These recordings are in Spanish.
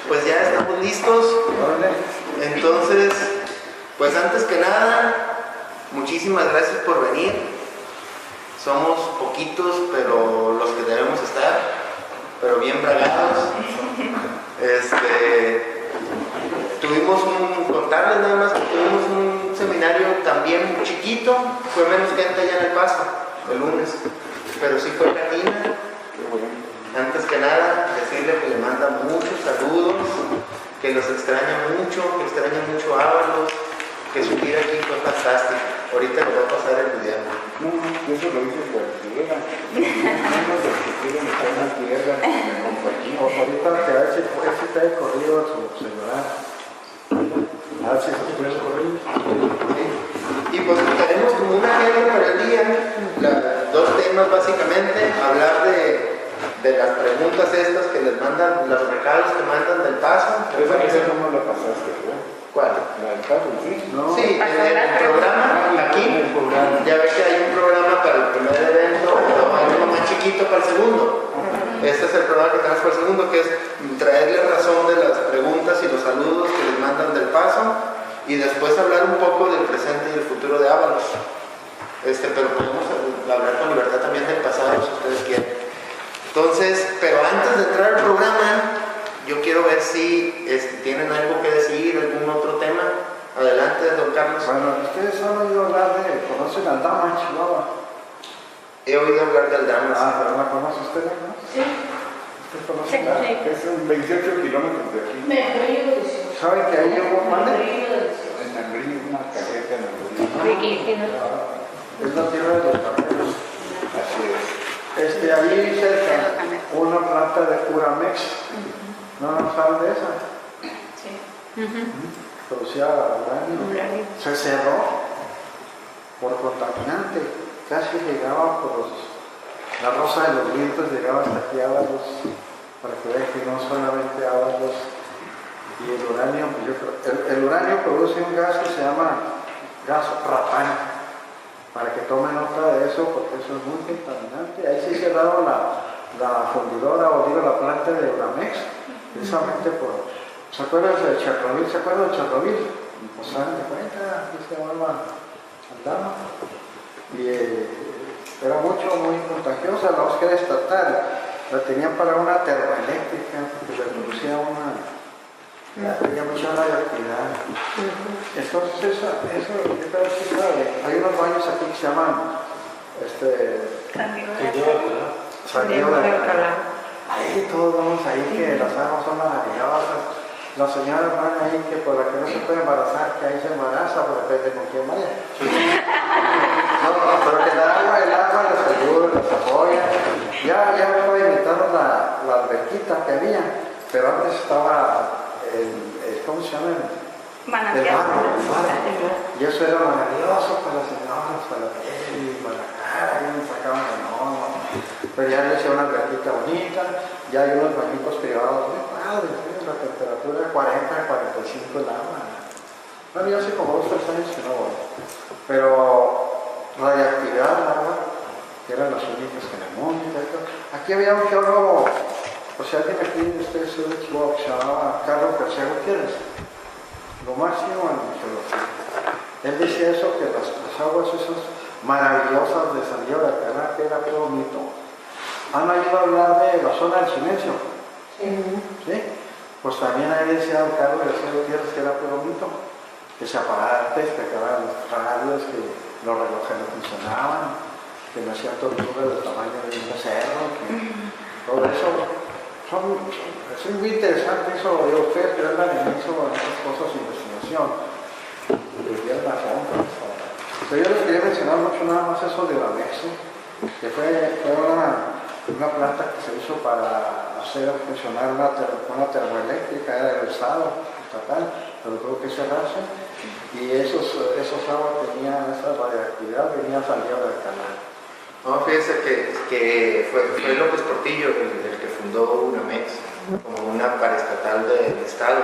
Pues ya estamos listos. Entonces, pues antes que nada, muchísimas gracias por venir. Somos poquitos, pero los que debemos estar, pero bien bragados. Contarles nada más que tuvimos un seminario también chiquito, fue menos gente allá en El Paso, el lunes, pero sí fue Catina. Antes que nada, decirle que le manda muchos saludos, que los extraña mucho a Ábalos, que su vida aquí fue fantástica. Ahorita le voy a pasar el video. No, eso lo hice cualquiera. Menos los que quieren estar en la tierra, me compartimos. Ahorita que a ver si está de corrido a su señora. A ver si está de corrido. Y pues tenemos como una agenda para el día, dos temas básicamente, hablar de las preguntas estas que les mandan, los recados que mandan del Paso. Esa no me la pasaste, ¿verdad? ¿Cuál? La del Paso, ¿sí? No. Sí, el programa, aquí, ya ves que hay un programa para el primer evento, hay uno más chiquito para el segundo. Este es el programa que tenemos para el segundo, que es traerle razón de las preguntas y los saludos que les mandan del Paso, y después hablar un poco del presente y el futuro de Ábalos. Pero podemos hablar con libertad también del pasado, si ustedes quieren. Entonces, pero antes de entrar al programa, yo quiero ver si tienen algo que decir, algún otro tema. Adelante, don Carlos. Bueno, ustedes han oído hablar ¿conocen al Dama en Chihuahua? He oído hablar del Dama. ¿Pero la conoce usted, no? Sí. ¿Usted conoce la? Es un 28 kilómetros de aquí. Membrillo de ¿Saben que ahí hubo mande? Membrillo. En Membrillo, una caseta en Membrillo. Es la tierra de los camellos. Así es. Ahí cerca, una planta de Uramex. ¿No saben de esa? Sí. Producía uranio. Se cerró por contaminante. Casi llegaba por la Rosa de los Vientos, llegaba hasta aquí a Ábalos, para que vean que no solamente Ábalos. Y el uranio, pues yo creo, el uranio produce un gas que se llama gas ratán. Para que tomen nota de eso, porque eso es muy contaminante. Ahí sí cerraron la fundidora, o digo la planta de Uramex, precisamente por... ¿Se acuerdan de Chernobyl? ¿Se acuerdan de Chernobyl? Pues saben de cuenta, aquí se llama Aldama. Y era muy contagiosa, la búsqueda estatal. La tenían para una termoeléctrica, porque se producía tenía mucha radioactividad. Entonces eso yo creo que sabe. Hay unos baños aquí que se llaman Sandío de Alcalá. Ahí todos vamos ahí que las aguas son maravillosas. Las señoras van ahí que por la que no se puede embarazar, que ahí se embaraza, por depende con quién vaya. No, pero que el agua les ayuda, les apoya. Ya pavimentaron la alberquita que había, pero antes estaba ¿cómo se llama? El barro. Y eso era maravilloso para las señoras, para la piel, para la cara, y me sacaban de no. Pero ya le hicieron una alberquita bonita, ya hay unos bañitos privados muy padres, la temperatura 40 a 45 el agua. Bueno, yo hace como 2 o 3 años que no voy. Pero radioactividad del agua, que eran las únicas que en el mundo. Aquí había un geólogo. O sea, alguien aquí de ustedes de Chihuahua que se llamaba Carlos García Gutiérrez, lo máximo en la geología. Él decía eso, que las aguas esas maravillosas de Sandío de Alcalá, que era todo mito. ¿Han oído hablar de la zona del silencio? ¿Sí? Pues también ahí decía don Carlos García Gutiérrez que era todo mito, que se apagaban antes, que acababan los radios, que los relojes no funcionaban, que no hacían tortugas del tamaño de un becerro, que todo eso. Es muy interesante eso, ustedes que andan en eso, en esas cosas de investigación. Pero yo les quería mencionar mucho nada más eso de la Nexo, que fue una planta que se hizo para hacer funcionar una termoeléctrica, era del Estado estatal, pero tuvo que cerrarse. Y esos aguas tenían esa radioactividad, venían saliendo del canal. No, fíjese que fue López Portillo el que fundó Uramex como una paraestatal del Estado.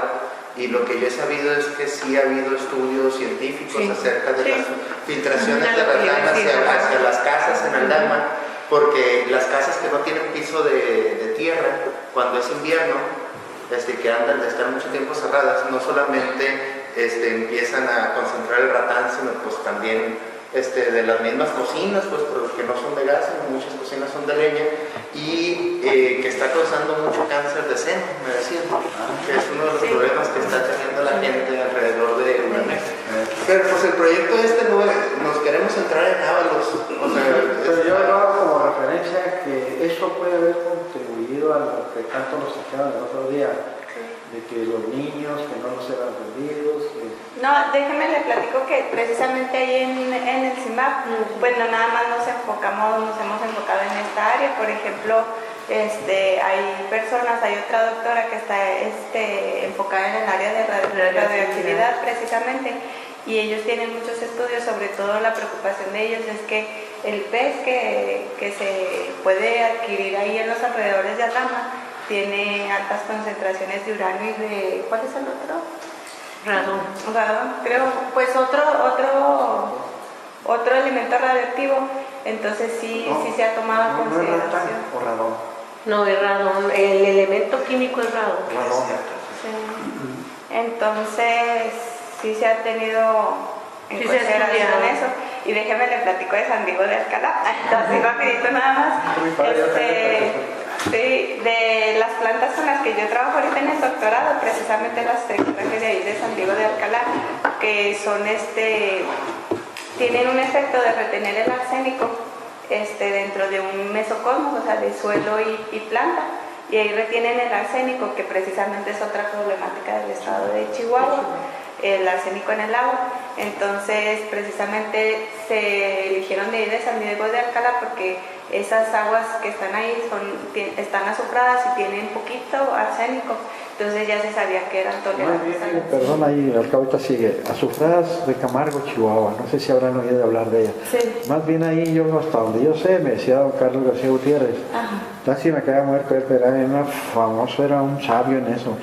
Y lo que yo he sabido es que sí ha habido estudios científicos acerca de las filtraciones de Aldama hacia las casas en Aldama, porque las casas que no tienen piso de tierra, cuando es invierno, que están mucho tiempo cerradas, no solamente empiezan a concentrar el ratán, sino pues también de las mismas cocinas, pues porque no son de gas, muchas cocinas son de leña, y que está causando mucho cáncer de seno, me decían, que es uno de los problemas que está teniendo la gente alrededor de Uramex. Pero pues el proyecto no nos queremos entrar en Ábalos, pero yo hablaba como referencia que eso puede haber contribuido a lo que tanto nos sacaron el otro día, de que los niños que no nos eran atendidos. No, déjeme le platico que precisamente ahí en el CIMAP, pues no nada más nos hemos enfocado en esta área. Por ejemplo, hay otra doctora que está enfocada en el área de radioactividad precisamente, y ellos tienen muchos estudios, sobre todo la preocupación de ellos es que el pez que se puede adquirir ahí en los alrededores de Aldama tiene altas concentraciones de uranio y de... ¿cuál es el otro? Radón, creo, pues otro elemento radioactivo, entonces sí se ha tomado en consideración. ¿No es ratán o radón? No, es radón, el elemento químico es radón. Sí. Entonces sí se ha tenido en consideración eso. Y déjeme le platico de San Diego de Alcalá, así rapidito nada más. Sí, de las plantas con las que yo trabajo ahorita en el doctorado, precisamente las traje de ahí de San Diego de Alcalá, que son tienen un efecto de retener el arsénico dentro de un mesocosmos, o sea, de suelo y planta, y ahí retienen el arsénico, que precisamente es otra problemática del estado de Chihuahua, el arsénico en el agua. Entonces, precisamente se eligieron de ahí de San Diego de Alcalá porque esas aguas que están ahí están azufradas y tienen poquito arsénico, entonces ya se sabía que eran tolerantes. Perdón, ahí el ahorita sigue. Azufradas de Camargo, Chihuahua, no sé si habrán oído hablar de ella. Sí. Más bien ahí yo, hasta donde yo sé, me decía don Carlos García Gutiérrez, casi me quedaba muerto, pero era un sabio en eso,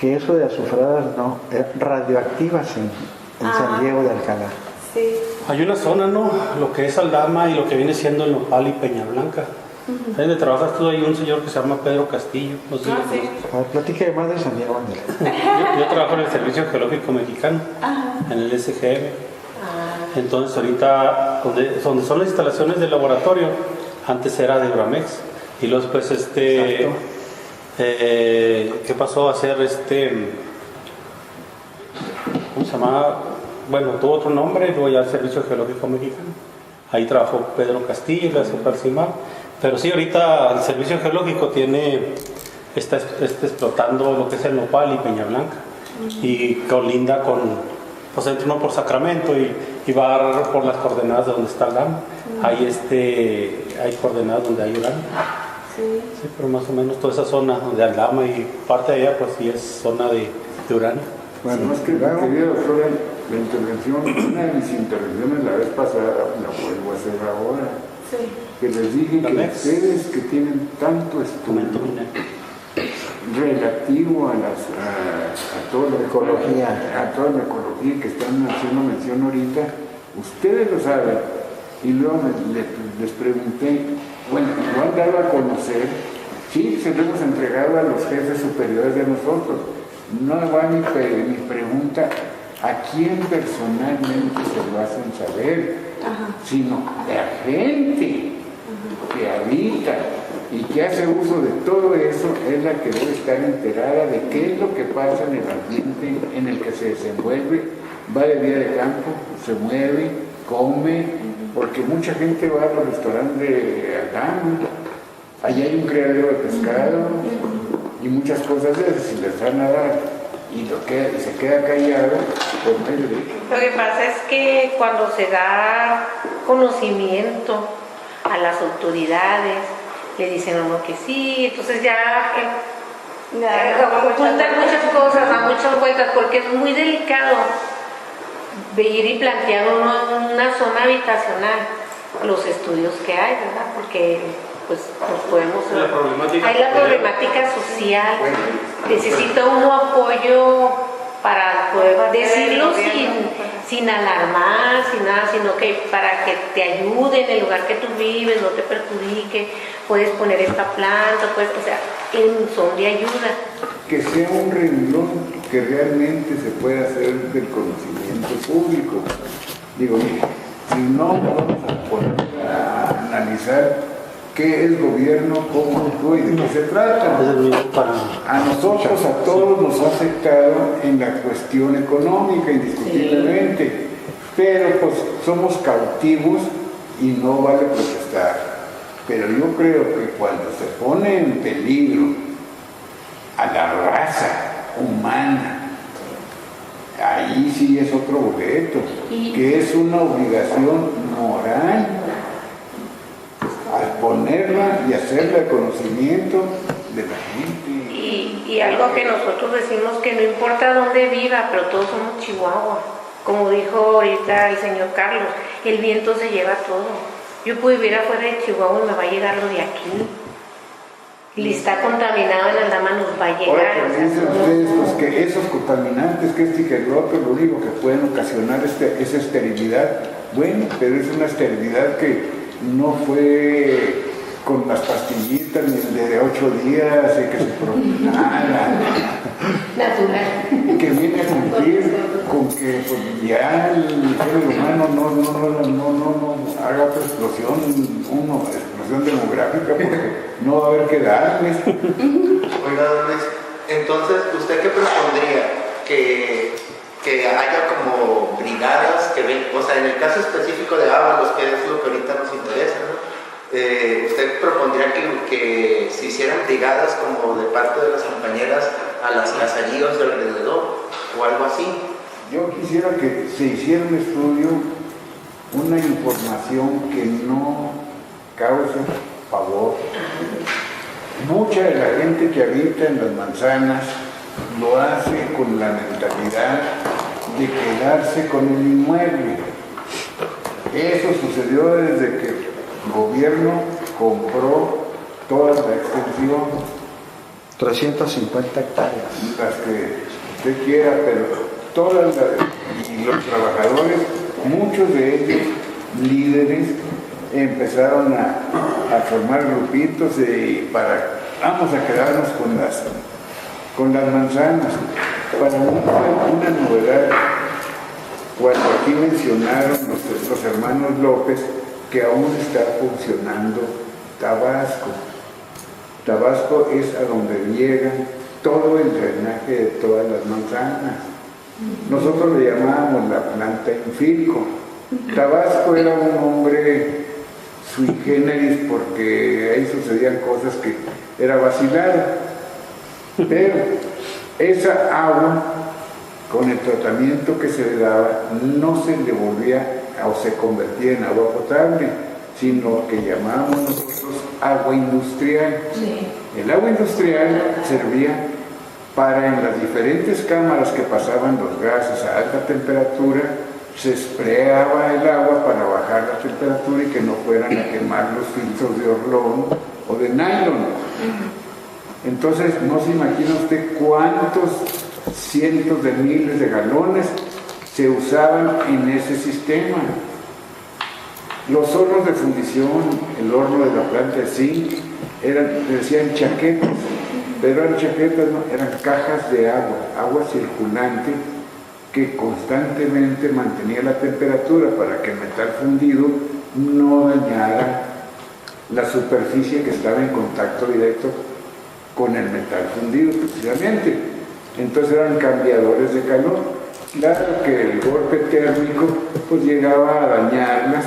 que eso de azufradas no, radioactivas en San Diego de Alcalá. Sí. Hay una zona, ¿no? Lo que es Aldama y lo que viene siendo el Nopal y Peña Blanca. Ahí donde trabajas tú, hay un señor que se llama Pedro Castillo. No sé si lo conoces. A ver, platique más de San Diego. Yo trabajo en el Servicio Geológico Mexicano, en el SGM. Entonces ahorita, donde son las instalaciones del laboratorio, antes era de Uramex. Y luego después, ¿qué pasó a ser ¿cómo se llamaba? Bueno, tuvo otro nombre, luego ya el Servicio Geológico Mexicano. Ahí trabajó Pedro Castillo, le hace parcimar. Pero sí, ahorita el Servicio Geológico está explotando lo que es el Nopal y Peña Blanca. Y colinda pues entra uno por Sacramento y va por las coordenadas de donde está el dam. Ahí hay coordenadas donde hay uranio. Sí, pero más o menos toda esa zona de Aldama y parte de allá, pues sí es zona de uranio. Bueno, más que querida doctora, la intervención, una de mis intervenciones la vez pasada, la vuelvo a hacer ahora. Sí. Que les dije que ustedes que tienen tanto estudio relativo a toda la ecología que están haciendo mención ahorita, ustedes lo saben. Y luego les pregunté, bueno, lo han dado a conocer, sí, se lo hemos entregado a los jefes superiores de nosotros. No va mi pregunta a quién personalmente se lo hacen saber, sino a la gente que habita y que hace uso de todo eso, es la que debe estar enterada de qué es lo que pasa en el ambiente en el que se desenvuelve, va de día de campo, se mueve, come, porque mucha gente va a los restaurantes de Aldama, allá hay un criadero de pescado y muchas cosas de esas, y les van a dar y se queda callado, pues no hay derecho. Lo que pasa es que cuando se da conocimiento a las autoridades, le dicen a uno que sí, entonces ya apuntan muchas cosas, a muchas vueltas, porque es muy delicado ir y plantear una zona habitacional, los estudios que hay, ¿verdad? Porque pues nos podemos... Hay la problemática social, necesita uno apoyo para poder decirlo sin alarmar, sin nada, sino que para que te ayude en el lugar que tú vives, no te perjudique, puedes poner esta planta, pues, o sea, en son de ayuda. Que sea un renglón que realmente se pueda hacer del conocimiento público. Digo, si no vamos a poner a analizar qué es gobierno, cómo actúa y de qué se trata. A nosotros, a todos nos ha afectado en la cuestión económica, indiscutiblemente, pero pues somos cautivos y no vale protestar. Pero yo creo que cuando se pone en peligro a la raza humana, ahí sí es otro boleto, que es una obligación moral al ponerla y hacerla de conocimiento de la gente. Y algo que nosotros decimos, que no importa dónde viva, pero todos somos Chihuahua. Como dijo ahorita el señor Carlos, el viento se lleva todo. Yo puedo vivir afuera de Chihuahua y me va a llegar lo de aquí. Y está contaminado en Aldama, nos va a llegar. Ahora, pues dicen ustedes pues, que esos contaminantes, que este y que el otro, lo único que pueden ocasionar esa esterilidad. Bueno, pero es una esterilidad que no fue con las pastillitas ni de 8 días y que se nada. Natural. Que viene a cumplir con que pues, ya el ser humano no haga otra explosión demográfica, porque no va a haber que darles. Oiga, don Luis, entonces, ¿usted qué propondría? Que haya como brigadas que ven, o sea, en el caso específico de Ábalos, que es lo que ahorita nos interesa, ¿no? ¿Usted propondría que se hicieran brigadas como de parte de las compañeras a las caseríos de alrededor o algo así? Yo quisiera que se hiciera un estudio, una información que no cause pavor. Mucha de la gente que habita en las manzanas lo hace con la mentalidad de quedarse con el inmueble. Eso sucedió desde que el gobierno compró toda la extensión. 350 hectáreas. Las que usted quiera, pero todas y los trabajadores, muchos de ellos líderes, empezaron a formar grupitos para vamos a quedarnos con las manzanas. Para mí fue una novedad cuando aquí mencionaron los hermanos López que aún está funcionando Tabasco. Tabasco es a donde llega todo el drenaje de todas las manzanas. Nosotros le llamábamos la planta Infilco. Tabasco era un nombre sui generis porque ahí sucedían cosas que era vacilada. Pero esa agua, con el tratamiento que se le daba, no se le volvía o se convertía en agua potable, sino que llamábamos nosotros agua industrial. Sí. El agua industrial servía para en las diferentes cámaras que pasaban los gases a alta temperatura, se sprayaba el agua para bajar la temperatura y que no fueran a quemar los filtros de orlón o de nylon. Entonces, no se imagina usted cuántos cientos de miles de galones se usaban en ese sistema. Los hornos de fundición, el horno de la planta de zinc, decían chaquetas, pero eran chaquetas, no, eran cajas de agua circulante que constantemente mantenía la temperatura para que el metal fundido no dañara la superficie que estaba en contacto directo con el metal fundido precisamente. Entonces eran cambiadores de calor. Claro que el golpe térmico pues llegaba a dañarlas,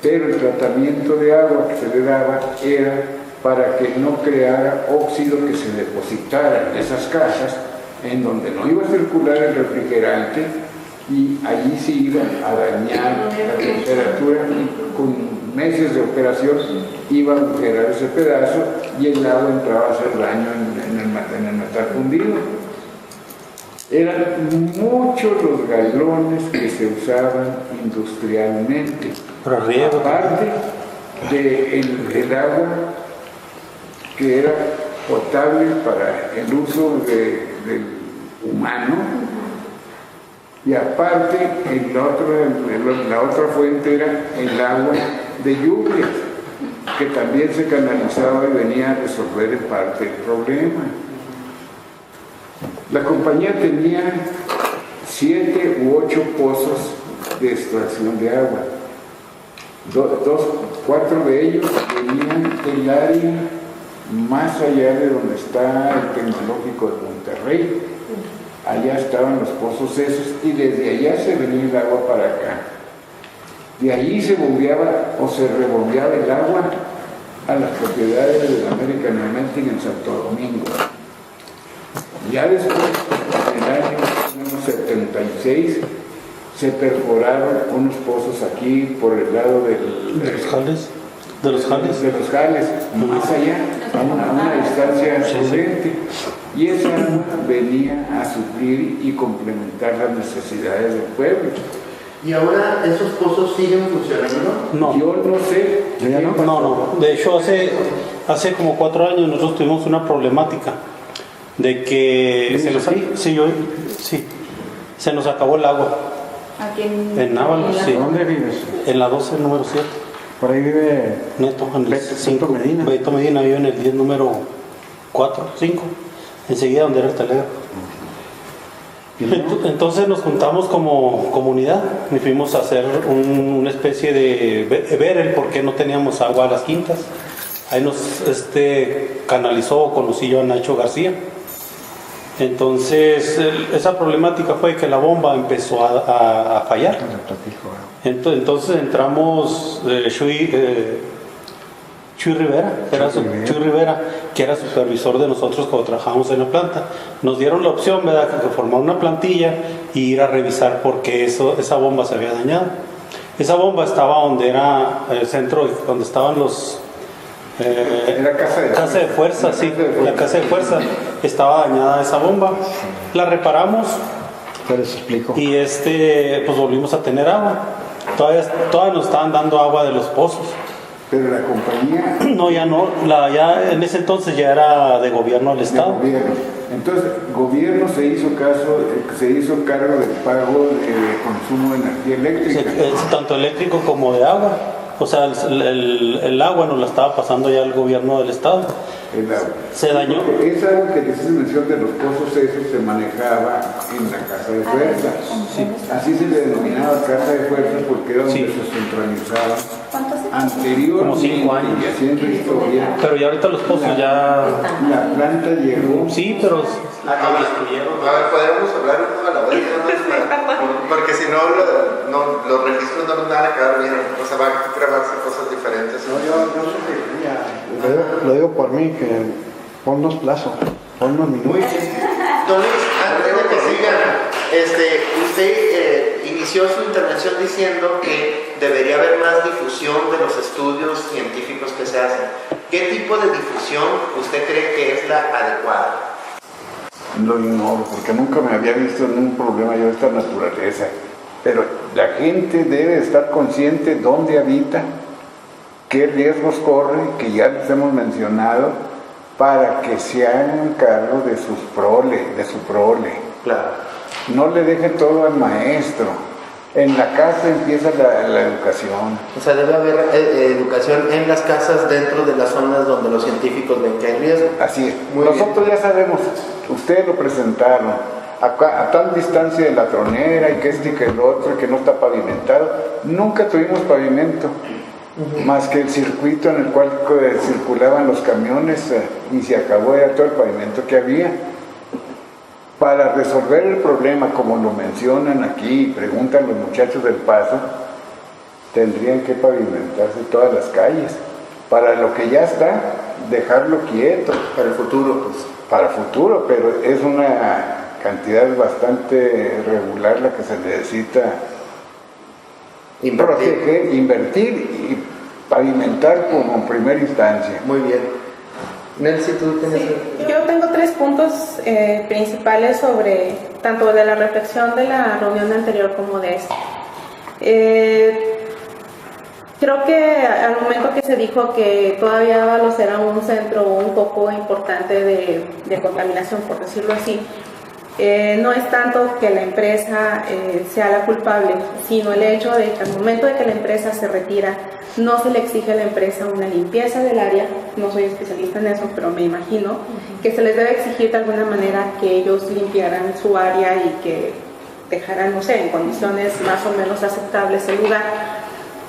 pero el tratamiento de agua que se le daba era para que no creara óxido que se depositara en esas cajas, en donde no iba a circular el refrigerante y allí se iba a dañar la temperatura y con meses de operación iba a agujerar ese pedazo y el agua entraba a hacer daño en el metal fundido. Eran muchos los galones que se usaban industrialmente, aparte del agua que era potable para el uso del humano, Y aparte, la otra fuente era el agua de lluvia, que también se canalizaba y venía a resolver en parte el problema. La compañía tenía 7 u 8 pozos de extracción de agua. 4 de ellos venían del área más allá de donde está el Tecnológico de Monterrey. Allá estaban los pozos esos y desde allá se venía el agua para acá. De allí se bombeaba o se rebombeaba el agua a las propiedades de la American Amelting en Santo Domingo. Ya después, en el año 76, se perforaron unos pozos aquí por el lado ¿De los jales? ¿De los jales? De los jales, más allá, a una distancia prudente. Y esa agua venía a suplir y complementar las necesidades del pueblo. ¿Y ahora esos pozos siguen funcionando? No. Yo no sé. No. De hecho, hace como 4 años nosotros tuvimos una problemática de que se nos acabó el agua. Aquí En Ábalos, sí. ¿Dónde vives? En la 12, número 7. Por ahí vive Neto, en el Beto 5. Medina. Beto Medina vive en el 10, número 4, 5. Enseguida donde era el telégrafo. Entonces nos juntamos como comunidad y fuimos a hacer una especie de ver el por qué no teníamos agua a las quintas. Ahí nos canalizó, conocí yo a Nacho García. Entonces esa problemática fue que la bomba empezó a fallar. Entonces entramos Chuy Rivera, que era supervisor de nosotros cuando trabajamos en la planta. Nos dieron la opción, ¿verdad?, de formar una plantilla y ir a revisar por qué esa bomba se había dañado. Esa bomba estaba donde era el centro, donde estaban los... Era casa de fuerza, sí, la casa de fuerza. Estaba dañada esa bomba. La reparamos. Te les explico. Y pues volvimos a tener agua. Todavía nos estaban dando agua de los pozos. Pero la compañía... No, ya no. Ya en ese entonces ya era de gobierno del Estado. Entonces, gobierno se hizo cargo del pago de consumo de energía eléctrica. Tanto eléctrico como de agua. O sea, el agua nos la estaba pasando ya el gobierno del Estado. El agua. Se dañó. Esa agua que dices mención de los pozos esos se manejaba en la casa de fuerza. Sí. Así se le denominaba casa de fuerza porque era donde se centralizaba anteriormente. Como 5 años. Y haciendo historia. Pero ya ahorita los pozos ya... La planta llegó. Sí, pero... A ver, podemos hablar uno a la vez, porque si no, los registros no nos van a quedar bien, o sea, van a grabarse cosas diferentes. No, yo lo digo por mí, que ponnos plazo, ponnos minutos. Muy bien. Don Luis, antes de que sigan, usted inició su intervención diciendo que debería haber más difusión de los estudios científicos que se hacen. ¿Qué tipo de difusión usted cree que es la adecuada? Lo ignoro, porque nunca me había visto en un problema yo de esta naturaleza. Pero la gente debe estar consciente dónde habita, qué riesgos corre, que ya les hemos mencionado, para que se hagan cargo de su prole. Claro. No le dejen todo al maestro. En la casa empieza la educación. O sea, debe haber educación en las casas dentro de las zonas donde los científicos ven que hay riesgo. Así es. Muy Nosotros bien. Ya sabemos, ustedes lo presentaron, a tal distancia de la tronera y que y que el otro, y que no está pavimentado. Nunca tuvimos pavimento, más que el circuito en el cual circulaban los camiones y se acabó ya todo el pavimento que había. Para resolver el problema, como lo mencionan aquí y preguntan los muchachos del Paso, tendrían que pavimentarse todas las calles. Para lo que ya está, dejarlo quieto. Para el futuro, pues. Para el futuro, pero es una cantidad bastante regular la que se necesita proteger, invertir y pavimentar como en primera instancia. Muy bien. Nelcy, tú tienes... Sí, yo tengo 3 puntos principales sobre tanto de la reflexión de la reunión anterior como de esta. Creo que al momento que se dijo que todavía Ábalos era un centro un poco importante de contaminación, por decirlo así, No es tanto que la empresa sea la culpable, sino el hecho de que al momento de que la empresa se retira, no se le exige a la empresa una limpieza del área. No soy especialista en eso, pero me imagino que se les debe exigir de alguna manera que ellos limpiaran su área y que dejaran, no sé, en condiciones más o menos aceptables el lugar.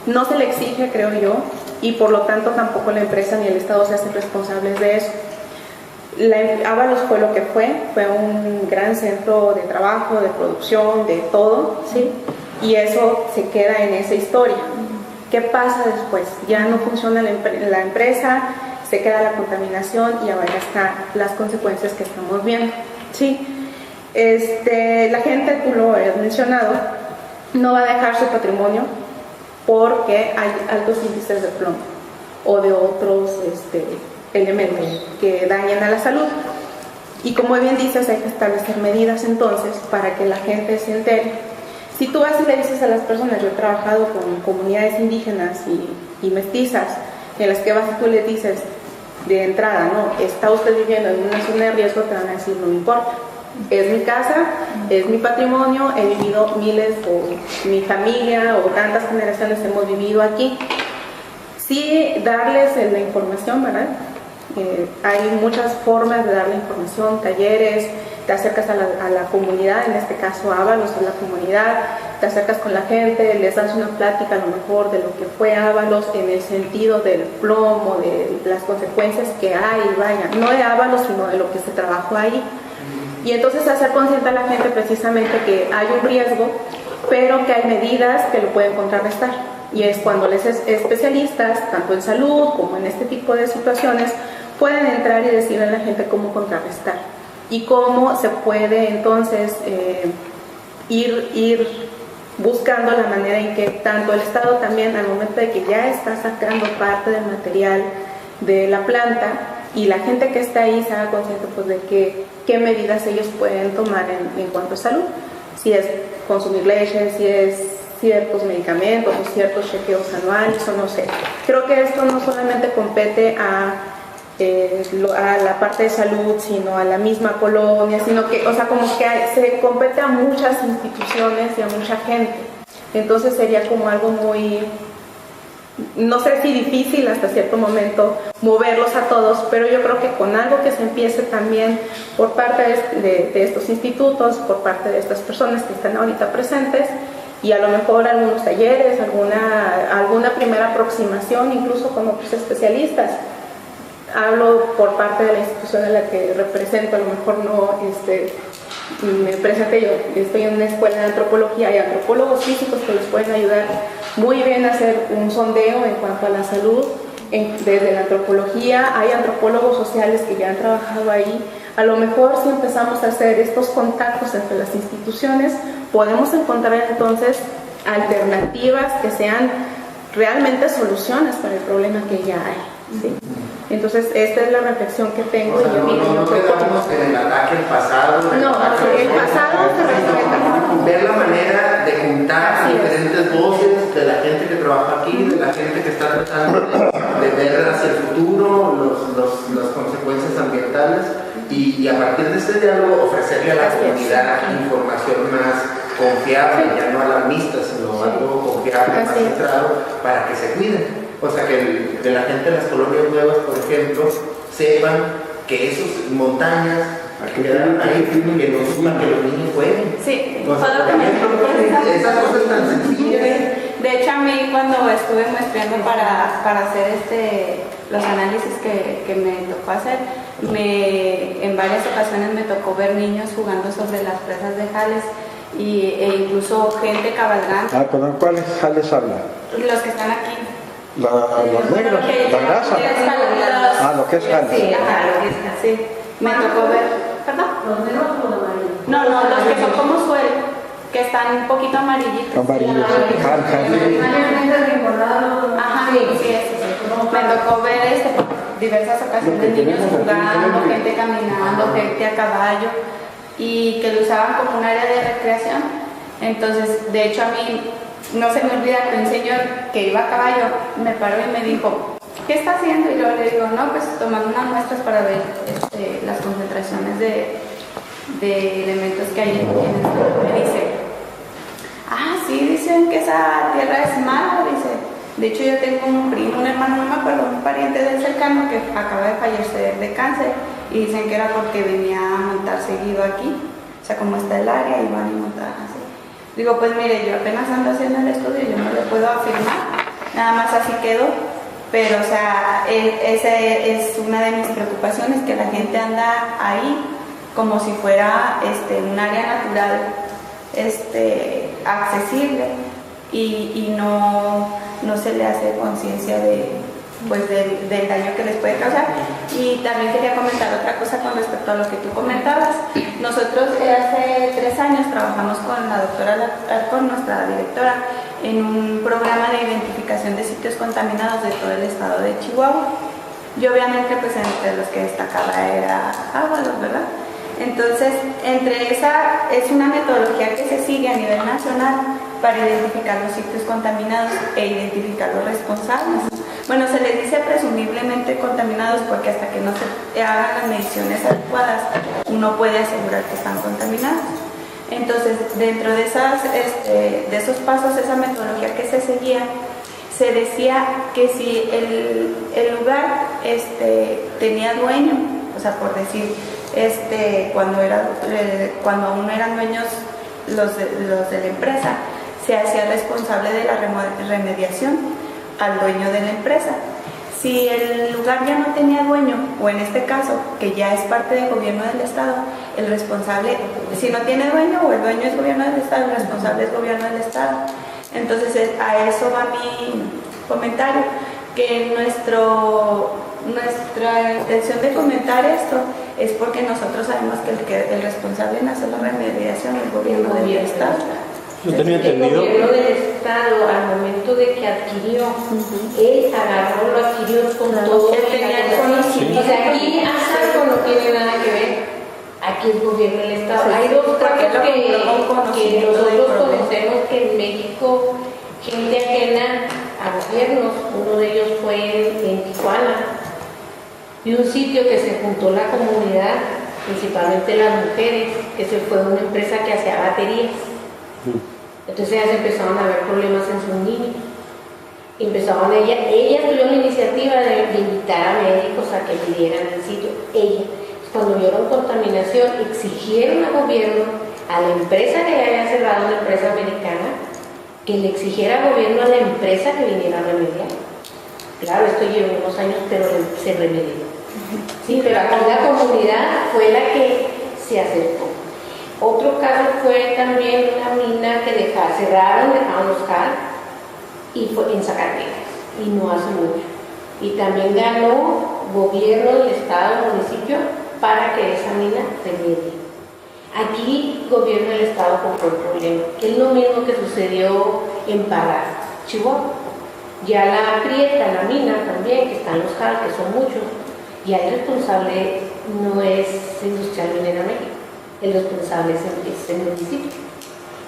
No se le exige, creo yo, y por lo tanto tampoco la empresa ni el Estado se hacen responsables de eso. Ábalos fue lo que fue un gran centro de trabajo, de producción, de todo, ¿sí? Y eso se queda en esa historia. ¿Qué pasa después? Ya no funciona la empresa, se queda la contaminación y ahora están las consecuencias que estamos viendo, ¿sí? La gente, tú lo has mencionado, no va a dejar su patrimonio porque hay altos índices de plomo o de otros elementos que dañan a la salud. Y como bien dices, hay que establecer medidas entonces para que la gente se entere. Si tú vas y le dices a las personas, yo he trabajado con comunidades indígenas y mestizas, en las que vas y tú le dices de entrada, no, está usted viviendo en una zona de riesgo, te van a decir, no me importa, es mi casa, es mi patrimonio, he vivido miles, o mi familia, o tantas generaciones hemos vivido aquí. Sí, darles la información, ¿verdad? Hay muchas formas de darle información, talleres, te acercas a la comunidad, en este caso Ábalos es la comunidad, te acercas con la gente, les das una plática a lo mejor de lo que fue Ábalos en el sentido del plomo, de las consecuencias que hay, vaya, no de Ábalos sino de lo que se trabajó ahí. Y entonces hacer consciente a la gente precisamente que hay un riesgo, pero que hay medidas que lo pueden contrarrestar. Y es cuando los especialistas, tanto en salud como en este tipo de situaciones, pueden entrar y decirle a la gente cómo contrarrestar y cómo se puede entonces ir buscando la manera en que tanto el Estado también, al momento de que ya está sacando parte del material de la planta, y la gente que está ahí se haga consciente pues, de qué medidas ellos pueden tomar en cuanto a salud, si es consumir leche, si es ciertos medicamentos o ciertos chequeos anuales o no sé. Creo que esto no solamente compete a la parte de salud, sino a la misma colonia, sino que, o sea, como que se compete a muchas instituciones y a mucha gente. Entonces sería como algo muy, no sé si difícil hasta cierto momento moverlos a todos, pero yo creo que con algo que se empiece también por parte de estos institutos, por parte de estas personas que están ahorita presentes, y a lo mejor algunos talleres, alguna primera aproximación, incluso con otros especialistas. Hablo por parte de la institución a la que represento, a lo mejor no me presente yo. Estoy en una escuela de antropología, hay antropólogos físicos que les pueden ayudar muy bien a hacer un sondeo en cuanto a la salud. Desde la antropología hay antropólogos sociales que ya han trabajado ahí. A lo mejor si empezamos a hacer estos contactos entre las instituciones, podemos encontrar entonces alternativas que sean realmente soluciones para el problema que ya hay, ¿sí? Entonces esta es la reflexión que tengo. O sea, no quedamos en el ataque al pasado. No, el pasado se respeta. Ver la manera de juntar diferentes voces de la gente que trabaja aquí, de la gente que está tratando de ver hacia el futuro las consecuencias ambientales y a partir de este diálogo ofrecerle a la comunidad información más confiable, ya no alarmista, sino algo confiable, más centrado, para que se cuiden. O sea, que de la gente de las colonias nuevas, por ejemplo, sepan que esas montañas quedaron ahí, que no sepan que los niños jueguen. Sí, o sea, por ejemplo, esas cosas tan sencillas. De hecho, a mí cuando estuve muestreando para hacer los análisis que me tocó hacer, en varias ocasiones me tocó ver niños jugando sobre las presas de jales e incluso gente cabalgando. ¿Con cuáles jales habla? Los que están aquí. Los negros, la grasa. Lo que es jales. Sí, sí. Me tocó ver. ¿Perdón? ¿Los negros o los amarillos? No, los que son como suelo, que están un poquito amarillitos. Amarillos. Ajá, sí. Me tocó ver diversas ocasiones niños jugando, gente caminando, gente a caballo, y que lo usaban como un área de recreación. Entonces, de hecho, a mí no se me olvida que un señor que iba a caballo me paró y me dijo, ¿qué está haciendo? Y yo le digo, no, pues tomando unas muestras para ver las concentraciones de elementos que hay en el me dice, sí, dicen que esa tierra es mala, dice. De hecho, yo tengo un primo, un hermano, no me acuerdo, un pariente del cercano que acaba de fallecer de cáncer y dicen que era porque venía a montar seguido aquí. O sea, como está el área, iban y montaban así. Digo, pues mire, yo apenas ando haciendo el estudio, yo no le puedo afirmar, nada más así quedó. Pero, o sea, esa es una de mis preocupaciones, que la gente anda ahí como si fuera un área natural accesible y no se le hace conciencia del daño que les puede causar. Y también quería comentar otra cosa con respecto a lo que tú comentabas. Nosotros hace 3 años trabajamos con la doctora, con nuestra directora, en un programa de identificación de sitios contaminados de todo el estado de Chihuahua. Y obviamente, pues entre los que destacaba era Ábalos, ¿verdad? Entonces, es una metodología que se sigue a nivel nacional para identificar los sitios contaminados e identificar los responsables. Bueno, se les dice presumiblemente contaminados porque hasta que no se hagan las mediciones adecuadas, uno puede asegurar que están contaminados. Entonces, dentro de esos pasos, esa metodología que se seguía, se decía que si el lugar tenía dueño, o sea, por decir, cuando aún eran dueños los de la empresa, se hacía responsable de la remediación al dueño de la empresa. Si el lugar ya no tenía dueño, o en este caso, que ya es parte del gobierno del estado, el responsable, si no tiene dueño o el dueño es gobierno del estado, el responsable es gobierno del estado. Entonces a eso va mi comentario, que nuestra intención de comentar esto es porque nosotros sabemos que el responsable en hacer la remediación es el gobierno del estado. Yo tenía entendido. El gobierno del estado, al momento de que adquirió, él agarró, lo adquirió con todo. Él tenía el conocimiento. O sea, aquí ASARCO no tiene nada que ver. Aquí es gobierno del estado. Hay dos casos que nosotros conocemos que en México, gente ajena a gobiernos, uno de ellos fue en Tijuana, y un sitio que se juntó la comunidad, principalmente las mujeres, que se fue una empresa que hacía baterías. Entonces ellas empezaron a ver problemas en sus niños. Ella tuvieron la iniciativa de invitar a médicos a que midieran el sitio. Cuando vieron contaminación, exigieron al gobierno, a la empresa que ya había cerrado, una empresa americana, que le exigiera al gobierno a la empresa que viniera a remediar. Claro, esto llevó unos años, pero se remedió. Sí, pero aquí la comunidad fue la que se acercó. Otro caso fue también una mina que cerraron los CAL, y fue en Zacatecas, y no hace mucho. Y también ganó gobierno del estado, municipio, para que esa mina remedie. Aquí gobierno del estado compró el problema, que es lo mismo que sucedió en Parral, Chihuahua. Ya la Prieta, la mina también, que están los CAL, que son muchos, y el responsable no es Industrial Minera México, el responsable es el municipio.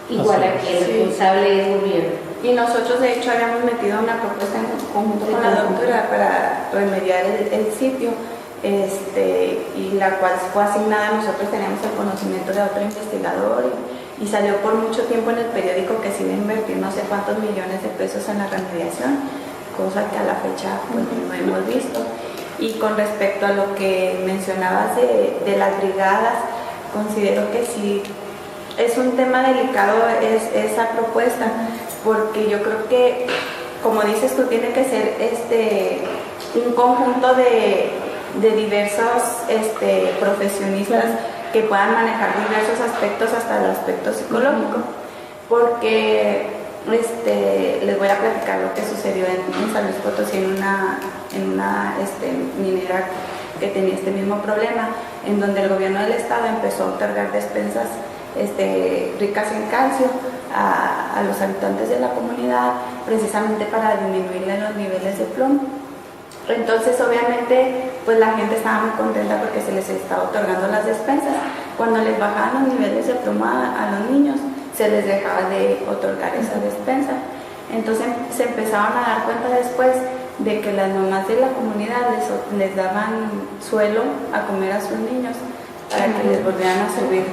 Igual aquí el responsable es gobierno. Y nosotros de hecho habíamos metido una propuesta en conjunto con la doctora para remediar el sitio, y la cual fue asignada. Nosotros teníamos el conocimiento de otro investigador y salió por mucho tiempo en el periódico que se iba a invertir no sé cuántos millones de pesos en la remediación, cosa que a la fecha pues no hemos visto. Y con respecto a lo que mencionabas de las brigadas, considero que sí es un tema delicado esa propuesta, porque yo creo que, como dices tú, tiene que ser un conjunto de diversos profesionistas que puedan manejar diversos aspectos, hasta el aspecto psicológico, porque les voy a platicar lo que sucedió en San Luis Potosí, en una minera que tenía este mismo problema, en donde el gobierno del estado empezó a otorgar despensas ricas en calcio a los habitantes de la comunidad, precisamente para disminuirle los niveles de plomo. Entonces, obviamente, pues la gente estaba muy contenta porque se les estaba otorgando las despensas. Cuando les bajaban los niveles de plomo a los niños, se les dejaba de otorgar esa despensa. Entonces se empezaron a dar cuenta después de que las mamás de la comunidad les daban suelo a comer a sus niños, para que les volvieran a subir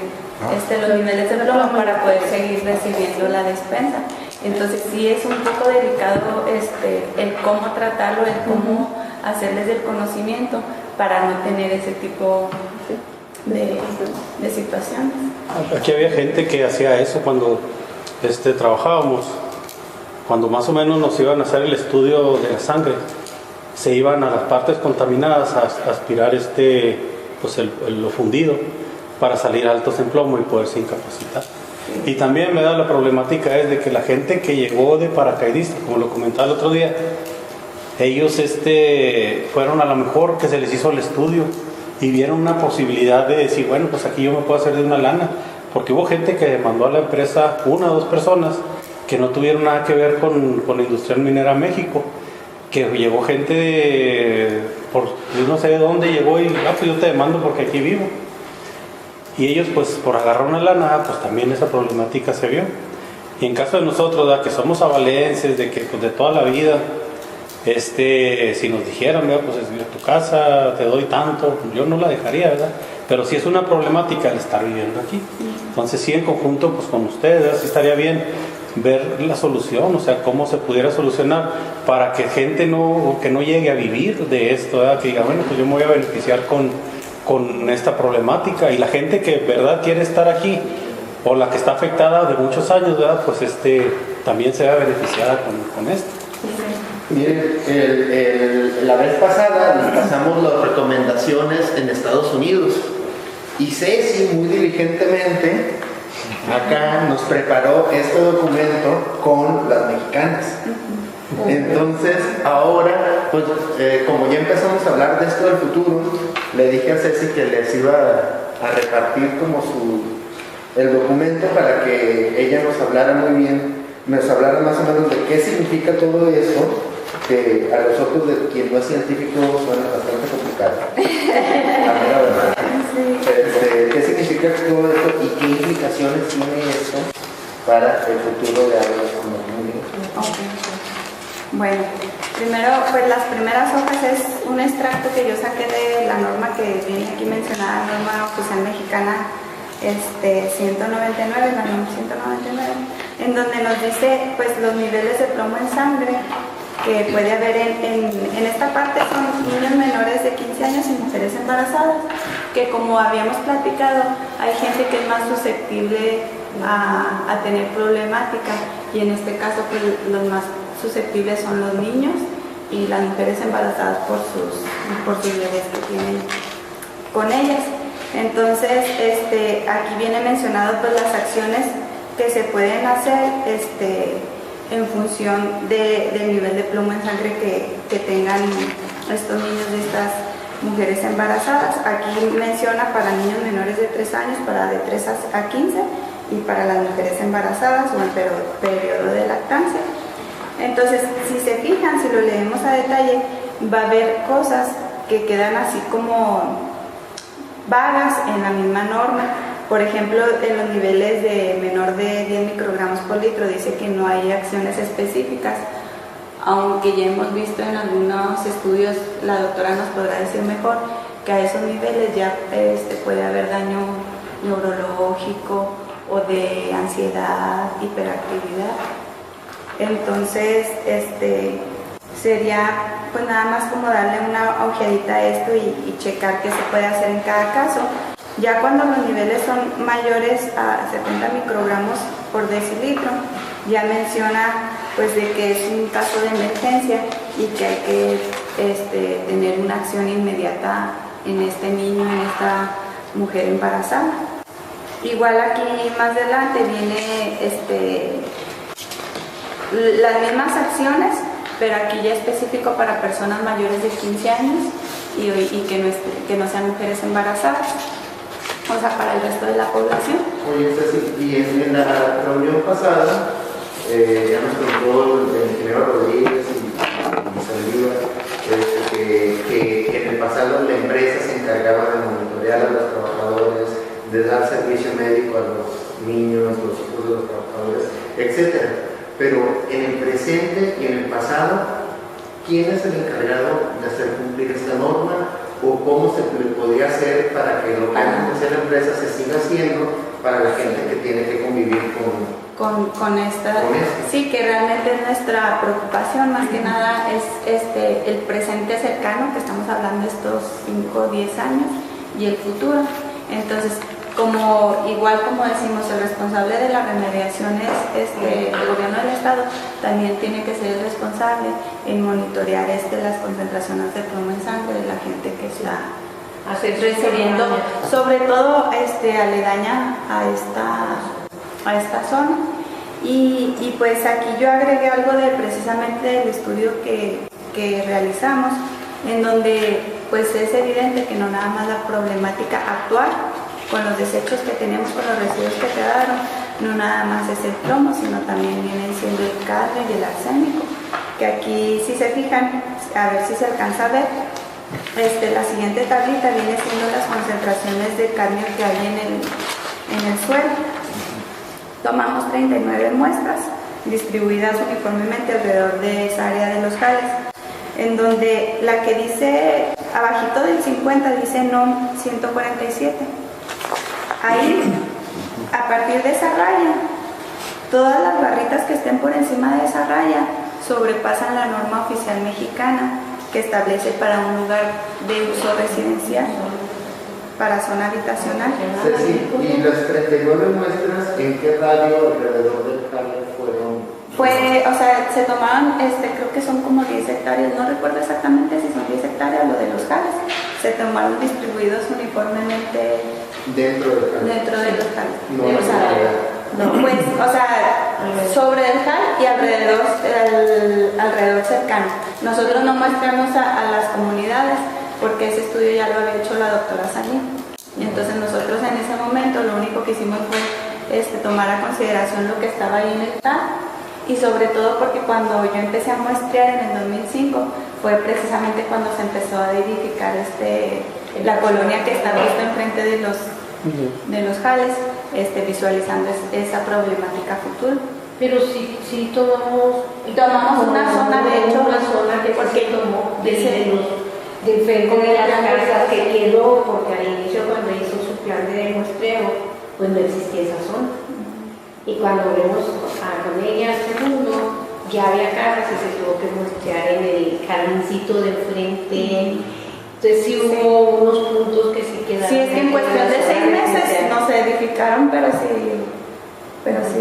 los niveles de plomo para poder seguir recibiendo la despensa. Entonces sí es un poco delicado el cómo tratarlo, el cómo hacerles el conocimiento para no tener ese tipo de situaciones. Aquí había gente que hacía eso cuando trabajábamos, cuando más o menos nos iban a hacer el estudio de la sangre, se iban a las partes contaminadas a aspirar lo fundido para salir altos en plomo y poderse incapacitar. Y también me da la problemática es de que la gente que llegó de paracaidista, como lo comentaba el otro día, ellos fueron a lo mejor que se les hizo el estudio y vieron una posibilidad de decir, bueno, pues aquí yo me puedo hacer de una lana, porque hubo gente que mandó a la empresa 1 o 2 personas que no tuvieron nada que ver con la Industrial Minera México, que llegó gente por no sé de dónde llegó y pues yo te demando porque aquí vivo. Y ellos pues por agarrar una lana, pues también esa problemática se vio. Y en caso de nosotros, ¿verdad?, que somos avalenses, de que pues de toda la vida, si nos dijeran, ¿verdad?, pues tu casa te doy tanto, yo no la dejaría, ¿verdad? Pero sí es una problemática el estar viviendo aquí. Entonces sí, en conjunto pues con ustedes, ¿verdad?, sí estaría bien ver la solución, o sea, cómo se pudiera solucionar para que gente que no llegue a vivir de esto, ¿verdad?, que diga, bueno, pues yo me voy a beneficiar con esta problemática, y la gente que verdad quiere estar aquí o la que está afectada de muchos años, ¿verdad?, pues también se va beneficiada con esto. Miren, la vez pasada les pasamos las recomendaciones en Estados Unidos y Ceci muy diligentemente acá nos preparó este documento con las mexicanas. Entonces ahora, pues como ya empezamos a hablar de esto del futuro, le dije a Ceci que les iba a repartir como el documento para que ella nos hablara muy bien, nos hablara más o menos de qué significa todo eso, que a los ojos de quien no es científico suena bastante complicado. La mera verdad. ¿Qué significa todo eso y qué implicaciones tiene esto para el futuro de Águilas como comunidad? Bueno, primero, pues las primeras hojas es un extracto que yo saqué de la norma que viene aquí mencionada, norma oficial mexicana 199, la norma 199, en donde nos dice pues los niveles de plomo en sangre que puede haber en esta parte. Son niños menores de 15 años y mujeres embarazadas, que como habíamos platicado, hay gente que es más susceptible a tener problemática, y en este caso pues los más susceptibles son los niños y las mujeres embarazadas por sus bebés que tienen con ellas. Entonces aquí viene mencionado pues las acciones que se pueden hacer en función del nivel de plomo en sangre que tengan estos niños de estas mujeres embarazadas. Aquí menciona para niños menores de 3 años, para de 3 a 15, y para las mujeres embarazadas o en periodo de lactancia. Entonces, si se fijan, si lo leemos a detalle, va a haber cosas que quedan así como vagas en la misma norma. Por ejemplo, en los niveles de menor de 10 microgramos por litro dice que no hay acciones específicas, aunque ya hemos visto en algunos estudios, la doctora nos podrá decir mejor, que a esos niveles ya puede haber daño neurológico o de ansiedad, hiperactividad. Entonces, sería pues nada más como darle una ojeadita a esto y checar qué se puede hacer en cada caso. Ya cuando los niveles son mayores a 70 microgramos por decilitro, ya menciona pues de que es un caso de emergencia y que hay que tener una acción inmediata en este niño, en esta mujer embarazada. Igual aquí más adelante viene las mismas acciones, pero aquí ya específico para personas mayores de 15 años y que no sean mujeres embarazadas, o sea, para el resto de la población. Oye, Ceci, y en la reunión pasada ya nos contó el ingeniero Rodríguez y Saldívar que en el pasado la empresa se encargaba de monitorear a los trabajadores, de dar servicio médico a los niños, los hijos de los trabajadores, etc. Pero en el presente y en el pasado, ¿quién es el encargado de hacer cumplir esta norma o cómo se le podría hacer para que lo que hace la empresa se siga haciendo para la gente que tiene que convivir con esta. Sí, que realmente es nuestra preocupación, más que nada es el presente cercano, que estamos hablando de estos 5 o 10 años, y el futuro. Entonces, igual como decimos, el responsable de la remediación es el gobierno del estado, también tiene que ser el responsable en monitorear las concentraciones de plomo en sangre de la gente que está recibiendo, sobre todo aledaña a esta zona. Y pues aquí yo agregué algo precisamente del estudio que realizamos, en donde pues es evidente que no nada más la problemática actual con los desechos que tenemos, con los residuos que quedaron, no nada más es el plomo, sino también vienen siendo el cadmio y el arsénico, que aquí si se fijan, a ver si se alcanza a ver, la siguiente tablita viene siendo las concentraciones de cadmio que hay en el suelo. Tomamos 39 muestras distribuidas uniformemente alrededor de esa área de los jales, en donde la que dice abajito del 50 dice NOM 147. Ahí, a partir de esa raya, todas las barritas que estén por encima de esa raya sobrepasan la norma oficial mexicana que establece para un lugar de uso residencial, para zona habitacional. Ceci, ¿y las 39 muestras en qué radio alrededor del jale fueron? Se tomaron, creo que son como 10 hectáreas, no recuerdo exactamente si son 10 hectáreas lo de los jales, se tomaron distribuidos uniformemente dentro de los jales. Sobre el jal y alrededor cercano. Nosotros no muestramos a las comunidades porque ese estudio ya lo había hecho la doctora Sanín. Y entonces nosotros en ese momento lo único que hicimos fue tomar a consideración lo que estaba ahí en el TAN, y sobre todo porque cuando yo empecé a muestrear en el 2005 fue precisamente cuando se empezó a edificar la colonia que está justo enfrente de los jales, visualizando esa problemática futura. Pero sí tomamos una zona, de hecho, una zona que porque se tomó del frente de las casas que quedó, porque al inicio cuando hizo su plan de muestreo, pues no existía esa zona. Y cuando vemos con ella segundo, ya había casas y se tuvo que muestrear en el jardincito de frente. Entonces sí hubo unos puntos que sí quedaron. Sí, es que en cuestión de 6 meses no se edificaron, pero sí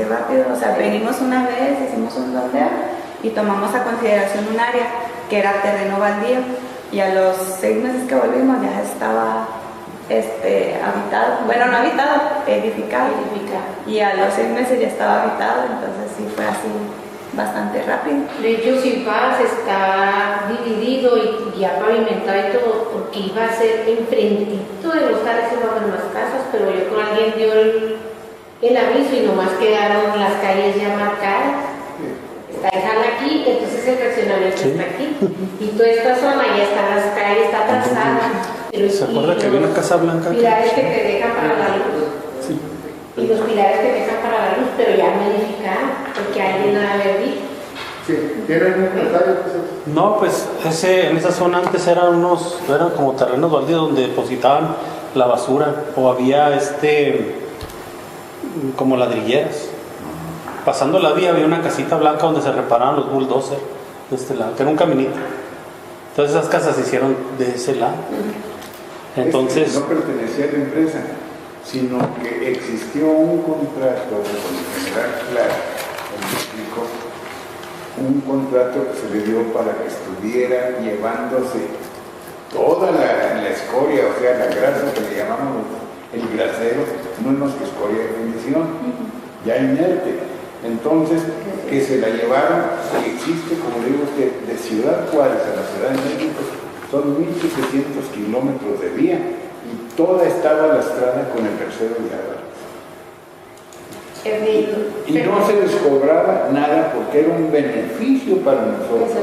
rápido. O sea, venimos una vez, hicimos un sondeo y tomamos a consideración un área que era terreno baldío, y a los 6 meses que volvimos ya estaba habitado, bueno, no habitado, edificado, y a los 6 meses ya estaba habitado. Entonces sí fue así bastante rápido. De hecho, Silpaz está dividido y ya pavimentado y todo, porque iba a ser enfrentito de los jales, iban las casas, pero yo creo que alguien dio el aviso y nomás quedaron las calles ya marcadas. Está el jal aquí, entonces el fraccionamiento está aquí, y toda esta zona ya están las calles, está trazada. ¿Se acuerda que había una casa blanca aquí? Pilares que te dejan para la luz. Sí. Y los pilares que te dejan para la luz, pero ya no edificaron, porque alguien la había visto. Sí, ¿tiene algún comentario? No, pues en esa zona antes eran como terrenos baldíos donde depositaban la basura, o había como ladrilleras. Pasando la vía había una casita blanca donde se reparaban los bulldozers de este lado, que era un caminito. Entonces esas casas se hicieron de ese lado. Entonces no pertenecía a la empresa, sino que existió un contrato con el general Clark, un contrato que se le dio para que estuviera llevándose toda la escoria, o sea, la grasa que le llamamos el grasero, no es más que escoria de fundición, ya inerte. Entonces, que se la llevaron, y existe, como le digo usted, de Ciudad Juárez a la Ciudad de México, son 1.700 kilómetros de vía, y toda estaba lastrada con el tercero de agua. Y no se les cobraba nada porque era un beneficio para nosotros.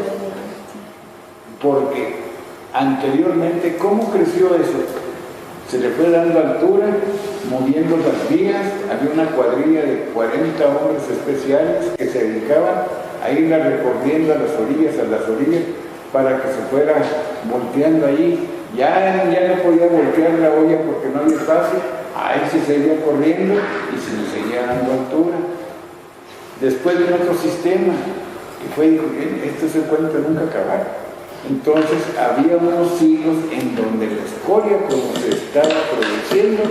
Porque anteriormente, ¿cómo creció eso? Se le fue dando altura, moviendo las vías, había una cuadrilla de 40 hombres especiales que se dedicaban a irla recorriendo a las orillas, para que se fuera volteando ahí Ya no podía voltear la olla porque no había espacio, ahí se seguía corriendo y se le seguía dando altura. Después vino otro sistema, que fue, esto se puede nunca acabar. Entonces había unos hilos en donde la escoria, como se estaba produciendo,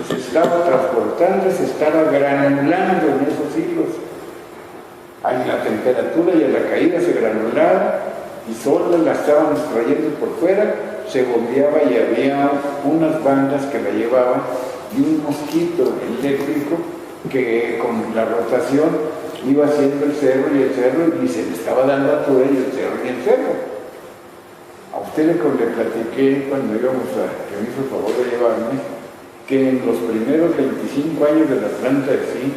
se estaba transportando, se estaba granulando en esos hilos. A la temperatura y a la caída se granulaba y solo la estaban extrayendo por fuera, se bombeaba y había unas bandas que la llevaban y un mosquito eléctrico que con la rotación iba haciendo el cerro y se le estaba dando altura y el cerro y el cerro. A usted le platiqué cuando íbamos que me hizo el favor de llevarme, que en los primeros 25 años de la planta de zinc,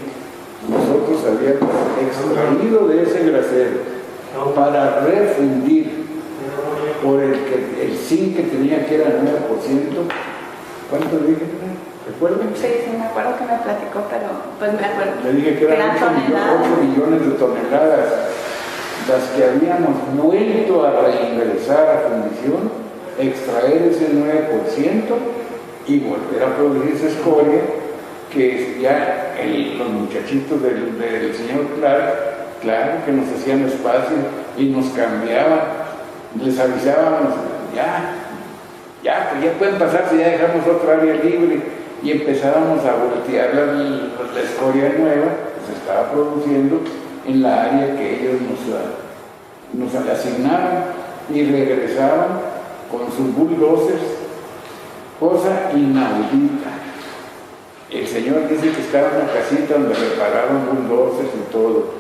nosotros habíamos extraído de ese grasero para refundir por el zinc que tenía, que era 9%. ¿Cuánto le dije? ¿Recuerdan? Sí, me acuerdo que me platicó, pero pues me acuerdo. Le dije que eran 8 millones de toneladas las que habíamos vuelto a reingresar a fundición, extraer ese 9% y volver a producir esa escoria que ya los muchachitos del señor Clark, claro que nos hacían espacio y nos cambiaban, les avisábamos, pues ya pueden pasar si ya dejamos otra área libre, y empezábamos a voltear la escoria nueva que se estaba produciendo en la área que ellos nos asignaron, y regresaban con sus bulldozers, cosa inaudita. El señor dice que estaba en una casita donde reparaban bulldozers y todo.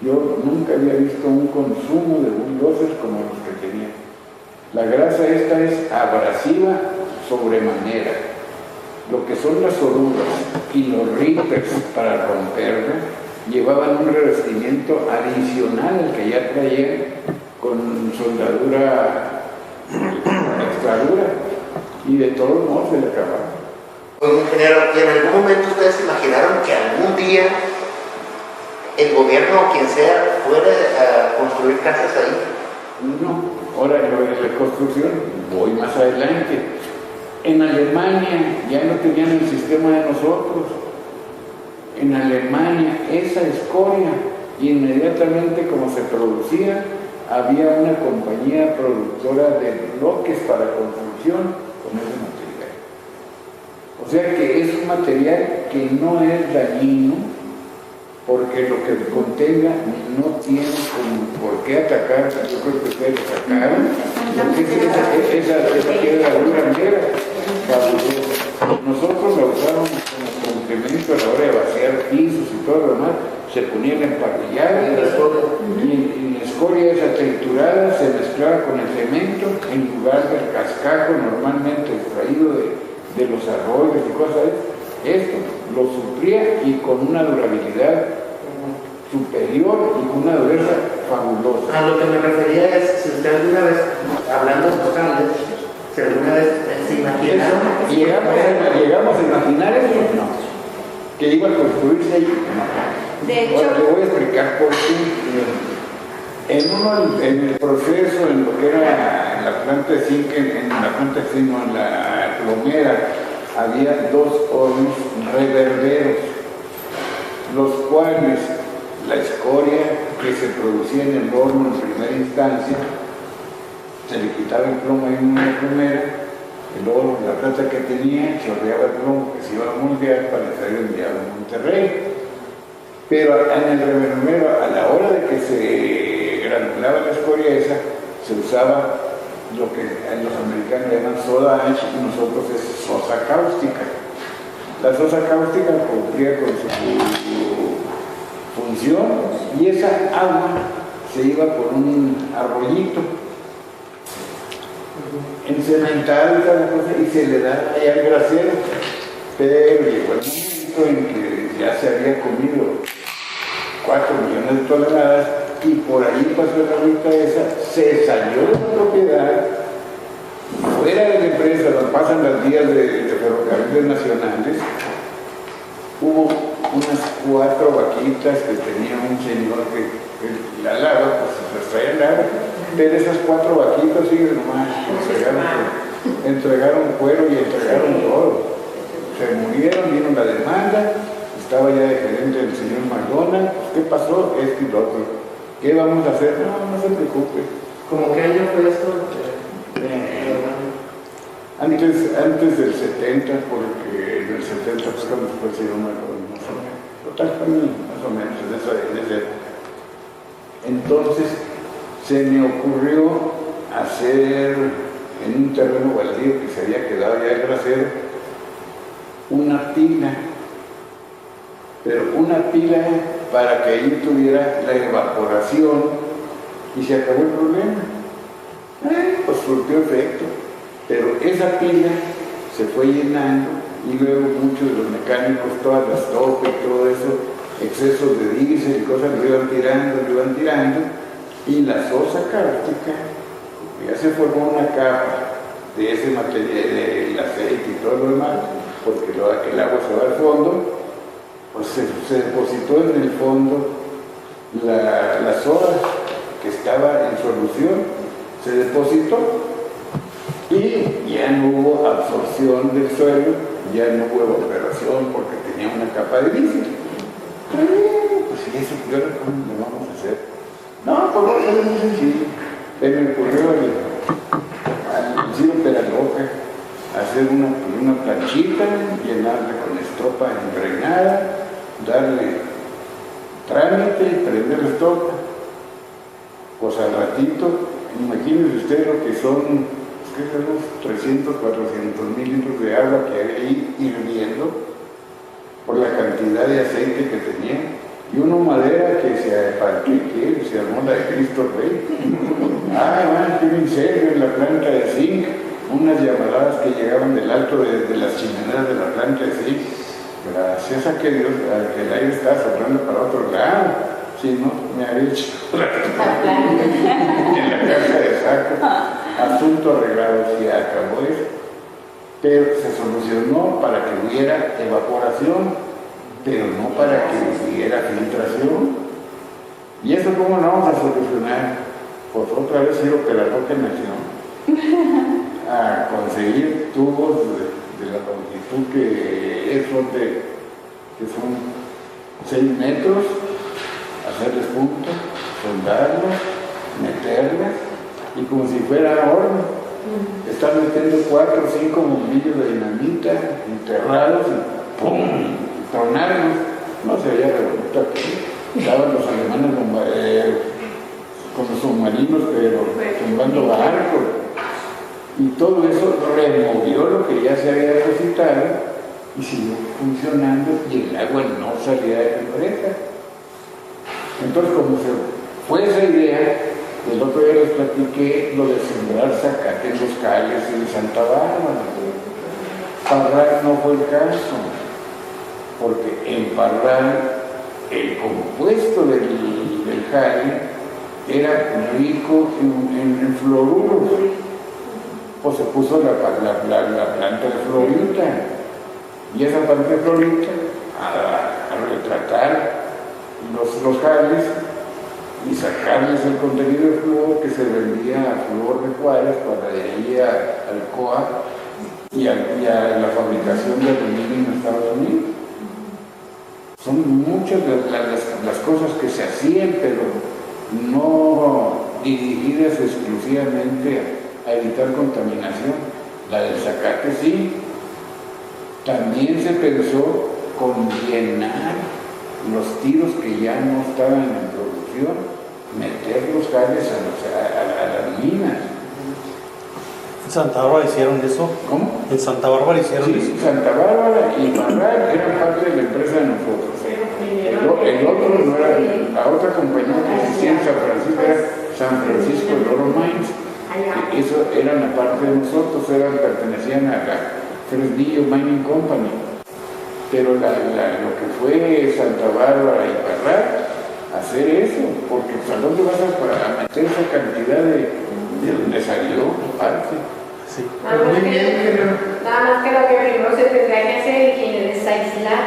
Yo nunca había visto un consumo de bulldozers como los que tenía. La grasa esta es abrasiva sobremanera. Lo que son las orugas y los rippers para romperla llevaban un revestimiento adicional al que ya traían con soldadura extradura, y de todos modos se le acababa. Oye, ingeniero, ¿y en algún momento ustedes se imaginaron que algún día el gobierno o quien sea fuera a construir casas ahí? No, ahora en lo de la construcción voy más adelante. En Alemania ya no tenían el sistema de nosotros. En Alemania esa escoria, inmediatamente como se producía, había una compañía productora de bloques para construcción con ese material. O sea que es un material que no es dañino, porque lo que contenga no tiene por qué atacar. Yo creo que ustedes atacaron, porque esa piedra dura negra. Nosotros la usamos como complemento a la hora de vaciar pisos y todo lo demás. Se ponía en emparrillada y la escoria esa triturada se mezclaba con el cemento en lugar del cascajo normalmente extraído de los arroyos y cosas. Esto lo suplía y con una durabilidad superior y con una dureza fabulosa. A lo que me refería es, si usted alguna vez, hablando de locales, si alguna vez se imaginaron... ¿Llegamos a imaginar eso? No. ¿Que iba a construirse ahí? No. De hecho... Bueno, le voy a explicar por qué. En el proceso, en lo que era la planta de zinc, en la plomera, había 2 hornos reverberos, los cuales la escoria que se producía en el horno en primera instancia, se le quitaba el plomo en una plomera, el horno, la plata que tenía, chorreaba el plomo que se iba a moldear para ser enviado a Monterrey. Pero en el reverbero, a la hora de que se granulaba la escoria esa, se usaba lo que los americanos llaman soda ash y nosotros es sosa cáustica. La sosa cáustica cumplía con su función y esa agua se iba por un arroyito encementado y tal cosa y se le da allá al grasero. Pero llegó el momento en que ya se había comido 4 millones de toneladas y por ahí pasó la ruta esa, se salió de la propiedad, fuera de la empresa, nos pasan las vías de ferrocarriles nacionales. Hubo unas 4 vaquitas que tenía un señor que la lava, pues se traía lava, pero esas 4 vaquitas siguen nomás, entregaron cuero y entregaron todo. Se murieron, vino la demanda, estaba ya de gerente el señor McDonald. ¿Qué pasó? Esto y lo otro. ¿Qué vamos a hacer? No se preocupe. ¿Cómo qué año fue esto? Antes del 70, porque en el 70 fue cuando fue el señor McDonald, más o menos. Total, más o menos en esa época. Entonces, se me ocurrió hacer en un terreno baldío que se había quedado ya el brasero, una pila, pero una pila para que ahí tuviera la evaporación y se acabó el problema. Pues surtió efecto, pero esa pila se fue llenando y luego muchos de los mecánicos, todas las topes, todo eso, excesos de diésel y cosas, lo iban tirando y la sosa cáustica, ya se formó una capa de ese material, del aceite y todo lo demás, porque el agua se va al fondo, pues se depositó en el fondo la soda que estaba en solución, se depositó y ya no hubo absorción del suelo, ya no hubo evaporación porque tenía una capa de diésel. Pues ¿y eso cómo lo vamos a hacer? No, pues vamos a hacer muy sencillo. Me ocurrió al Ciro Peraloca hacer una planchita, llenarla con estopa impregnada, darle trámite y prender la estopa. Pues al ratito, imagínense ustedes lo que son, unos 300, 400 mil litros de agua que hay ahí hirviendo por la cantidad de aceite que tenía. Y una madera que se armó la de Cristo Rey. Qué incendio en la planta de zinc. Unas llamaradas que llegaban del alto de las chimeneas de la planta de zinc. Gracias a que Dios, a que el aire estaba soplando para otro lado. Si no, me había hecho en la casa de saco. Asunto arreglado, se acabó eso. Pero se solucionó para que hubiera evaporación, pero no para que hubiera filtración. ¿Y eso cómo lo vamos a solucionar? Pues otra vez Ciro Peraloca nació a conseguir tubos de la longitud que son 6 metros, hacerles puntos, soldarlos, meterlas, y como si fuera horno, están metiendo 4 o 5 bombillos de dinamita enterrados y ¡pum! Tronarlos. No se veía revolutar que estaban los alemanes con los submarinos, pero tumbando barcos. Y todo eso removió lo que ya se había depositado y siguió funcionando y el agua no salía de la empresa. Entonces, como se fue esa idea, el otro día les platiqué lo de sembrar zacate en los calles en Santa Bárbara. Parral no fue el caso, porque en Parral el compuesto del jale era rico en fluoruros. Pues se puso la planta de fluorita, y esa planta de fluorita a retratar los jales y sacarles el contenido de flúor que se vendía a Flúor de Juárez para de ahí al COA y a la fabricación de aluminio en Estados Unidos. Son muchas las cosas que se hacían, pero no dirigidas exclusivamente a evitar contaminación. La del zacate sí. También se pensó con llenar los tiros que ya no estaban en producción, meter los jales a las minas. ¿En Santa Bárbara hicieron eso? ¿Cómo? ¿En Santa Bárbara hicieron eso? Sí, Santa Bárbara y Parral eran parte de la empresa de nosotros. El otro no era, la otra compañía que existía en San Francisco era San Francisco Oro Mines. Eso eran la parte de nosotros, pertenecían a la Fresnillo Mining Company. Pero lo que fue Santa Bárbara y Parral, hacer eso, porque ¿a dónde vas a meter esa cantidad de donde salió parte? Sí. Nada más que lo que primero se tendría que hacer es aislar.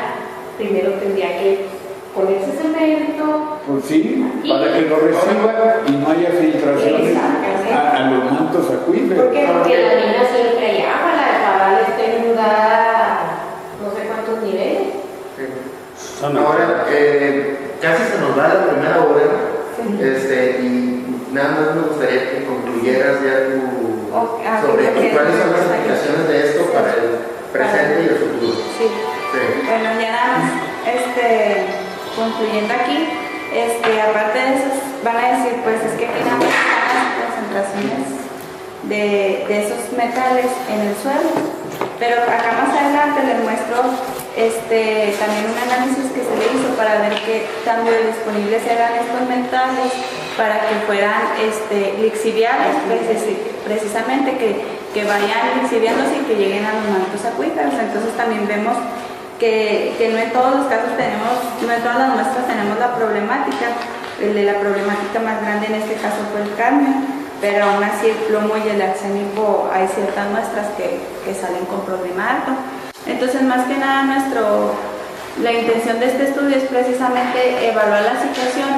Primero tendría que ponerse cemento. Pues sí, para que lo reciba y no haya filtraciones. a los mantos acuíferos. Porque la mina siempre hay agua, la de Cabal está inundada no sé cuántos niveles. Ahora, casi se nos va la primera hora, y nada más me gustaría que concluyeras ya sobre cuáles son las aplicaciones de esto para el presente y el futuro. Sí. Bueno, ya nada más, concluyendo aquí, aparte de eso, van a decir, pues es que aquí nada más están las concentraciones de esos metales en el suelo, pero acá más adelante les muestro también un análisis que se le hizo para ver qué cambio de disponibles eran estos metales para que fueran lixiviables, precisamente que vayan lixiviándose y que lleguen a los mantos acuíferos. Entonces también vemos que no en todos los casos no en todas las muestras tenemos la problemática. La problemática más grande en este caso fue el cadmio, pero aún así el plomo y el arsénico hay ciertas muestras que salen con problema alto. Entonces, más que nada, la intención de este estudio es precisamente evaluar la situación,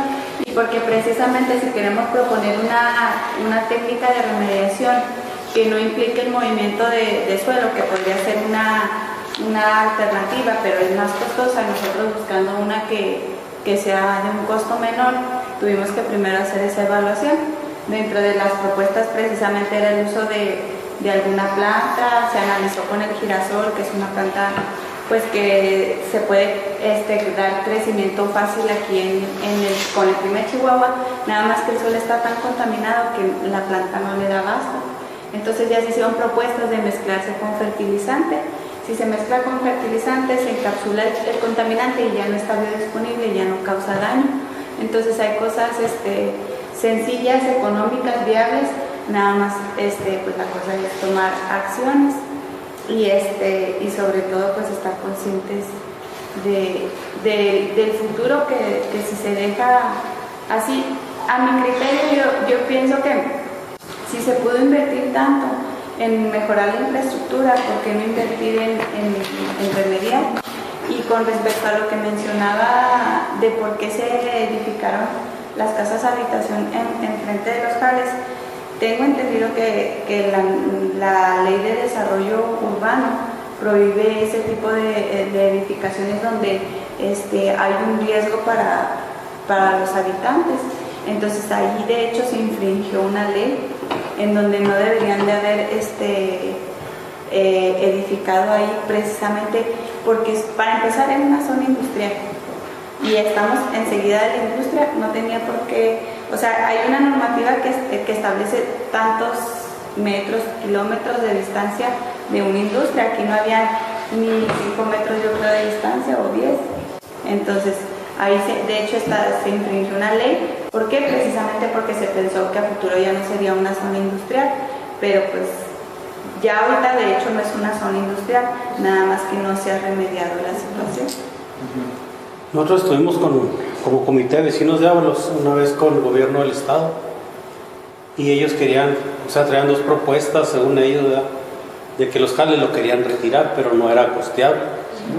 y porque precisamente si queremos proponer una técnica de remediación que no implique el movimiento de suelo, que podría ser una alternativa, pero es más costosa, nosotros buscando una que sea de un costo menor, tuvimos que primero hacer esa evaluación. Dentro de las propuestas precisamente era el uso de alguna planta, se analizó con el girasol, que es una planta pues que se puede dar crecimiento fácil aquí con el primer Chihuahua, nada más que el suelo está tan contaminado que la planta no le da abasto. Entonces ya se hicieron propuestas de mezclarse con fertilizante. Si se mezcla con fertilizante, se encapsula el contaminante y ya no está biodisponible y ya no causa daño. Entonces hay cosas sencillas, económicas, viables, nada más pues la cosa es tomar acciones y sobre todo pues estar conscientes del futuro que si se deja así, a mi criterio yo pienso que si se pudo invertir tanto en mejorar la infraestructura, ¿por qué no invertir en remediar? Y con respecto a lo que mencionaba de por qué se edificaron las casas habitación en frente de los jales, tengo entendido que la ley de desarrollo urbano prohíbe ese tipo de edificaciones donde hay un riesgo para los habitantes. Entonces ahí de hecho se infringió una ley en donde no deberían de haber edificado ahí, precisamente porque para empezar es una zona industrial y estamos enseguida de la industria, no tenía por qué, o sea, hay una normativa que establece tantos metros, kilómetros de distancia de una industria. Aquí no había ni 5 metros yo creo de distancia o 10. Entonces ahí de hecho se infringió una ley. ¿Por qué? Precisamente porque se pensó que a futuro ya no sería una zona industrial, pero pues ya ahorita de hecho no es una zona industrial, nada más que no se ha remediado la situación. Nosotros estuvimos como comité de vecinos de Ábalos una vez con el gobierno del estado y ellos querían, traían dos propuestas según ellos, ¿verdad?, de que los jales lo querían retirar, pero no era costeable.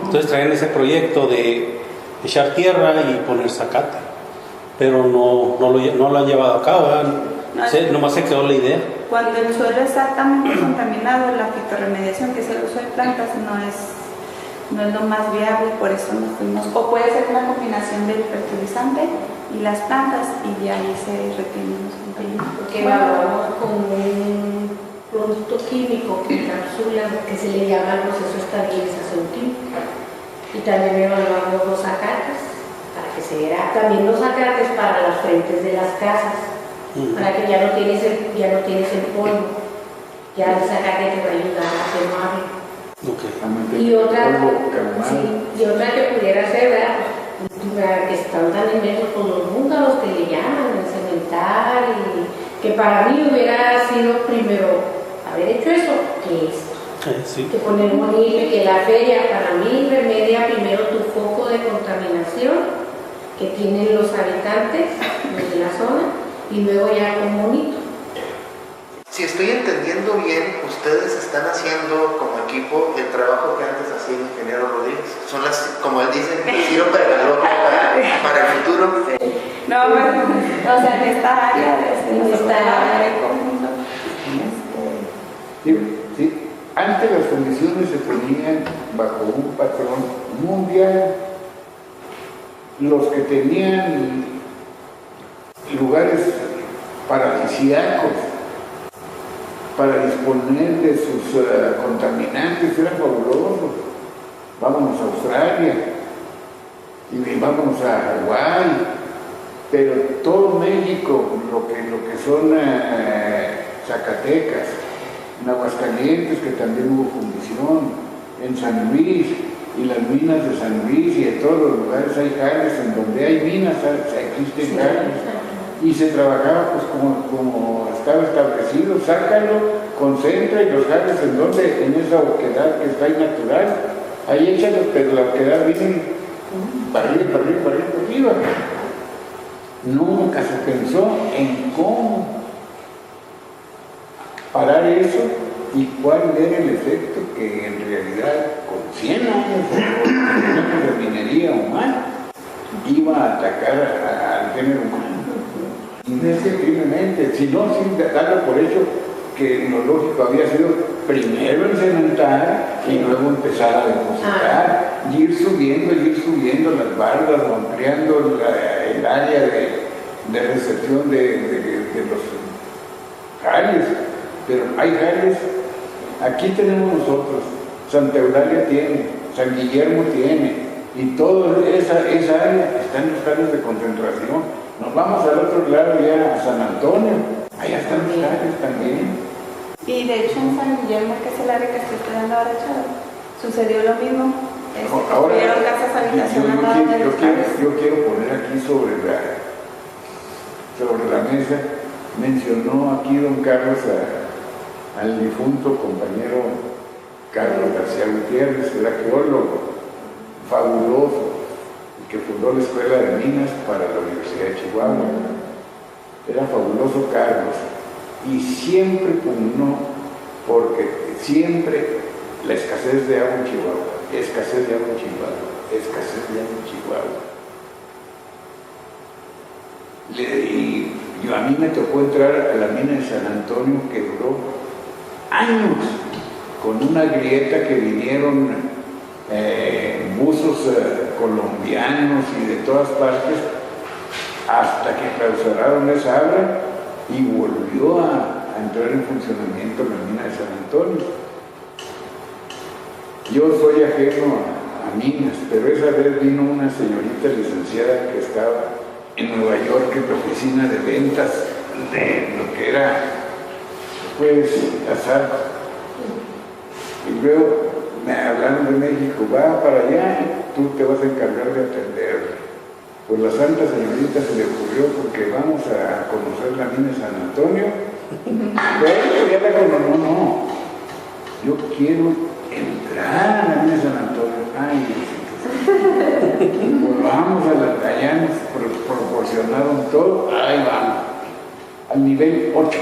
Entonces traían ese proyecto de echar tierra y poner zacate, pero no lo han llevado a cabo, nomás se quedó la idea. Cuando el suelo está altamente contaminado, la fitorremediación, que es el uso de plantas, no es lo más viable, por eso nos fuimos, o puede ser una combinación del fertilizante y las plantas y ya ahí se retienen los contenidos. Porque evaluamos con un producto químico que encapsula, que se le llama proceso de estabilización química, y también evaluamos los zacates para que se viera, también los zacates para las frentes de las casas, para que ya no tienes el polvo, ya el zacate te va a ayudar a quemarlo. Okay. Y otra que pudiera ser, ¿verdad?, que están tan inmensos con los búngalos que le llaman, el cementar, y que para mí hubiera sido primero haber hecho eso que esto. Sí. Que poner bonito y que la feria para mí remedia primero tu foco de contaminación que tienen los habitantes de la zona y luego ya con bonito. Si estoy entendiendo bien, ustedes están haciendo como equipo el trabajo que antes hacía el ingeniero Rodríguez. Son como él dice, tiro pedaloca para el futuro. Sí. No, bueno, o sea, en esta área, nosotros trabajamos en conjunto Sí. Antes las condiciones se ponían bajo un patrón mundial. Los que tenían lugares paradisíacos para disponer de sus contaminantes eran fabulosos. Vámonos a Australia y vámonos a Hawái, pero todo México, lo que son Zacatecas, en Aguascalientes, que también hubo fundición, en San Luis, y las minas de San Luis, y en todos los lugares hay jales, en donde hay minas existen jales, y se trabajaba pues como estaba establecido, sácalo, concentra, y los jales en donde, en esa oquedad que está innatural, ahí échalos, pero la oquedad viene para arriba. Nunca se pensó en cómo parar eso y cuál era el efecto que en realidad con 100 años de minería humana iba a atacar al género humano. Indescriptiblemente, si no, sin darlo por hecho que lo lógico había sido primero en cementar y luego empezar a depositar, y ir subiendo las bardas, ampliando el área de recepción de los jales. Pero hay jales, aquí tenemos nosotros, Santa Eulalia tiene, San Guillermo tiene, y toda esa área están los jales de concentración. Nos vamos al otro lado ya a San Antonio, allá están los jales también. Y de hecho en San Guillermo, que es el área que estoy estudiando ahora, sucedió lo mismo. Ahora, construyeron casas habitacionales. yo quiero poner aquí sobre la mesa, mencionó aquí don Carlos al difunto compañero Carlos García Gutiérrez, el arqueólogo fabuloso, que fundó la Escuela de Minas para la Universidad de Chihuahua. Era fabuloso Carlos, y siempre pugnó porque siempre la escasez de agua en Chihuahua, escasez de agua en Chihuahua. Y a mí me tocó entrar a la mina de San Antonio, que duró años, con una grieta que vinieron buzos colombianos y de todas partes, hasta que clausuraron esa obra y volvió a entrar en funcionamiento la mina de San Antonio. Yo soy ajeno a minas, pero esa vez vino una señorita licenciada que estaba en Nueva York en la oficina de ventas de lo que era, pues, azar. Y luego me hablaron de México, va para allá y tú te vas a encargar de atenderlo. Pues la santa señorita se le ocurrió porque vamos a conocer la mina de San Antonio. Pero ya la conocí, no, yo quiero entrar a la mina de San Antonio. Ay, pues vamos a las Dayanas, proporcionaron todo, ahí vamos, al nivel 8.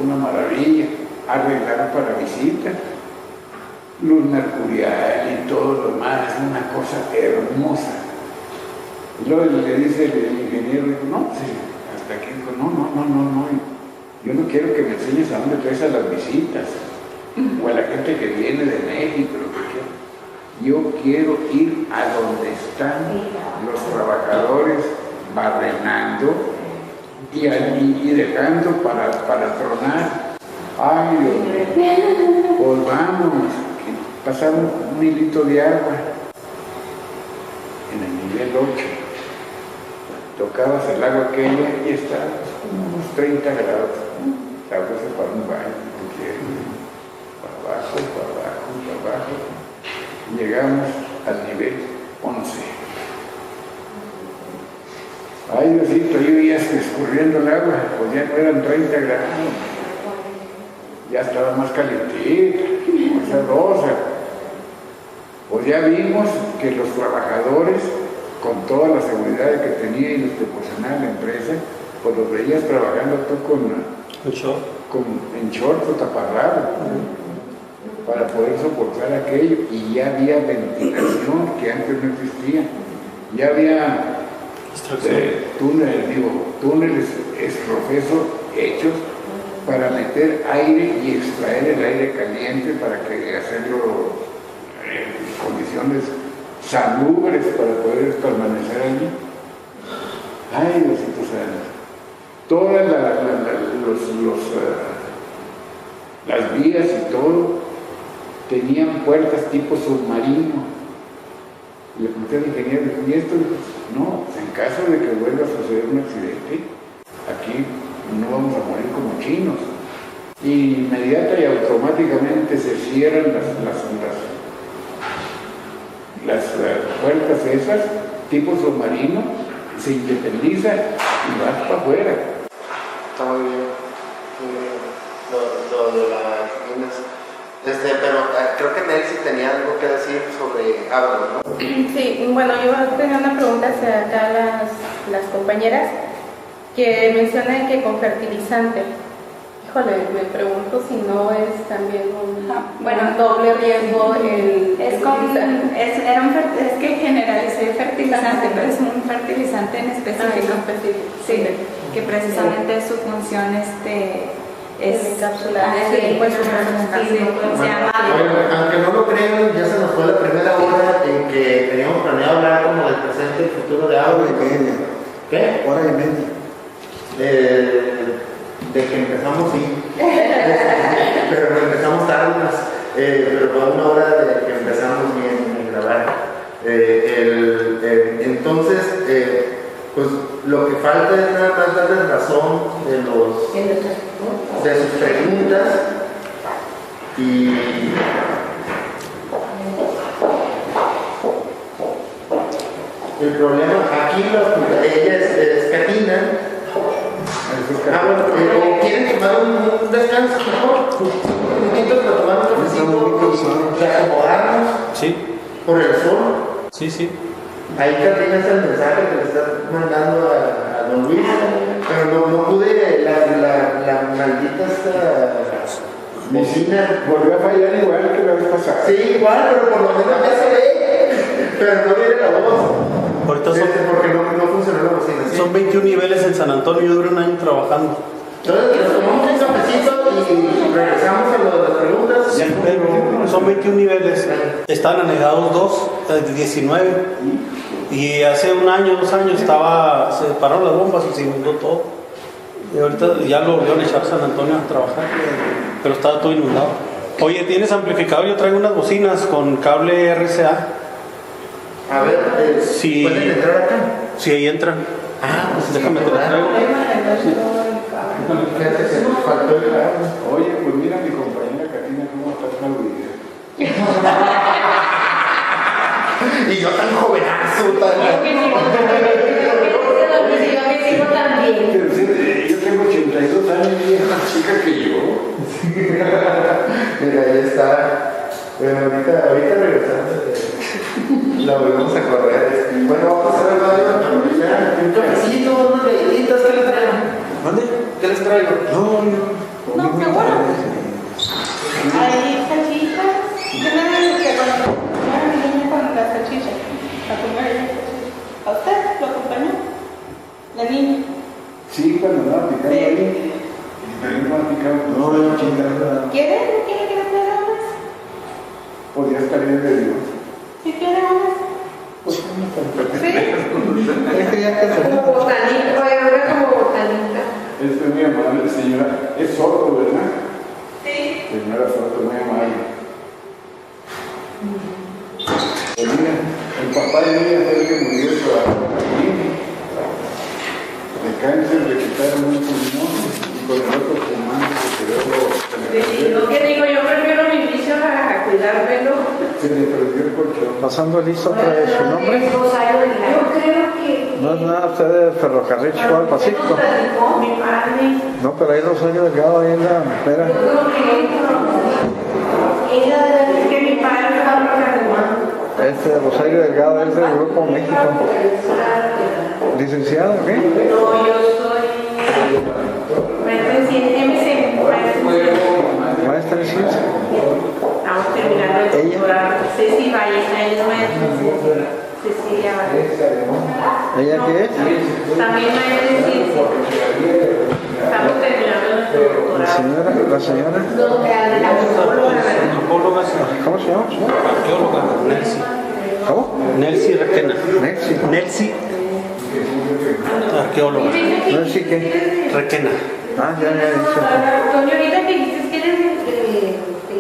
Una maravilla, arreglar para visita, luz mercurial y todo lo demás, una cosa hermosa. Y luego le dice el ingeniero, no, sí, hasta aquí, no, yo no quiero que me enseñes a dónde traes a las visitas, o a la gente que viene de México, lo que quiera. Yo quiero ir a donde están los trabajadores barrenando y dejando para tronar. Ay, Dios mío, pues vamos, pasamos un hilito de agua en el nivel 8. Tocabas el agua aquella y estábamos unos 30 grados. Sabroso para un baño, tú quieres. Para abajo. Llegamos al nivel 11. Ay, Diosito, yo ya escurriendo el agua, pues ya no eran 30 grados. Ya estaba más calientita, más sabrosa. Pues ya vimos que los trabajadores, con toda la seguridad que tenía y les proporcionaba la empresa, pues los veías trabajando tú en short o taparrado, para poder soportar aquello, y ya había ventilación que antes no existía, ya había túneles estropesos hechos para meter aire y extraer el aire caliente para que hacerlo en condiciones salubres para poder permanecer allí. Ay, Diosito santo. Todas las vías y todo tenían puertas tipo submarino. Le pregunté al ingeniero, ¿y esto? No, en caso de que vuelva a suceder un accidente, aquí no vamos a morir como chinos. Y inmediata y automáticamente se cierran las puertas esas, tipo submarino, se independiza y vas para afuera. Está muy bien. Lo de las minas. Pero creo que Nelly tenía algo que decir sobre agua, ¿no? Sí, bueno, yo tenía una pregunta hacia acá las compañeras que mencionan que con fertilizante. Híjole, me pregunto si no es también un doble riesgo el es que generalicé fertilizante, pero es un fertilizante en específico. Sí, que precisamente su función es encapsular. Se llama. Aunque no lo crean, ya se nos fue la primera hora en que teníamos planeado hablar como del presente y futuro de agua. ¿Qué? Hora y media. De que empezamos, sí. Pero empezamos tarde, pero fue una hora de que empezamos bien en grabar. Entonces, pues lo que falta es nada más darles razón de sus preguntas y el problema aquí ella es Katina. ¿O quieren tomar un descanso mejor? Un momento para tomar un cafecito, para acomodarnos Sí, por el sol. sí. Ahí Katina es el mensaje que le está mandando a don Luis, pero no pude, la maldita bocina. Volvió a fallar igual que la vez pasada. Sí, igual, pero por lo menos ya se ve, pero no viene la voz. Ahorita Porque no funcionó la bocina. ¿Sí? son 21 niveles en San Antonio, yo duré un año trabajando. Entonces, nos tomamos un cafecito y regresamos a lo de las preguntas. Son 21 niveles, están anegados 2, 19. Y hace un año, 2 años, se pararon las bombas y se inundó todo. Y ahorita ya lo volvieron a echar San Antonio a trabajar, pero estaba todo inundado. Oye, ¿tienes amplificador? Yo traigo unas bocinas con cable RCA. A ver, Sí. ¿pueden entrar acá? Sí, ahí entran. Pues Déjame te las traigo. Fíjate que nos faltó el cable. Oye, pues mira mi compañera Katina cómo está en la video. Y yo tan jovenazo, Yo tengo 82 años y es más chica que yo. Mira, ahí está. Bueno, ahorita regresando, la volvemos a correr. Bueno, vamos a hacer el radio. Un cafecito, unas galletitas, ¿qué les traigo? ¿Dónde? ¿Qué les traigo? No, qué bueno. Hay salchichas. Yo me acuerdo que cuando era niña con las salchichas, a comer salchichas. ¿A usted lo acompañó? La niña. Sí, cuando andaba picando ahí. También no picando. No, chingada. ¿Quiere? ¿No quiere que le traiga unas? Podría estar bien de Dios. ¿Sí quiere unas? Pues no tan Sí. Como botanita, ahora como botanita. Esto es muy amable, señora. Es Soto, ¿verdad? Sí. Señora Soto, muy amable. Pues mira, el papá de ella fue el que murió de cáncer, le quitaron un pulmón y con el otro pulmón se quedó. Lo que digo, yo prefiero mi vicio a cuidármelo. Se le perdió el colchón. Pasando listo otra vez su nombre. Yo creo que. No es nada usted de Ferrocarril Chihuahua Pacífico. Mi padre. No, pero hay Rosario Delgado ahí en la espera. Yo creo que ella, que mi padre estaba cargando. Rosario Delgado es del Grupo México. ¿Licenciado o qué? No, yo soy maestra en MC, Maestra en ciencia. Estamos terminando el doctorado. Ceci Valles, ella es maestra en ciencia. Cecilia Valles. ¿Ella qué es? También maestra en ciencia. Estamos terminando el su doctorado. La señora. No, la Antropóloga, sí. ¿Cómo se llama? Arqueóloga, Nelsi. ¿Cómo? Nelsi Requena. Nelsi. Arqueóloga. No sé qué. Requena. Ah, ya he dicho. Antonio, ahorita que dices que eres el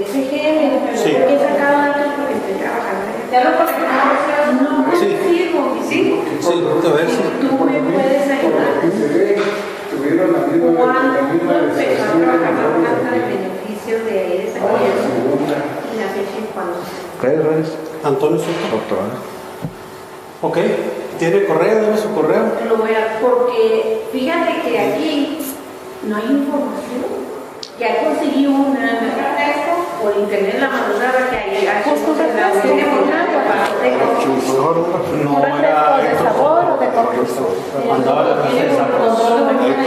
SGM, Sí. que he sacado datos porque estoy trabajando. Ya lo conectamos. No, Sí. sí. Sí, a ver si. Tú me puedes ayudar. Tuvieron la misma ¿Cuándo empezó a trabajar la carta carta de beneficios de ahí de San Guillermo? Y la fecha en cuándo. Pedro es Antonio Soto. doctor. Ok. ¿Tiene correo? Dame su correo. Lo voy a, porque fíjate que aquí no hay información. Ya conseguí una por internet la madrugada que hay. Justo de la tiene una No, de sabor o de Andaba la casa de San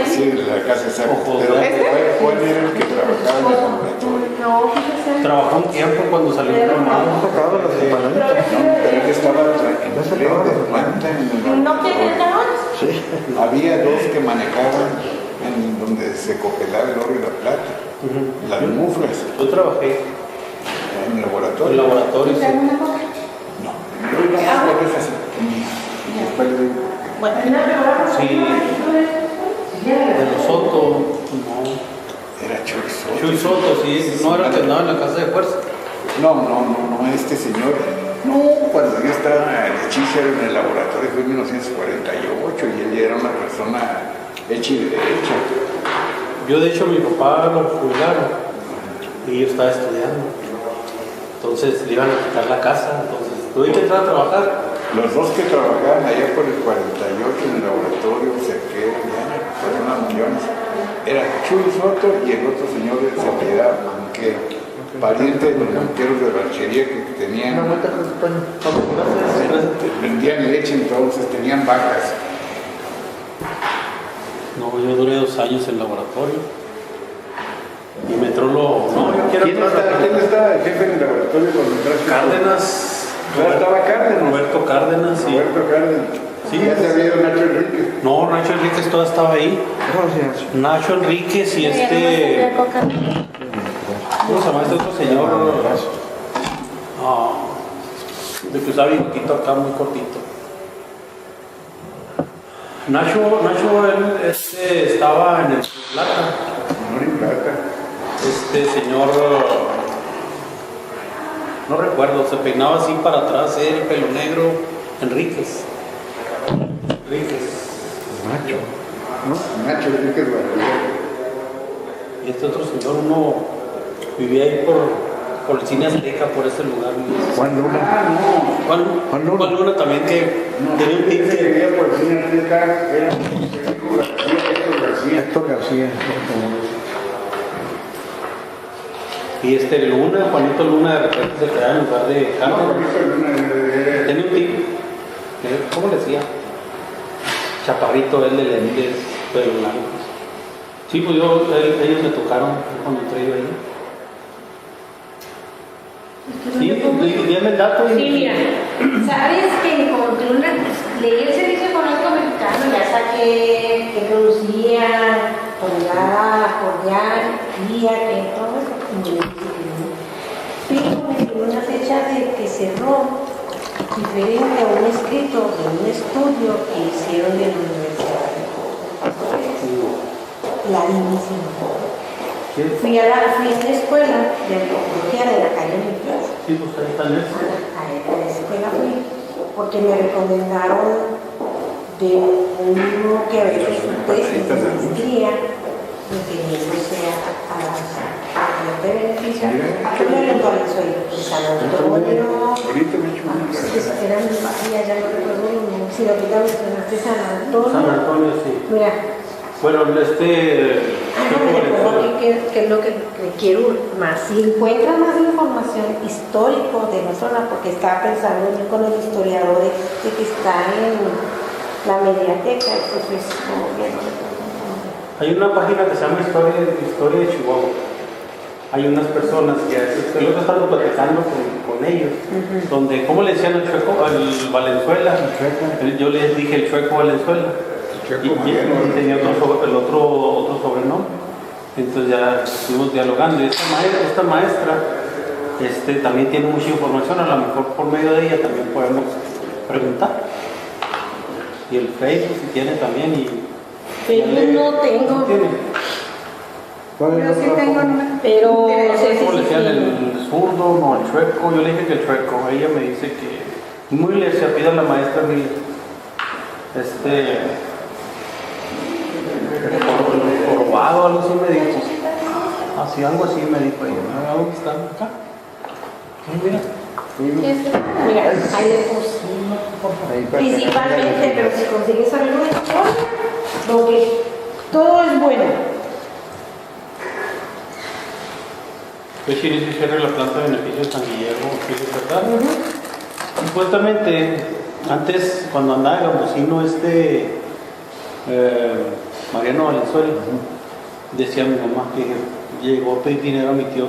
Sí, la casa de San Ojo, Pero ¿este? ¿cuál era el que trabajaba en el laboratorio? No, fíjese. Trabajó un tiempo cuando salió el programa. Tocado las empanadas. Pero él estaba en empleo de planta en el ¿No quieren laboratorio. Sí. Había dos que manejaban en donde se copelaba el oro y la plata, las muflas, Yo trabajé en el en laboratorio. laboratorio. Sí. No, yo iba a hacer así. Después le digo, Bueno, Sí. De los Soto. No. era chorizo. Chuy Soto, sí. No era el que andaba en la casa de fuerza. No, este señor. No, cuando yo estaba de hechicero en el laboratorio fue en 1948 y él ya era una persona hecha y derecha. Yo, de hecho, mi papá lo jubilaron y yo estaba estudiando. Entonces le iban a quitar la casa. Entonces tuve que entrar a trabajar. Los dos que trabajaban allá por el 48 en el laboratorio cerquero, personas millones, era Chuy Soto y el otro señor se apellidaba Manquero, pariente de los banqueros de ranchería que tenían, vendían leche, entonces tenían vacas. No, yo duré 2 años en laboratorio. Y me entró lo. No, yo quiero. ¿Quién estaba de jefe en el laboratorio cuando entraste? Cárdenas. Estaba Cárdenas. Roberto Cárdenas. Sí. Roberto Cárdenas. Sí. Ya se había ido Nacho Enríquez. No, Nacho Enríquez todavía estaba ahí. Nacho Enríquez y ¿cómo se llama este otro señor? De que usaba bigotito acá muy cortito. Nacho él estaba en el Plata. No en plata. Este señor, no recuerdo, se peinaba así para atrás, el pelo negro, Enríquez. Nacho. ¿No? Nacho Enríquez Barrera. Y este otro señor, uno vivía ahí por el cine Azteca, por ese lugar. Juan Luna. Juan Luna también, que tenía un Que pique. vivía por el cine Azteca era Héctor García. Y Juanito Luna, de repente se quedaba en lugar de Cárdenas. Tenía un pique. ¿Cómo le decía? Chaparrito, él de lentes, pero blancos. Sí, pues ellos me tocaron cuando entré yo ahí. Sí, dígame el dato. Sí, mira, sabes que como que leí el Servicio Económico Mexicano, ya saqué que producía, cordial, guía, que todo eso. Pero me dio una fecha de que cerró, diferente a un escrito de un estudio que hicieron de la Universidad de Clarísimo. Fui a la escuela de antropología de la calle Limpias. Sí, pues ahí está el A la escuela fui porque me recomendaron de uno que había hecho su tesis de maestría, refiriéndose a las de beneficio. Yo me localizo ahí, en San Antonio. Ahorita me he hecho una carrera. Era mi barrio, ya no recuerdo el nombre. Si ahorita mencionaste San Antonio. San Antonio, sí. Mira. Bueno, No me recuerdo qué es lo que quiero más. Si encuentras más información histórico de la zona, porque estaba pensando yo con el historiador de que está en la mediateca, entonces hay una página que se llama Historia de Chihuahua. Hay unas personas que luego están platicando con ellos, donde, ¿cómo le decían al Chueco? Al Valenzuela. Yo les dije el Chueco Valenzuela. Y tenía otro sobrenombre. Entonces ya estuvimos dialogando y esta maestra también tiene mucha información, a lo mejor por medio de ella también podemos preguntar. Y el Facebook si tiene también y... Facebook no tengo. ¿No tiene? Yo sí tengo una, pero ¿Cómo le decían? ¿El zurdo? No, el chueco. Yo le dije que el chueco. Ella me dice que muy le se pide a la maestra Miller. Jorobado, algo así me dijo. Así, algo así me dijo ella. ¿Dónde está? Acá. Mira. Mira, ahí le puse. Principalmente, pero si consigues algo de lo que todo es bueno. Pues si se cierra la planta de beneficio de San Guillermo, ¿sí es verdad? Supuestamente, antes cuando andaba el gambusino Mariano Valenzuela, decía mi mamá que llegó a pedir dinero a mi tío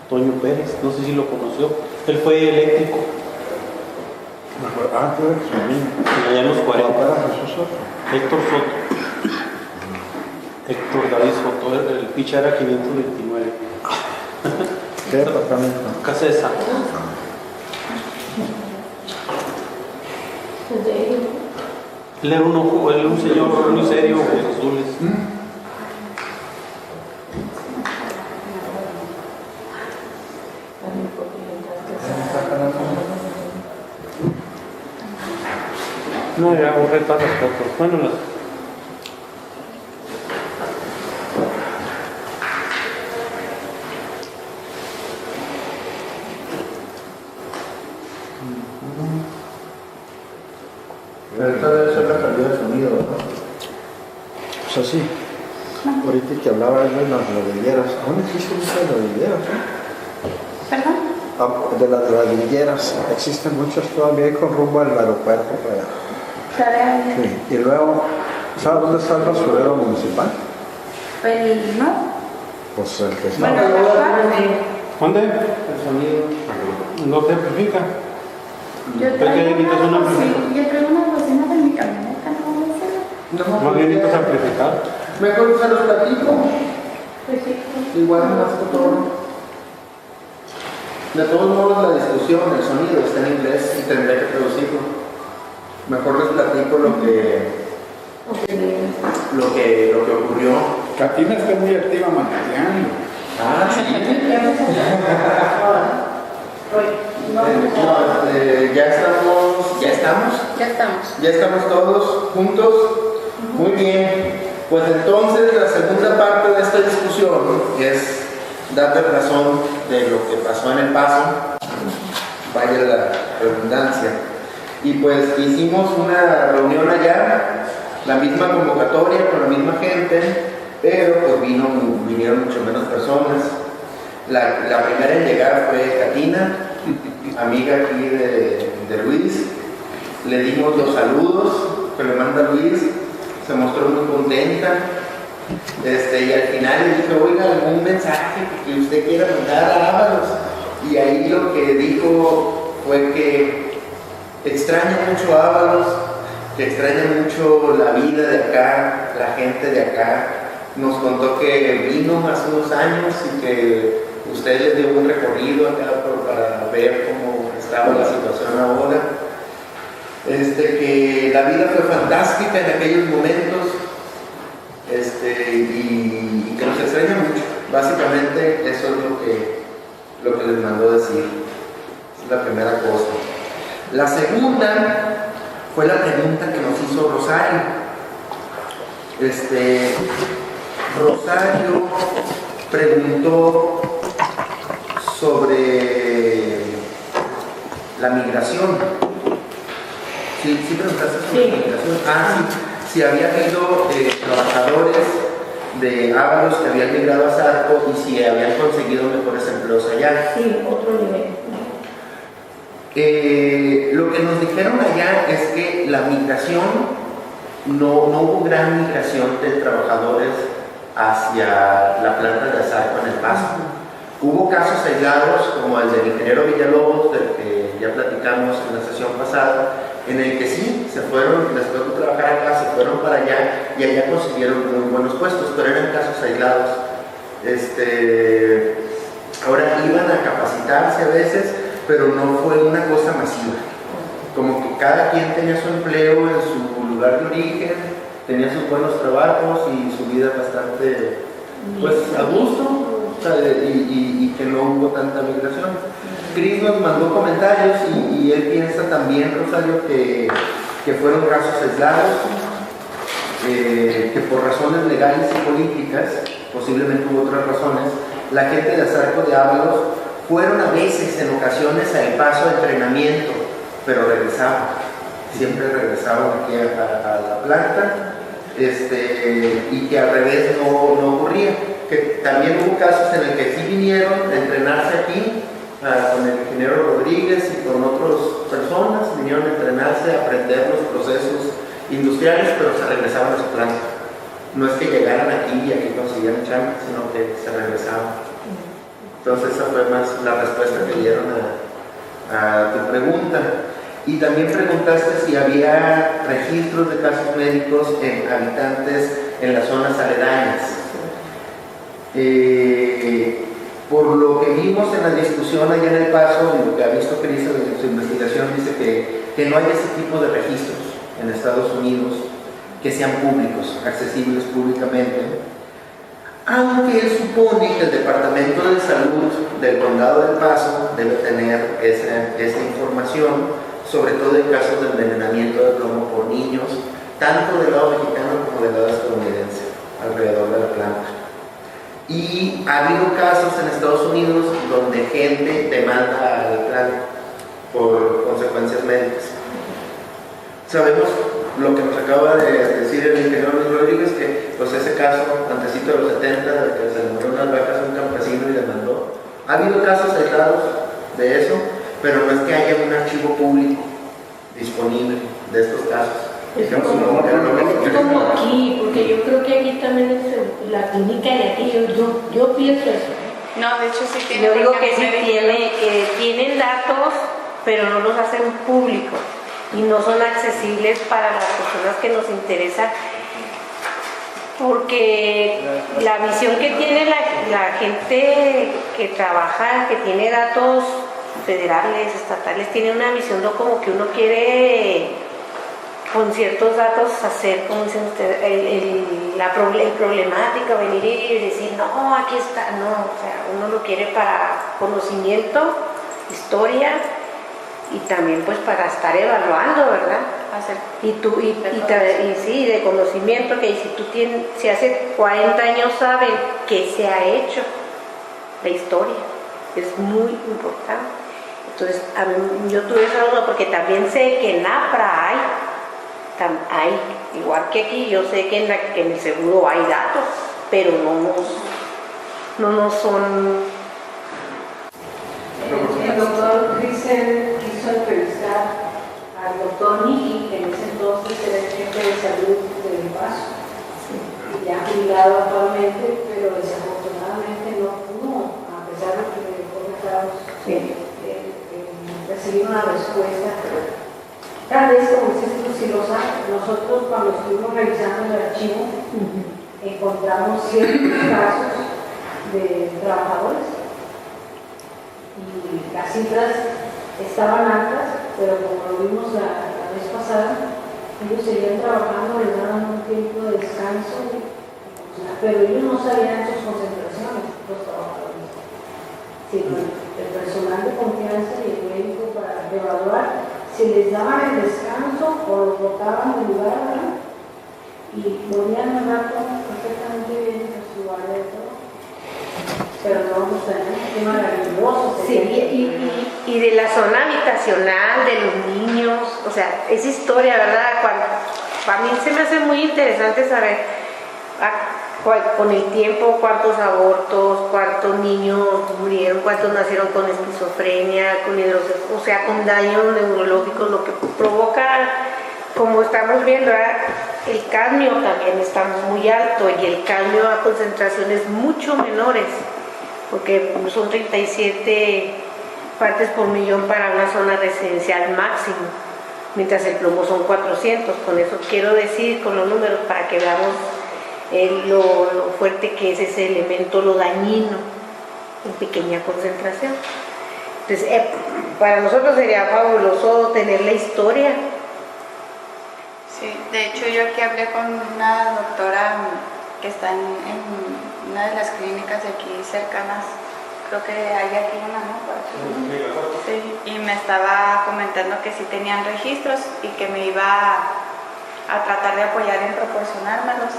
Toño Pérez, no sé si lo conoció, él fue eléctrico. Ah, tú eres su niño. Allá en los 40. Jesús Soto. Héctor Soto. Héctor David Soto, el ficha era 529. ¿Qué departamento? Casa de Santos. Él era un señor muy serio, ojos azules. No, ya borré todas las fotos. Bueno, Esta debe ser la calidad de sonido, ¿no? Pues así. Ahorita que hablaba de las rodilleras. ¿Dónde existen muchas rodilleras? ¿Perdón? De las rodilleras. Existen muchas todavía con rumbo al aeropuerto para allá. Sí. Y luego, ¿sabes dónde está el basurero municipal? Pues no. Pues el que está. Bueno, ¿dónde? El sonido. ¿No te amplifica? yo traigo una bocina de mi camioneta, no. Más bien necesitas amplificar. Mejor se los platico. Pues sí. Igual más cotorro. De todos modos, la discusión, el sonido está en inglés y tendré que traducirlo. Mejor les platico lo que ocurrió. Catina está muy activa manejando. Ah, sí. Ya estamos todos juntos. Muy bien. Pues entonces la segunda parte de esta discusión es darle razón de lo que pasó en El Paso, vaya la redundancia. Y pues hicimos una reunión allá, la misma convocatoria con la misma gente, pero pues vinieron mucho menos personas. La primera en llegar fue Catina, amiga aquí de Luis. Le dimos los saludos que le manda Luis, se mostró muy contenta. Y al final le dije, oiga, algún mensaje que usted quiera mandar a Ábalos. Y ahí lo que dijo fue que extraña mucho a Ábalos, que extraña mucho la vida de acá, la gente de acá. Nos contó que vino hace unos años y que usted les dio un recorrido acá para ver cómo estaba la situación ahora. Que la vida fue fantástica en aquellos momentos. Y que nos extraña mucho. Básicamente eso es lo que les mandó decir. Es la primera cosa. La segunda fue la pregunta que nos hizo Rosario. Rosario preguntó sobre la migración. ¿Sí preguntaste sobre la migración? Ah, sí. Si había habido trabajadores de Ábalos que habían migrado a Zarco y si habían conseguido mejores empleos allá. Sí, otro nivel. Lo que nos dijeron allá es que la migración, no hubo gran migración de trabajadores hacia la planta de Zarco en El Paso. Hubo casos aislados como el del ingeniero Villalobos, del que ya platicamos en la sesión pasada, en el que sí, se fueron, después de trabajar acá, se fueron para allá y allá consiguieron muy buenos puestos, pero eran casos aislados. Ahora iban a capacitarse a veces, pero no fue una cosa masiva. Como que cada quien tenía su empleo en su lugar de origen, tenía sus buenos trabajos y su vida bastante, pues, a gusto, o sea, y que no hubo tanta migración. Chris nos mandó comentarios y él piensa también, Rosario, que fueron casos aislados, que por razones legales y políticas, posiblemente hubo otras razones, la gente de Azarco de Ábalos fueron a veces, en ocasiones, a El Paso de entrenamiento, pero regresaban, siempre regresaban aquí a la planta, y que al revés no ocurría. Que también hubo casos en el que sí vinieron a entrenarse aquí, con el ingeniero Rodríguez y con otras personas, vinieron a entrenarse, a aprender los procesos industriales, pero se regresaban a su planta. No es que llegaran aquí y aquí consiguieran chamba, sino que se regresaban. Entonces esa fue más la respuesta que dieron a tu pregunta. Y también preguntaste si había registros de casos médicos en habitantes en las zonas aledañas. Por lo que vimos en la discusión allá en El Paso, y lo que ha visto Cris en su investigación, dice que no hay ese tipo de registros en Estados Unidos que sean públicos, accesibles públicamente, aunque él supone que el Departamento de Salud del Condado del Paso debe tener esa información, sobre todo en casos de envenenamiento de plomo por niños, tanto del lado mexicano como del lado estadounidense, alrededor de la planta. Y ha habido casos en Estados Unidos donde gente demanda al plan por consecuencias médicas. Sabemos lo que nos acaba de decir el ingeniero Luis Rodríguez, que pues ese caso, antecito de los 70, de que se le murió unas vacas a un campesino y demandó. Ha habido casos aislados de eso, pero no es que haya un archivo público disponible de estos casos. Es como aquí, porque yo creo que aquí también es la clínica de aquí, yo pienso eso. No, de hecho sí tiene. Yo digo que sí que tienen datos, pero no los hacen públicos y no son accesibles para las personas que nos interesan, porque la visión que tiene la gente que trabaja, que tiene datos federales, estatales, tiene una visión no como que uno quiere con ciertos datos hacer, como dicen ustedes, la problemática, venir y decir, no, aquí está, no, o sea, uno lo quiere para conocimiento, historia y también pues para estar evaluando, ¿verdad? Y sí, de conocimiento, que si hace 40 años saben qué se ha hecho, la historia, es muy importante. Entonces, yo tuve esa duda porque también sé que en APRA hay, igual que aquí, yo sé que en el seguro hay datos, pero no nos son. El doctor Crisel quiso entrevistar al doctor Miki, que en ese entonces era el jefe de salud del Paso, y ya jubilado actualmente, pero desafortunadamente no pudo, a pesar de que le comentamos recibir una respuesta. Tal vez, como dices tú, si lo sabes, nosotros cuando estuvimos revisando el archivo, encontramos ciertos casos de trabajadores y las cifras estaban altas, pero como lo vimos la vez pasada, ellos seguían trabajando, les daban un tiempo de descanso, pero ellos no sabían sus concentraciones, los trabajadores, sino el personal de confianza y el médico para evaluar si les daban el descanso o los botaban del lugar, ¿verdad? Y volvían a andar perfectamente bien en su área de todo. Pero no vamos a tener un tema maravilloso. Sí, y de la zona habitacional, de los niños, o sea, esa historia, ¿verdad? Para mí se me hace muy interesante saber con el tiempo cuántos abortos, cuántos niños murieron, cuántos nacieron con esquizofrenia, con daños neurológicos, lo que provoca, como estamos viendo, el cadmio también está muy alto y el cadmio a concentraciones mucho menores, porque son 37 partes por millón para una zona residencial máximo, mientras el plomo son 400. Con eso quiero decir, con los números, para que veamos lo fuerte que es ese elemento, lo dañino, en pequeña concentración. Entonces, para nosotros sería fabuloso tener la historia. Sí, de hecho yo aquí hablé con una doctora que está en una de las clínicas de aquí cercanas, creo que hay aquí una, ¿no? Sí, y me estaba comentando que sí tenían registros y que me iba a tratar de apoyar en proporcionármelos.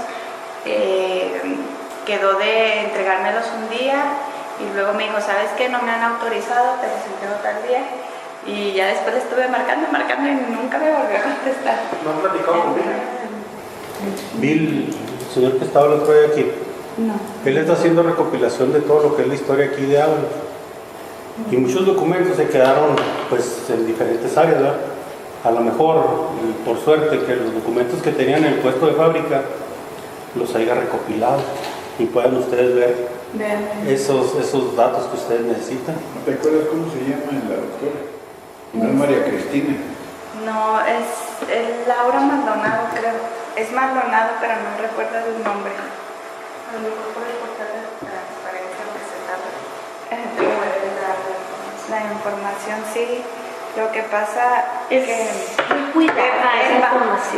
Quedó de entregármelos un día y luego me dijo, ¿sabes qué? No me han autorizado, te los entrego tal día. Y ya después le estuve marcando y nunca me volvió a contestar. ¿No han platicado con Bill? Bill, el señor que estaba el otro día aquí, No. él está haciendo recopilación de todo lo que es la historia aquí de Ábalos. Y muchos documentos se quedaron pues en diferentes áreas, ¿verdad? A lo mejor, por suerte, que los documentos que tenían en el puesto de fábrica los haya recopilado y puedan ustedes ver esos datos que ustedes necesitan. ¿No te acuerdas cómo se llama la doctora? No es María Cristina. No, es Laura Maldonado, creo. Es Maldonado, pero no recuerdo el nombre. A lo mejor por el portal de transparencia la información, sí. Lo que pasa Es que muy cuidada esa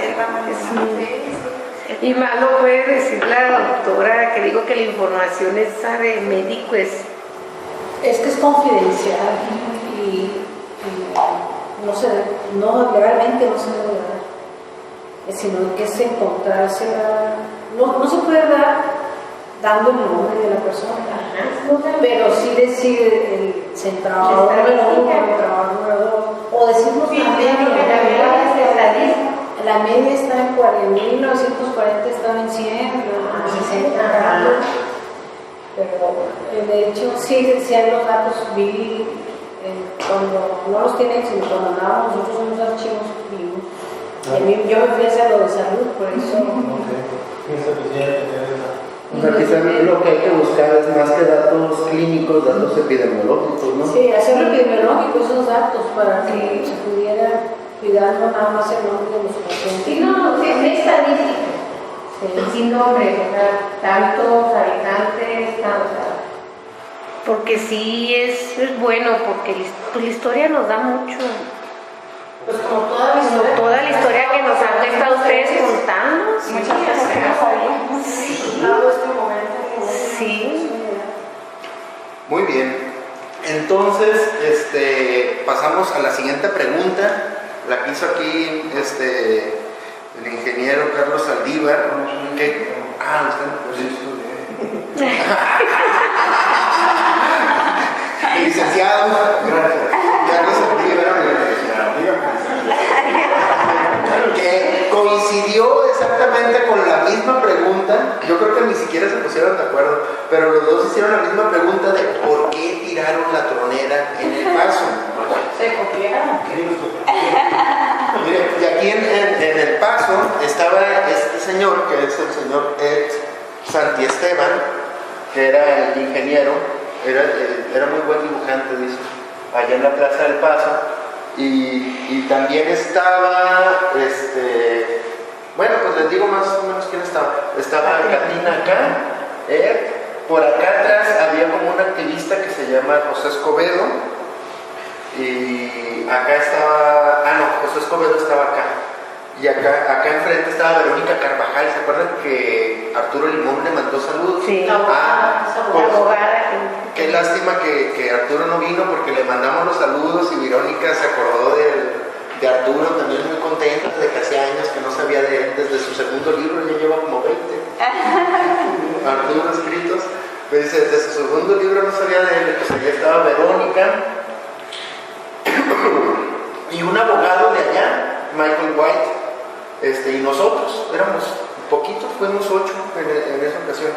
información. Y más lo puede decir la doctora, que digo que la información esa de médico es Es que es confidencial y no se, no, legalmente no se debe dar, sino que es encontrársela, no se puede dar dando el nombre de la persona, pero sí decir el centavo número 1, el centavo número 2, o decirnos la media está en 40.940, estaba en 100, en 60 pero de hecho sí hay los datos, vi cuando no los tienen, sino cuando andábamos nosotros en los archivos vimos. Yo me fui a hacer lo de salud, por eso. O sea, quizás lo que hay que buscar es más que datos clínicos, datos epidemiológicos, ¿no? Sí, hacerlo epidemiológico, esos datos, para que se pudiera cuidar no nada más el nombre de los pacientes. Sí, no, sí, es estadística. Sin nombre, o sea, tantos habitantes, porque sí es bueno, porque pues, la historia nos da mucho. Pues como toda la historia que nos han estado ustedes contando. muchas personas sabían. Sí. Muy bien. Entonces, pasamos a la siguiente pregunta. La que hizo aquí el ingeniero Carlos Saldívar. Licenciado. Carlos Saldívar. Que coincidió exactamente con la misma pregunta. Yo creo que ni siquiera se pusieron de acuerdo, pero los dos hicieron la misma pregunta de por qué tiraron la tronera en el paso. se copiaron. Mire, y aquí en el paso estaba este señor, que es el señor Ed Santiesteban, que era el ingeniero, era muy buen dibujante, dice, allá en la Plaza del Paso. Y también estaba, bueno, pues les digo más o menos quién estaba. Estaba Catina acá, por acá atrás había como un activista que se llama José Escobedo, y acá estaba, José Escobedo estaba acá, y acá enfrente estaba Verónica Carvajal. ¿Se acuerdan que Arturo Limón le mandó saludos? Sí, la abogada. Qué lástima que Arturo no vino, porque le mandamos los saludos y Verónica se acordó de Arturo, también muy contenta, de que hacía años que no sabía de él, desde su segundo libro, ya lleva como 20 Arturo escritos. Pues desde su segundo libro no sabía de él, pues allá estaba Verónica y un abogado de allá, Michael White, y nosotros éramos poquitos, fuimos 8 en esa ocasión.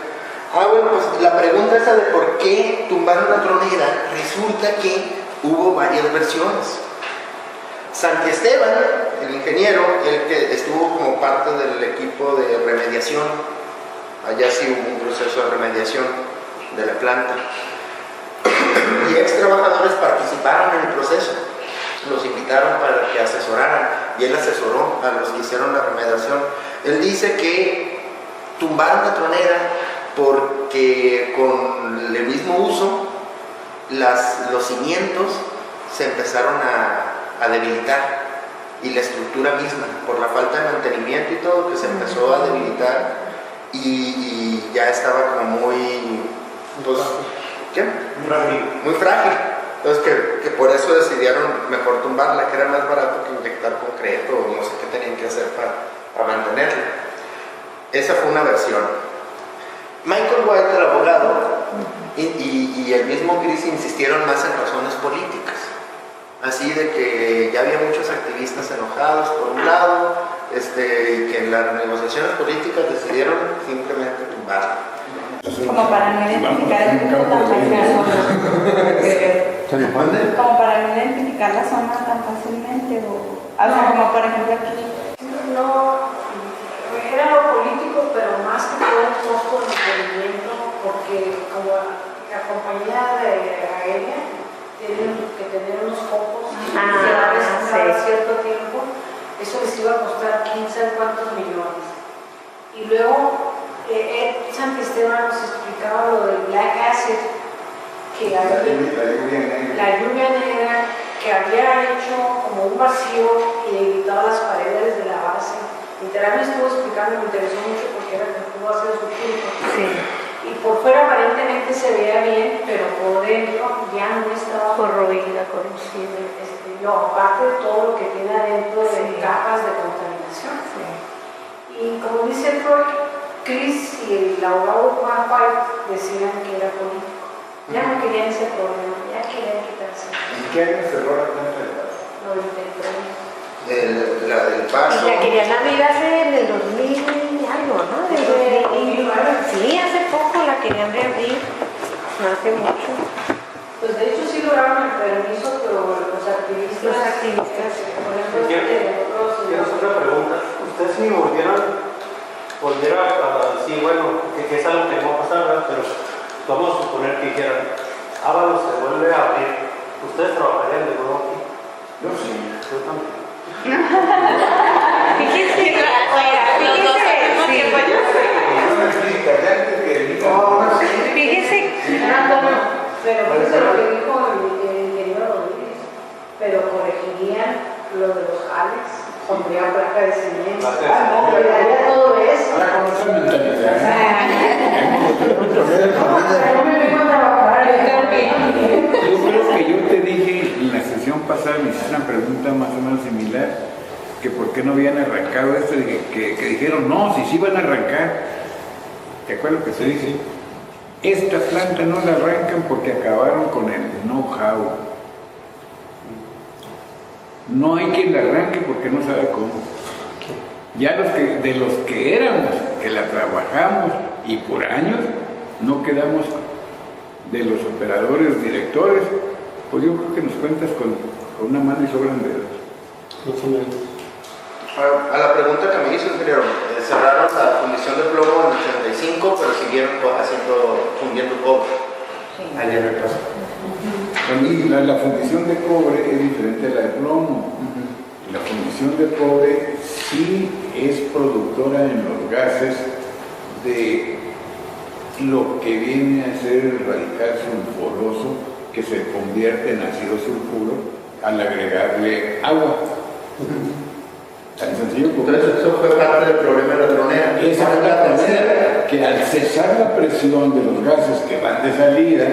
Bueno, pues la pregunta esa de por qué tumbaron la tronera, resulta que hubo varias versiones. Santiesteban, el ingeniero, el que estuvo como parte del equipo de remediación, allá sí hubo un proceso de remediación de la planta, y ex trabajadores participaron en el proceso, los invitaron para que asesoraran, y él asesoró a los que hicieron la remediación. Él dice que tumbaron la tronera porque con el mismo uso los cimientos se empezaron a debilitar y la estructura misma, por la falta de mantenimiento y todo, que se empezó a debilitar y ya estaba como muy, pues, ¿qué? Muy frágil. Entonces que por eso decidieron mejor tumbarla, que era más barato que inyectar concreto o no sé qué tenían que hacer para mantenerla. Esa fue una versión. Michael White, el abogado, y el mismo Chris insistieron más en razones políticas. Así de que ya había muchos activistas enojados por un lado, y que en las negociaciones políticas decidieron simplemente tumbarla. Como para no identificar el grupo tan fácilmente. Como para no identificar la zona tan fácilmente. O sea, como por ejemplo aquí. No, era lo político, pero más que todo un poco el movimiento, porque como la compañía aérea tienen que tener unos focos cada cierto tiempo, eso les iba a costar 15 cuantos millones. Y luego Ed Santisteban nos explicaba lo del black acid, que la lluvia negra, que había hecho como un vacío y debilitado las paredes de la base. Literalmente estuvo explicando, me interesó mucho porque era que pudo hacer su turno. Sí. Y por fuera aparentemente se veía bien, pero por dentro ya no estaba corroída, corrosiva. No, aparte de todo lo que tiene adentro de capas de contaminación. Sí. Y como dice Freud, Chris y el abogado Juan White decían que era político. Ya no querían ese problema, ya querían quitarse. ¿En qué año cerró la planta de paz? 93. La del Paso. La querían abrir en el 2000 y algo, ¿no? Sí, hace poco la querían reabrir, no hace mucho. Pues de hecho sí lograron el permiso, pero los activistas... Por ejemplo, quiero hacer una pregunta. Ustedes si volvieran a decir, bueno, que es algo que no va a pasar, ¿verdad? Pero vamos a suponer que dijeran, Ábalos se vuelve a abrir, ¿ustedes trabajarían de nuevo aquí? Yo sí. Yo también. Fíjense, pero fíjese lo que dijo el ingeniero Rodríguez, pero corregirían lo de los jales, pondrían placa de cemento, daría todo eso. Ahora, ¿cómo se mentaliza? No me vengo a trabajar, Yo creo que yo te dije en la sesión pasada, me hiciste una pregunta más o menos similar, que por qué no habían arrancado esto, que dijeron, no, si sí van a arrancar. ¿Te acuerdas que se dice? Esta planta no la arrancan porque acabaron con el know-how. No hay quien la arranque porque no sabe cómo. Ya de los que éramos, que la trabajamos y por años, no quedamos de los operadores, directores, pues yo creo que nos cuentas con una mano y sobran dedos. A la pregunta que me hizo, ingeniero, cerraron la fundición de plomo en el 85, pero siguieron fundiendo cobre. Allá en el caso. Y la fundición de cobre es diferente a la de plomo. La fundición de cobre sí es productora en los gases de lo que viene a ser el radical sulfuroso que se convierte en ácido sulfuro al agregarle agua. Tan sencillo como entonces eso fue parte del problema de la tronera. Esa fue la tronera, que al cesar la presión de los gases que van de salida,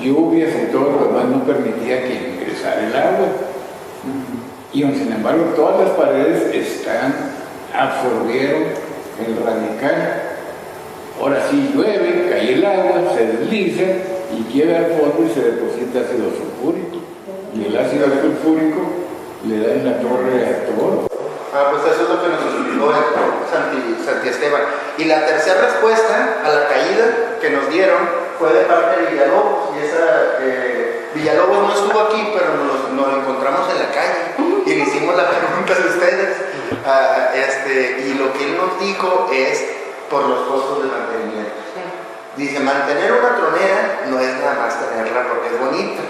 lluvias y todo lo demás no permitía que ingresara el agua. Y sin embargo todas las paredes absorbieron el radical. Ahora sí llueve, cae el agua, se desliza y queda al fondo y se deposita ácido sulfúrico. Y el ácido sulfúrico le da en la torre a todo. Pues eso es lo que nos explicó Santi Esteban. Y la tercera respuesta a la caída que nos dieron fue de parte de Villalobos. Y Villalobos no estuvo aquí, pero nos lo encontramos en la calle y le hicimos la pregunta de ustedes. Y lo que él nos dijo es por los costos de mantenimiento. Dice, mantener una tronera no es nada más tenerla porque es bonita.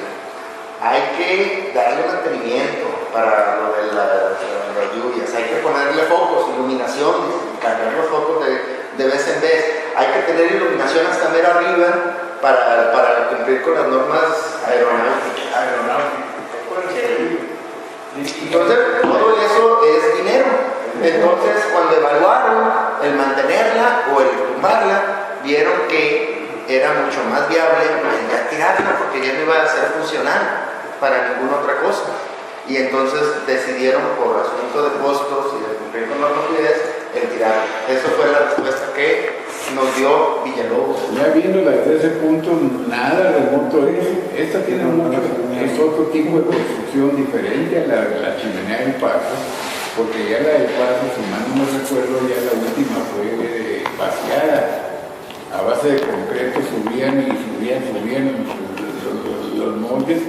Hay que darle mantenimiento para lo de las lluvias, hay que ponerle focos, iluminación, cambiar los focos de vez en vez. tener iluminación hasta mero arriba para cumplir con las normas aeronáuticas. Entonces, todo eso es dinero. Entonces, cuando evaluaron el mantenerla o el tumbarla, vieron que era mucho más viable ya tirarla, porque ya no iba a ser funcional para ninguna otra cosa. Y entonces decidieron, por asunto de costos y de cumplir con las normas, el tirarla. Eso fue la respuesta que nos dio Villalobos. Ya viéndola desde ese punto, nada remoto es. Esta tiene es otro tipo de construcción diferente a la chimenea del Paso, porque ya la del Paso, si mal no me recuerdo, ya la última fue vaciada. A base de concreto subían los moldes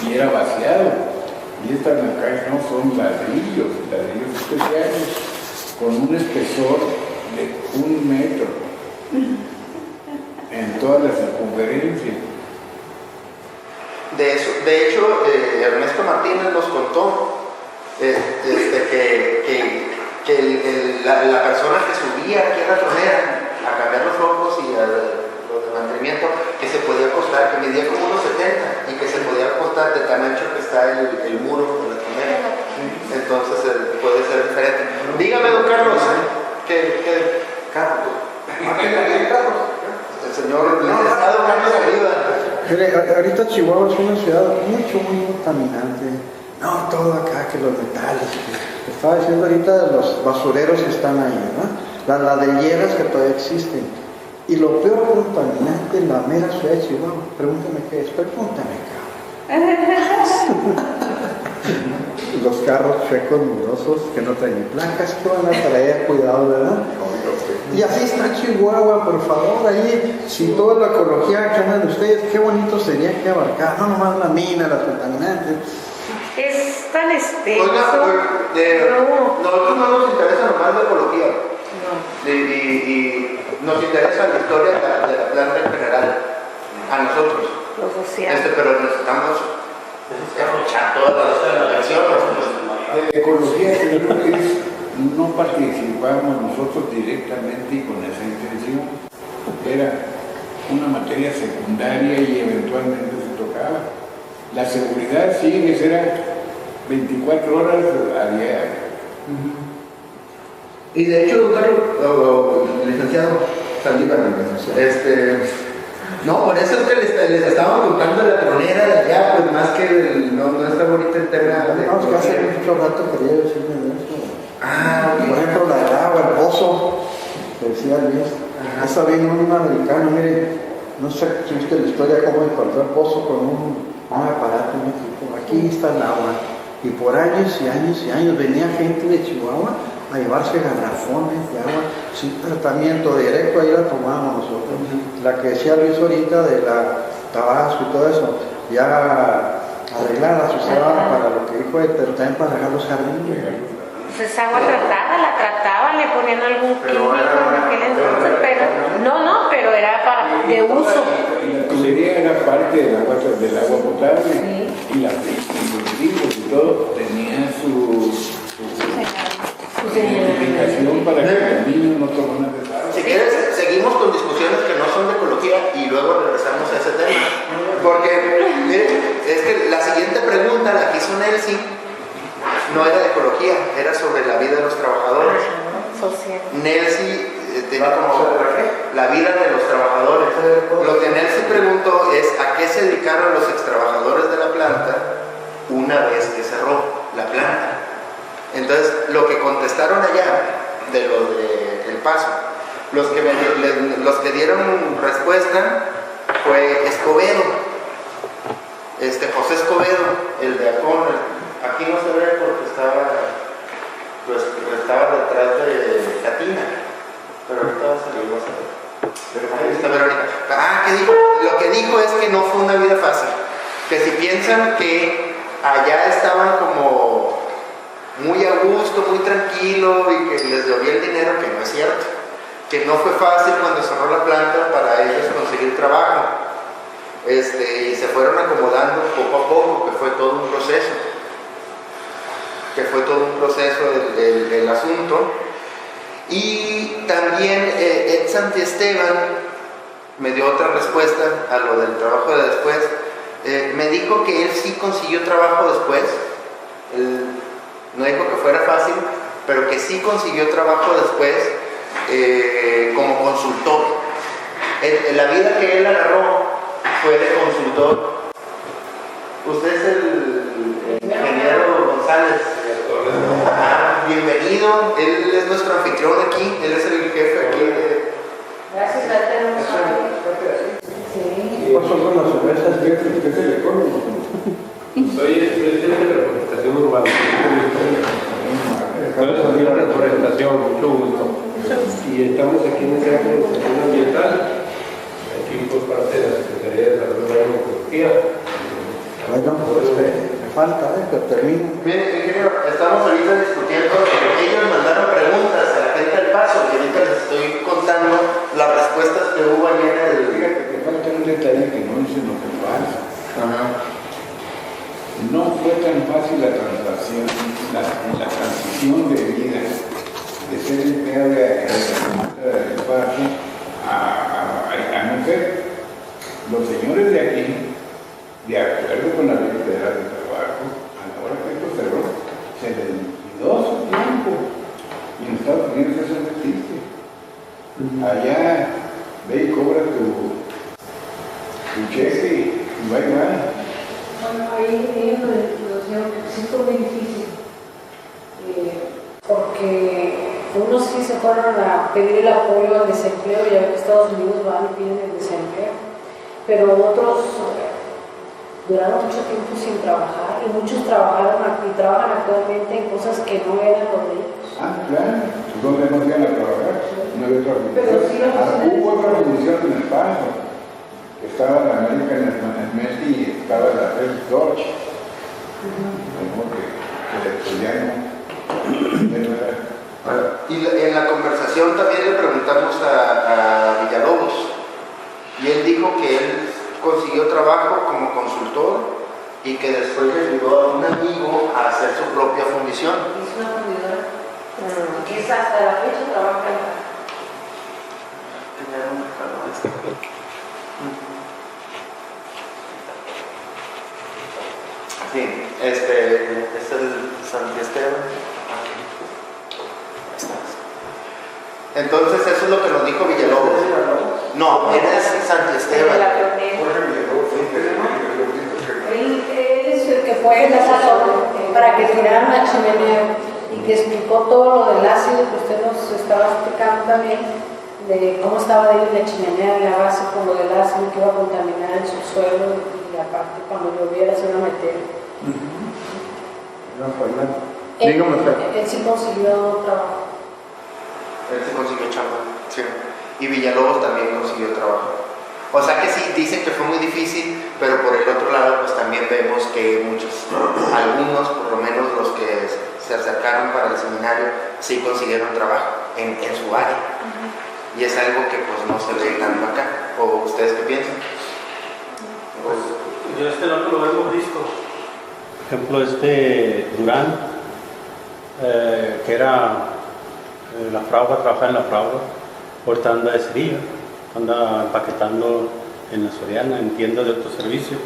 y era vaciado. Y estas acá no son ladrillos especiales, con un espesor de 1 metro en toda la circunferencia. De hecho, Ernesto Martínez nos contó que la persona que subía aquí a la tronera a cambiar los focos y a los de mantenimiento, que se podía acostar, que medía como 1,70 y que se podía acostar de tan ancho que está el muro de la tronera. Entonces puede ser diferente. Dígame, don Carlos, ¿qué Carlos? El señor licenciado Carlos Oliva. Ahorita Chihuahua es una ciudad muy contaminante. No, todo acá, que los metales. Estaba diciendo ahorita de los basureros que están ahí, ¿no? Las ladrilleras que todavía existen. Y lo peor contaminante en la mera ciudad de Chihuahua. Pregúntame qué es, pregúntame, cabrón. Los carros chuecos murosos que no traen placas, que van a traer, cuidado, ¿verdad? Y así está Chihuahua, por favor, ahí, sin toda la ecología que andan ustedes, qué bonito sería que abarcar, no nomás la mina, las contaminantes. Es tan extenso. Oiga, nosotros no nos interesa nomás la ecología. No. Y nos interesa la historia de la planta en general, a nosotros. Lo social. Pero necesitamos escuchar todas las versiones. De ecología, yo creo que es, no participamos nosotros directamente y con esa intención. Era una materia secundaria y eventualmente se tocaba. La seguridad sí, que será 24 horas a diario. Y de hecho, don Carlos, licenciado Saldívar, no, por eso es que les estaba contando la tronera de allá, pues más que no está bonito el tema de... No, es que hace mucho rato quería decirme de eso. Okay. Por ejemplo, la del agua, el pozo, que decía Luis. Esa vino un americano, mire, no sé si viste la historia cómo encontró el pozo con un aparato, un equipo. Aquí está el agua. Y por años y años y años venía gente de Chihuahua a llevarse garrafones de agua sin tratamiento directo, ahí la tomábamos nosotros. La que decía Luis ahorita de la Tabasco y todo eso, ya arreglada, se usaba para lo que dijo, pero también para regar los jardines. Pues es agua tratada, la trataban, le ponían algún químico en aquel entonces, pero era de uso. La tubería era parte del agua potable, sí. Y los ríos y todo tenían su identificación para que los niños no tomaran de agua. Si quieres, seguimos con discusiones que no son de ecología y luego regresamos a ese tema. Porque, mire, es que la siguiente pregunta la que hizo Nelsi no era de ecología, era sobre la vida de los trabajadores. Social. Nelsi tiene como la vida de los trabajadores. Lo que Nelsi preguntó es a qué se dedicaron los extrabajadores de la planta una vez que cerró la planta. Entonces, lo que contestaron allá de lo de El Paso, los que dieron respuesta fue Escobedo, José Escobedo, el de Acón. Aquí no se ve porque estaba detrás de Catina, pero ahorita salimos a ver. ¿Qué dijo? Lo que dijo es que no fue una vida fácil, que si piensan que allá estaban como muy a gusto, muy tranquilo y que les llovía el dinero, que no es cierto, que no fue fácil cuando cerró la planta para ellos conseguir trabajo, y se fueron acomodando poco a poco, que fue todo un proceso. el asunto. Y también Ed Santiesteban me dio otra respuesta a lo del trabajo de después. Me dijo que él sí consiguió trabajo después. Él no dijo que fuera fácil, pero que sí consiguió trabajo después como consultor. La vida que él agarró fue de consultor. Usted es el ingeniero González. Bienvenido, él es nuestro anfitrión aquí, él es el jefe aquí de... Gracias, ya tenemos ¿Cuáles son las cervezas que usted es el ecónomo? Soy el presidente de la Reforestación Urbana. Soy la Reforestación, mucho gusto. Y estamos aquí en esta Reforestación Ambiental, aquí por parte de la Secretaría de Desarrollo Urbano y Ecología. Bueno, me falta, pero termino. Mire, ingeniero, estamos ahorita discutiendo, ellos mandaron preguntas a la gente del Paso y ahorita les estoy contando las respuestas que hubo ayer en el... Fíjate que falta un detalle que no dicen lo que pasa. No fue tan fácil la transición de vida de ser empleado del parque a mujer. Los señores de aquí, de acuerdo con la ley federal de trabajo, a la hora que esto cerró, se les liquidó su tiempo. Y en Estados Unidos eso no existe. Allá ve y cobra tu cheque y bye bye. Bueno, ahí lo siento muy difícil, porque unos sí se fueron a pedir el apoyo al desempleo, ya que Estados Unidos van y piden el desempleo, pero otros duraron mucho tiempo sin trabajar y muchos trabajaron y trabajan actualmente en cosas que no eran lo de ellos. Ah, claro, ¿dónde no iban a trabajar? No había otra Pero sí, hubo otra revolución en el Paso. Estaba la American Messi y estaba la Red Dodge. Como que ya no. Y en la conversación también le preguntamos a Villalobos y él dijo que él consiguió trabajo como consultor y que después le ayudó a un amigo a hacer su propia fundición. Es una fundidora que es hasta la fecha trabaja en la... Sí, es el Santi Esteban. Entonces eso es lo que nos dijo Villalobos. No, él es Santi Esteban. Él es el que fue en la sala para que tiraran la chimenea y que explicó todo lo del ácido que usted nos estaba explicando también, de cómo estaba ahí la chimenea en la base con lo del ácido que iba a contaminar el subsuelo y aparte cuando lloviera se iba a meter. Él sí consiguió trabajo. Él se consiguió chamba, sí. Y Villalobos también consiguió trabajo. O sea que sí, dicen que fue muy difícil, pero por el otro lado pues también vemos que algunos, por lo menos los que se acercaron para el seminario, sí consiguieron trabajo en su área. Y es algo que pues no se ve tanto acá. ¿O ustedes qué piensan? Pues yo no lo hemos visto. Por ejemplo, Durán, que era la fragua, trabajaba en la fragua, ahorita anda de Sevilla, anda empaquetando en la Soriana, en tiendas de autoservicio.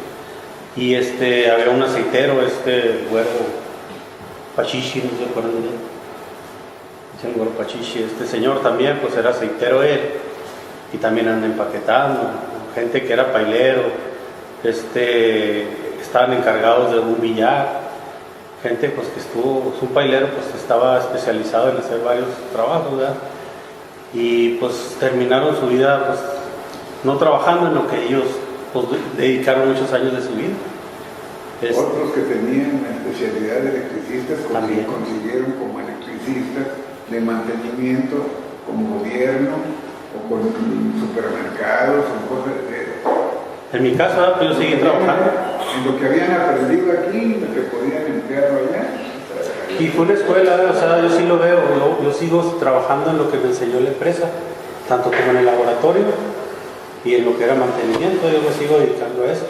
Y había un aceitero, güero Pachichi, no se acuerdan de él. El güero Pachichi, este señor también, pues era aceitero él, y también anda empaquetando. Gente que era pailero, estaban encargados de un billar, gente pues que su pailero pues estaba especializado en hacer varios trabajos, ¿verdad? Y pues terminaron su vida pues no trabajando en lo que ellos pues dedicaron muchos años de su vida. Otros que tenían especialidad de electricistas consiguieron como electricistas de mantenimiento, como gobierno o con supermercados o cosas de... En mi caso, pues yo seguí trabajando. En lo que habían aprendido aquí, lo que podían emplearlo allá. Y fue una escuela, o sea, yo sí lo veo, yo sigo trabajando en lo que me enseñó la empresa, tanto como en el laboratorio y en lo que era mantenimiento, yo me sigo dedicando a eso.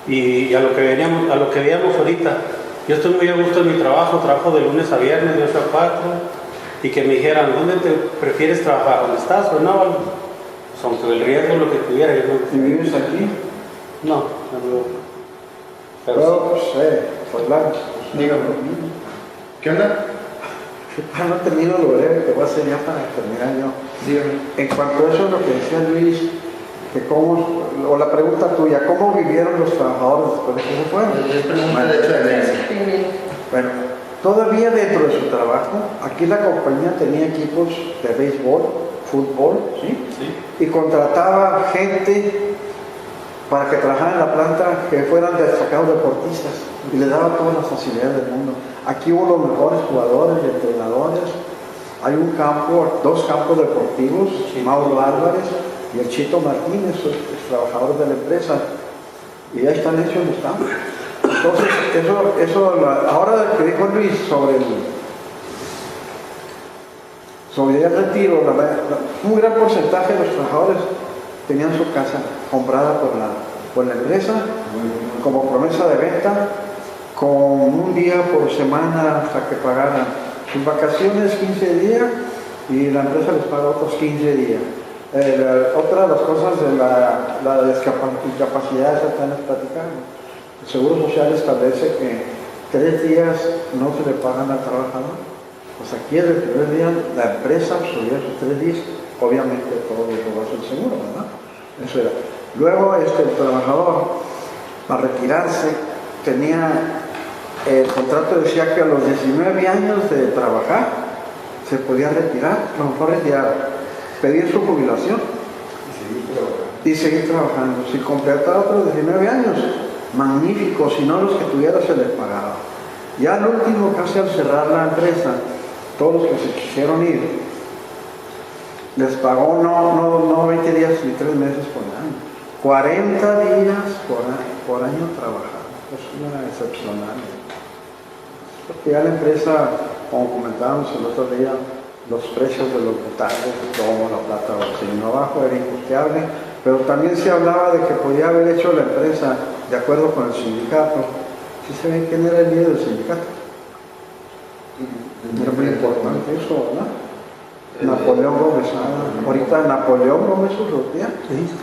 Y a lo que veíamos ahorita, yo estoy muy a gusto en mi trabajo de lunes a viernes, de 8 a 4, y que me dijeran, ¿dónde te prefieres trabajar? ¿Dónde estás o no? aunque el riesgo lo que tuviera, yo ¿Y vives aquí? no vivo. Pero Pero, pues blanco. Dígame. ¿Qué onda? No termino lo breve que voy a hacer ya para terminar yo. Dígame. En cuanto a eso, lo que decía Luis, que cómo, o la pregunta tuya, ¿cómo vivieron los trabajadores después de que se fueron? Es pregunta de hecho de Nancy. Bueno, todavía dentro de su trabajo, aquí la compañía tenía equipos de béisbol, fútbol, ¿sí? sí. Y contrataba gente para que trabajaran en la planta que fueran destacados deportistas y les daba todas las facilidades del mundo. Aquí hubo los mejores jugadores y entrenadores. Hay un campo, 2 campos deportivos, Mauro Álvarez y el Chito Martínez, los trabajadores de la empresa, y ya están hechos los campos. Entonces, ahora que dijo Luis sobre el retiro, un gran porcentaje de los trabajadores tenían su casa comprada por la empresa como promesa de venta, con un día por semana hasta que pagaran sus vacaciones 15 días y la empresa les paga otros 15 días. Otra de las cosas de la discapacidad esa que les platicamos. El Seguro Social establece que 3 días no se le pagan al trabajador. Pues aquí el primer día la empresa absorbía esos 3 días, obviamente todo lo hace el seguro, ¿verdad? Eso era. Luego el trabajador, para retirarse, el contrato decía que a los 19 años de trabajar se podía retirar, a lo mejor pedir su jubilación y seguir trabajando. Si completaba otros 19 años, magnífico, si no los que tuviera se les pagaba. Ya al último, casi al cerrar la empresa, todos los que se quisieron ir, les pagó no 20 días ni 3 meses por año, 40 días por año trabajando. Es una excepcional. Porque ya la empresa, como comentábamos el otro día, los precios de los metales, el plomo, la plata, se vino abajo, era incosteable, pero también se hablaba de que podía haber hecho la empresa de acuerdo con el sindicato. ¿Sí se ve quién era el líder del sindicato? Era muy importante eso, ¿verdad? Napoleón Gómez. Ahorita Napoleón Gómez Urrutia, el hijo.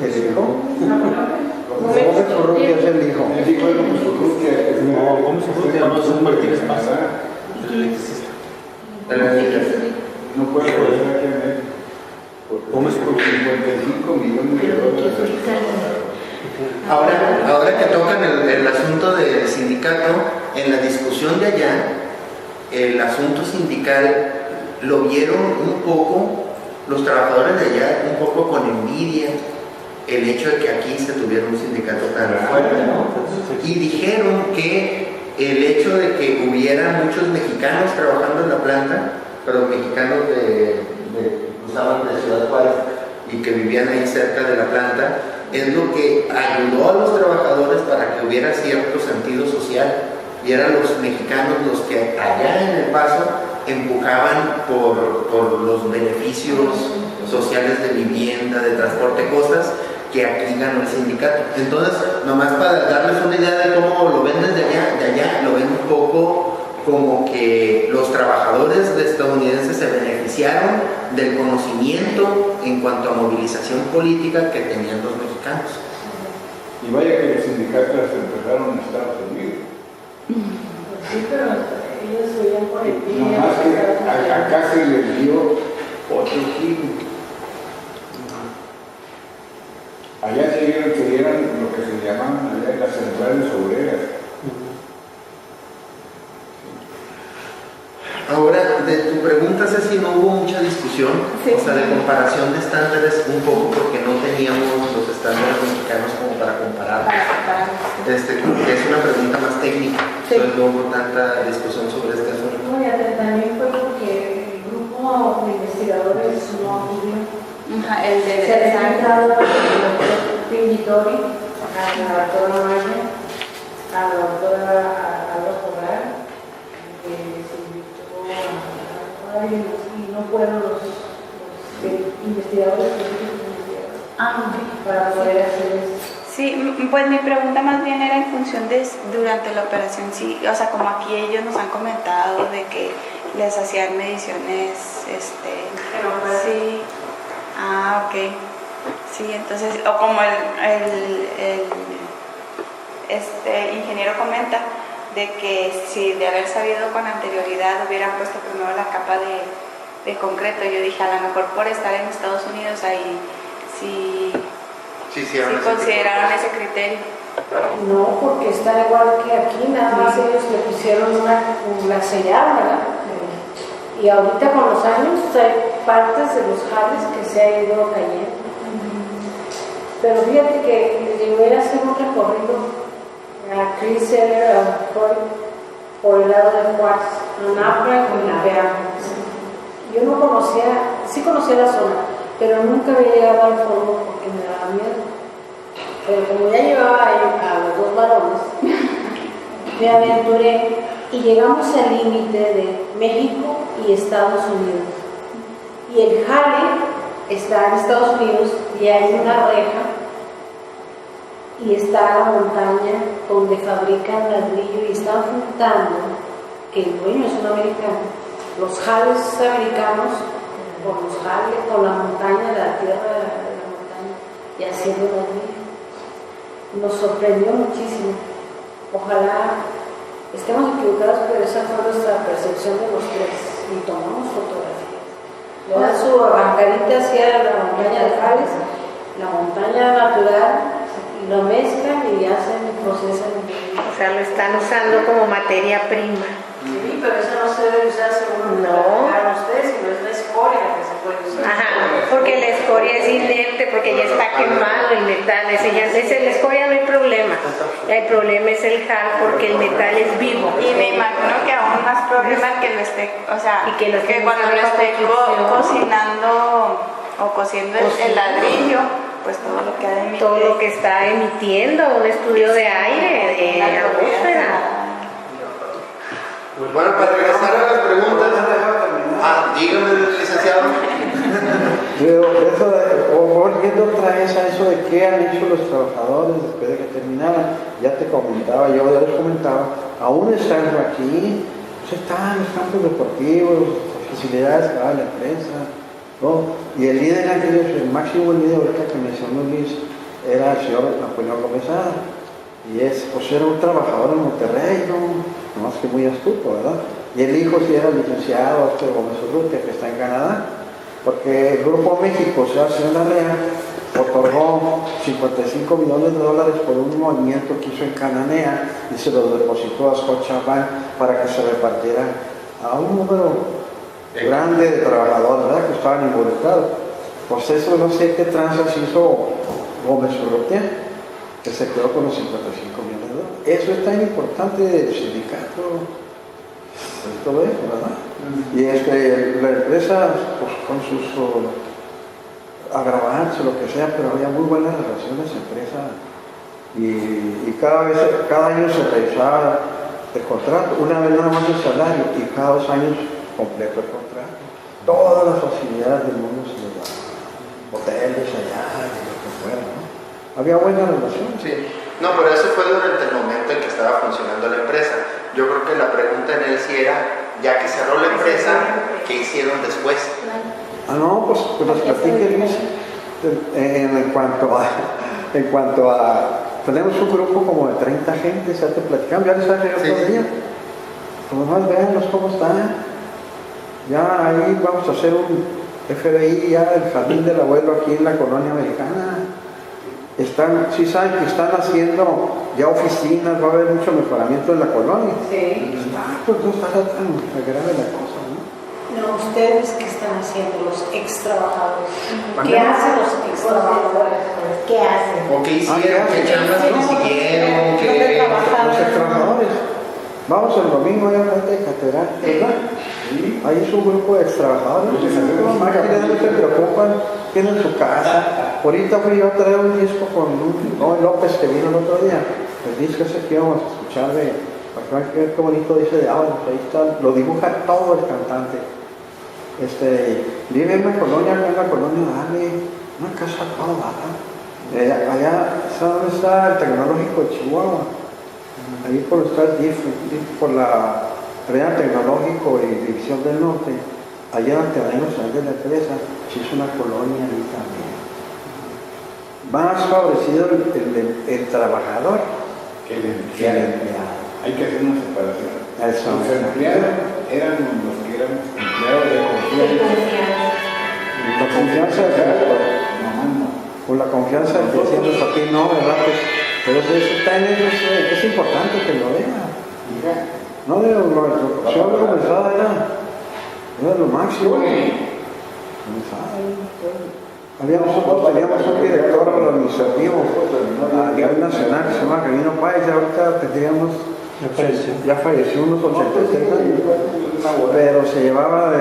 Gómez Urrutia es el hijo. No, Gómez Urrutia no es un Martínez Paz. No puede regresar aquí a México. Gómez Urrutia. 55 millones de dólares. Ahora que tocan el asunto del sindicato, en la discusión de allá, el asunto sindical lo vieron un poco, los trabajadores de allá, un poco con envidia, el hecho de que aquí se tuviera un sindicato tan fuerte, ¿no? Y dijeron que el hecho de que hubiera muchos mexicanos trabajando en la planta, pero mexicanos usaban de Ciudad Juárez y que vivían ahí cerca de la planta, es lo que ayudó a los trabajadores para que hubiera cierto sentido social, y eran los mexicanos los que allá en El Paso empujaban por los beneficios sociales de vivienda, de transporte, cosas que aquí ganó el sindicato. Entonces, nomás para darles una idea de cómo lo ven desde allá lo ven un poco como que los trabajadores estadounidenses se beneficiaron del conocimiento en cuanto a movilización política que tenían los mexicanos. Y vaya que los sindicatos empezaron en Estados Unidos. Sí, pero ellos veían por el No más que acá se les dio otro giro. Allá se vieron que eran lo que se llamaban allá las centrales obreras. Ahora, de tu pregunta, Ceci, no hubo mucha discusión, Sí. o sea, de comparación de estándares, un poco porque no teníamos los estándares mexicanos como para comparar. Que es una pregunta más técnica, Sí. entonces no hubo tanta discusión sobre este asunto. No, y también fue porque el grupo de investigadores no acudió. El de Se les ha entrado al doctor Pingitori, a la doctora Maya, a la doctora Alba Cobral, que se invitó a y no fueron los investigadores para poder hacer eso. Sí, pues mi pregunta más bien era en función de durante la operación, sí, o sea, como aquí ellos nos han comentado de que les hacían mediciones, sí, ok, Sí, entonces, o como este ingeniero comenta, de que si de haber sabido con anterioridad hubieran puesto primero la capa de concreto, yo dije, a lo mejor por estar en Estados Unidos ahí sí consideraron ese criterio. No, porque está igual que aquí, nada más ellos le pusieron la sellaron, ¿verdad? Y ahorita con los años hay partes de los jales que se ha ido cayendo. Pero fíjate que llegué a hacer un recorrido a Chris Seller, a Freud, por el lado de Juárez, Anapra y Naveano. Yo no conocía, sí conocía la zona, pero nunca había llegado al fondo porque me daba miedo. Pero como ya llevaba a los dos varones, me aventuré y llegamos al límite de México y Estados Unidos. Y el jale está en Estados Unidos y hay una reja y está la montaña donde fabrican ladrillo y están juntando, que el dueño es un americano, los jales americanos con la montaña, la tierra de la montaña y haciendo ladrillo. Nos sorprendió muchísimo. Ojalá estemos equivocados, pero esa fue nuestra percepción de los tres y tomamos fotografías. Le dan su arrancadita hacia la montaña de Jales, la montaña natural, y lo mezclan y hacen y procesan. O sea, lo están usando como materia prima. Sí, pero eso no se debe usar según para ustedes, sino es la escoria que se puede usar. Ajá, porque la escoria es inerte, porque ya está quemado el metal. La escoria no hay problema. El problema es el jal, porque el metal es vivo. Y me imagino que aún más problema que lo esté, o sea, y que cuando lo esté cocinando o cociendo el ladrillo, pues todo lo que ha emitido. Todo lo que está emitiendo, un estudio de aire, de atmósfera. Bueno, para regresar a las preguntas, dígame, licenciado. Volviendo otra vez a eso de qué han hecho los trabajadores después de que terminaran, ya te comentaba, yo ya les comentaba, aún estando aquí, pues están los campos deportivos, las facilidades que da la empresa, ¿no? Y el líder aquellos, el máximo líder ahorita que mencionó Luis, era el señor Napoleón Gómez Ada. Y pues era un trabajador en Monterrey, ¿no? Más que muy astuto, ¿verdad? Y el hijo sí era licenciado, Gómez Urrutia, que está en Canadá, porque el Grupo México, o sea, el señor Larrea, otorgó $55 millones por un movimiento que hizo en Cananea y se lo depositó a Scotiabank para que se repartiera a un número grande de trabajadores, ¿verdad? Que estaban involucrados. Pues eso no sé qué tranzas hizo Gómez Urrutia, que se quedó con los $55 millones. Eso es tan importante del sindicato, pues todo eso, ¿verdad? Y la empresa, pues con sus agravantes, lo que sea, pero había muy buenas relaciones empresa y cada año se revisaba el contrato, una vez nada más el salario y cada 2 años completo el contrato. Todas las facilidades del mundo se les daban, hoteles allá, y lo que fuera, ¿no? Había buena relación. Sí, no, pero eso fue durante el momento en que estaba funcionando la empresa. Yo creo que la pregunta en él sí era, ya que cerró la empresa, ¿qué hicieron después? No, pues nos platique Luis, en cuanto a, tenemos un grupo como de 30 gentes, ya te platicamos, ya les hace otro día. Pues nomás véanlos cómo están. Ya ahí vamos a hacer un FBI, ya el jardín del abuelo aquí en la colonia americana. Sí saben que están haciendo ya oficinas, va a haber mucho mejoramiento en la colonia. Sí. Pues no está tan grave la cosa, ¿no? No, ustedes qué están haciendo, los ex trabajadores. ¿Qué hacen los ex trabajadores? ¿Qué hacen? ¿O qué hicieron? ¿Qué chambas consiguieron? Los ex trabajadores. Vamos el domingo allá frente de catedral, ¿verdad? Sí. Ahí es un grupo de ex trabajadores que no se preocupan, tienen su casa. Ahorita fui yo a traer un disco con Noel López que vino el otro día. El disco ese que íbamos a escuchar qué bonito dice de ahora, ahí está, lo dibuja todo el cantante. Vive en una colonia, acá en la colonia Dale, una casa toda baja. Allá ¿dónde está el Tecnológico de Chihuahua? Ahí por está el DIF, por la Arena Tecnológico y División del Norte, allá ante la Nacional de la empresa, se hizo una colonia ahí también. más favorecido el trabajador que el que el empleado. Hay que hacer una separación. Eso. Los empleados eran los que eran empleados de confianza. La confianza con la confianza que siendo aquí no, ¿verdad? Pues, pero eso también es importante que lo vea. No, de lo comenzado era lo máximo. Teníamos un director administrativo a nivel nacional que se llama Camino Páez, ahorita tendríamos, ya falleció unos 86 años, pero se llevaba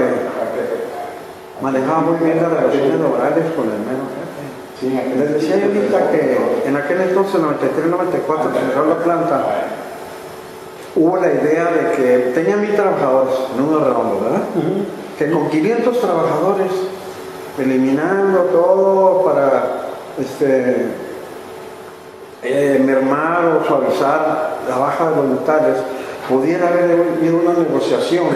manejaba muy bien las relaciones laborales con el mero jefe. Les decía yo ahorita que en aquel entonces, 93-94, que cerró la planta, hubo la idea de que tenía 1000 trabajadores, número redondo, ¿verdad? Que con 500 trabajadores, eliminando todo para mermar o suavizar la baja de voluntarios, pudiera haber habido una negociación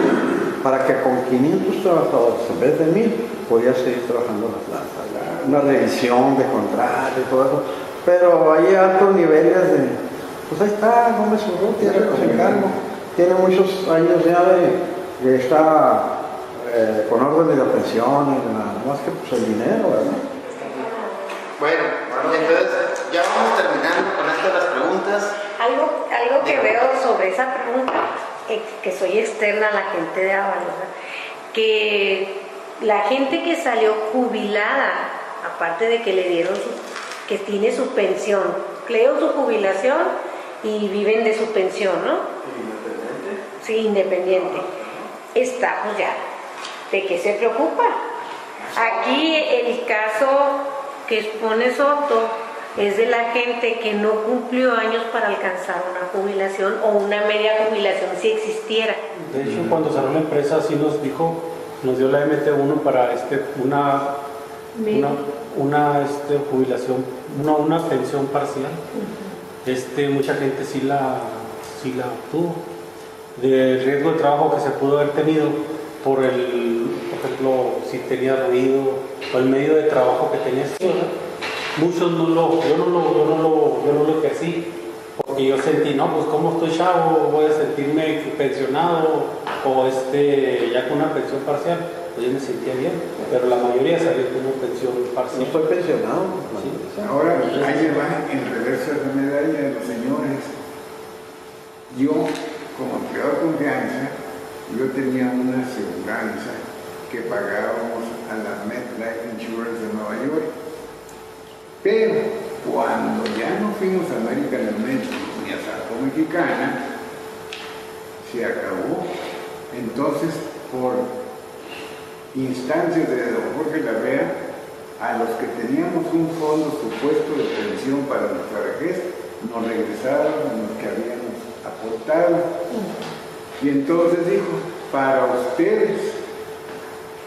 para que con 500 trabajadores, en vez de 1000, podía seguir trabajando la planta. Una revisión de contratos y todo eso. Pero hay altos niveles de... Pues ahí está, Gómez Urrutia, se encargo. Tiene muchos años ya de estar con órdenes de pensiones, nada más que pues, el dinero, ¿verdad? Bueno, entonces ya vamos terminando con esto de las preguntas. Algo que veo sobre esa pregunta, que soy externa a la gente de Ábalos, que la gente que salió jubilada, aparte de que le dieron que tiene su pensión, creo su jubilación y viven de su pensión, ¿no? Independiente. Sí, independiente. Está, pues ya, ¿de qué se preocupa? Aquí el caso que expone Soto es de la gente que no cumplió años para alcanzar una jubilación o una media jubilación si existiera. De hecho, cuando cerró la empresa sí nos dijo, nos dio la MT1 para una jubilación, una pensión parcial. Mucha gente sí la obtuvo. Del riesgo de trabajo que se pudo haber tenido por por ejemplo, si tenía ruido o el medio de trabajo que tenías. Muchos yo no lo ejercí porque yo sentí, no, pues como estoy chavo, voy a sentirme pensionado o ya con una pensión parcial, pues yo me sentía bien, pero la mayoría salió con una pensión parcial. No estoy pensionado. Sí. Ahora, ahí va en reversa la medalla de los señores. Yo, como empleado de confianza, yo tenía una aseguranza que pagábamos a la MetLife Insurance de Nueva York. Pero cuando ya no fuimos a American Airlines ni a Sarco Mexicana, se acabó. Entonces, por instancias de don Jorge Larrea, a los que teníamos un fondo supuesto de pensión para nuestra vejez, nos regresaron los que habíamos aportado. Y entonces dijo, para ustedes,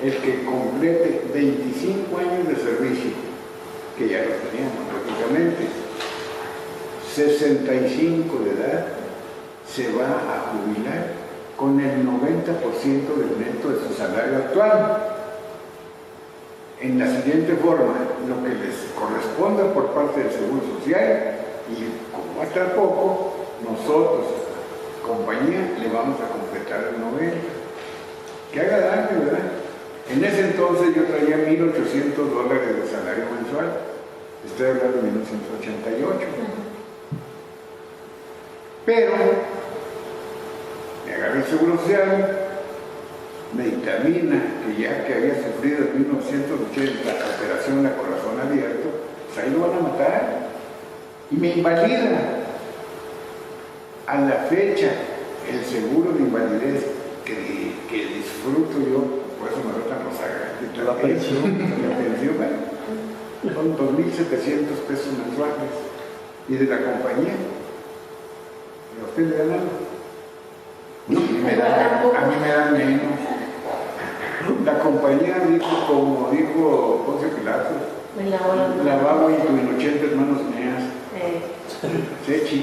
el que complete 25 años de servicio, que ya lo teníamos prácticamente, 65 de edad, se va a jubilar con el 90% del neto de su salario actual. En la siguiente forma, lo que les corresponda por parte del Seguro Social, y como va a estar poco, nosotros, compañía, le vamos a completar el 90%. Que haga daño, ¿verdad? En ese entonces yo traía $1,800 de salario mensual. Estoy hablando de 1988. Pero me agarré el Seguro Social, me dictamina que había sufrido en 1980 operación de corazón abierto, pues ahí lo van a matar. Y me invalida. A la fecha, el seguro de invalidez que disfruto yo, por eso me rotan los agarres. La pensión. La pensión, son 2,700 pesos mensuales. Y de la compañía, ¿a usted le dan algo? No, a mí me dan menos. La compañía dijo, como dijo Ponce Pilatos, lavaba y en 80 hermanos mías. Sechi.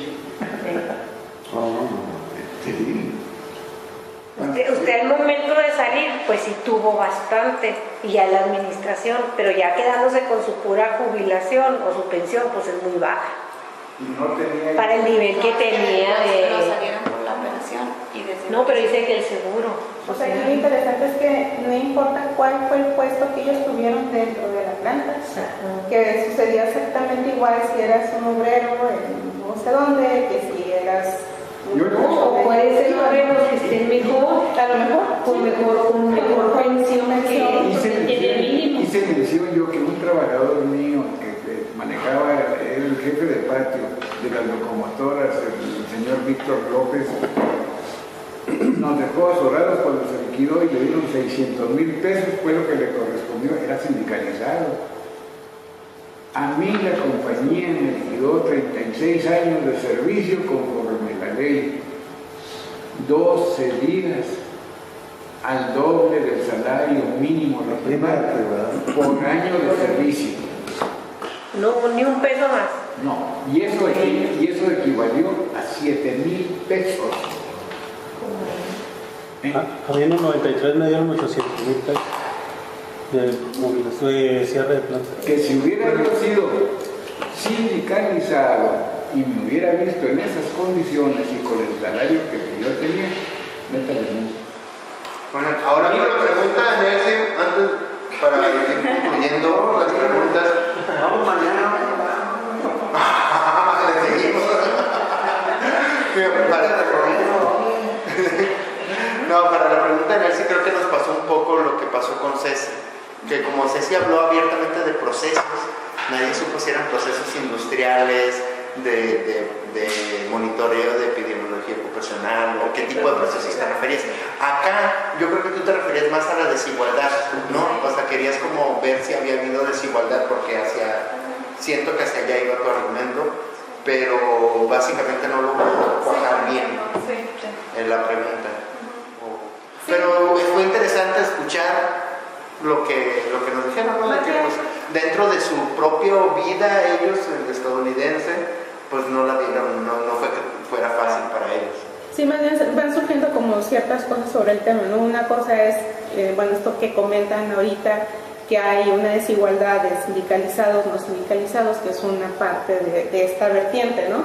Usted al momento de salir, pues sí tuvo bastante, y ya la administración, pero ya quedándose con su pura jubilación o su pensión, pues es muy baja. No tenía... Para el nivel que tenía No de... salieron por la operación y desde... No, pero dice que el seguro. O sea, lo interesante es que no importa cuál fue el puesto que ellos tuvieron dentro de la planta, que sucedía exactamente igual si eras un obrero en no sé dónde, que si eras... O puede ser obreros que estén mejor, a lo mejor, con mejor pensión que hice mención yo que un trabajador mío que manejaba, era el jefe de patio de las locomotoras, el señor Víctor López, nos dejó azorados cuando se liquidó y le dieron 600,000 pesos, fue lo que le correspondió, era sindicalizado. A mí la compañía me liquidó 36 años de servicio conforme la ley, 12 días al doble del salario mínimo regional por año de servicio. no, ni un peso más. No, y eso equivalió a 7,000 pesos. A mí en el 93 me dieron 800,000 pesos de cierre de planta. Que si hubiera yo sido sindicalizado y me hubiera visto en esas condiciones y con el salario que yo tenía, métale mucho. Bueno, ahora una pregunta, Nelson, antes para ir concluyendo las preguntas. Vamos mañana. Le seguimos. No, para la pregunta de Nelson creo que nos pasó un poco lo que pasó con Ceci, que como Ceci habló abiertamente de procesos, nadie supo si eran procesos industriales, de monitoreo de epidemiología ocupacional o qué tipo de procesos te referías. Acá yo creo que tú te referías más a la desigualdad, ¿no? O sea, querías como ver si había habido desigualdad porque siento que hacia allá iba tu argumento, pero básicamente no lo puedo cuajar bien en la pregunta. Pero fue interesante escuchar lo que nos dijeron, ¿no? De que, pues, dentro de su propia vida ellos, el estadounidense, pues no la vieron, no fue que fuera fácil para ellos. Sí, más bien van surgiendo como ciertas cosas sobre el tema, ¿no? Una cosa es, bueno, esto que comentan ahorita, que hay una desigualdad de sindicalizados, no sindicalizados, que es una parte de esta vertiente, ¿no?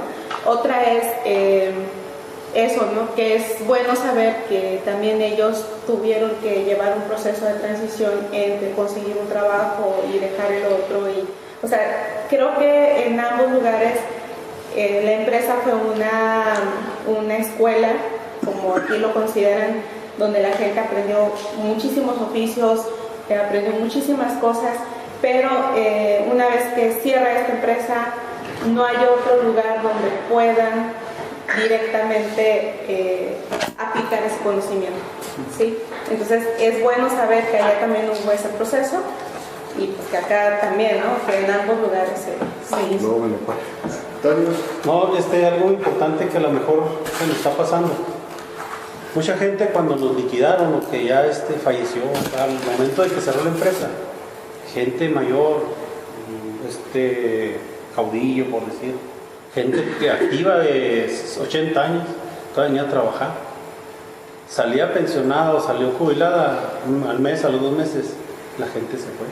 Otra es eso, ¿no? Que es bueno saber que también ellos tuvieron que llevar un proceso de transición entre conseguir un trabajo y dejar el otro. O sea, creo que en ambos lugares la empresa fue una escuela, como aquí lo consideran, donde la gente aprendió muchísimos oficios, aprendió muchísimas cosas, pero una vez que cierra esta empresa, no hay otro lugar donde puedan directamente aplicar ese conocimiento, ¿sí? Entonces es bueno saber que allá también hubo ese proceso y pues que acá también, ¿no? Que en ambos lugares se hizo. No, algo importante que a lo mejor se nos está pasando. Mucha gente cuando nos liquidaron o que ya falleció al momento de que cerró la empresa, gente mayor, caudillo por decir, gente que activa de 80 años, todavía venía a trabajar, salía pensionada o salió jubilada al mes, a los 2 meses, la gente se fue.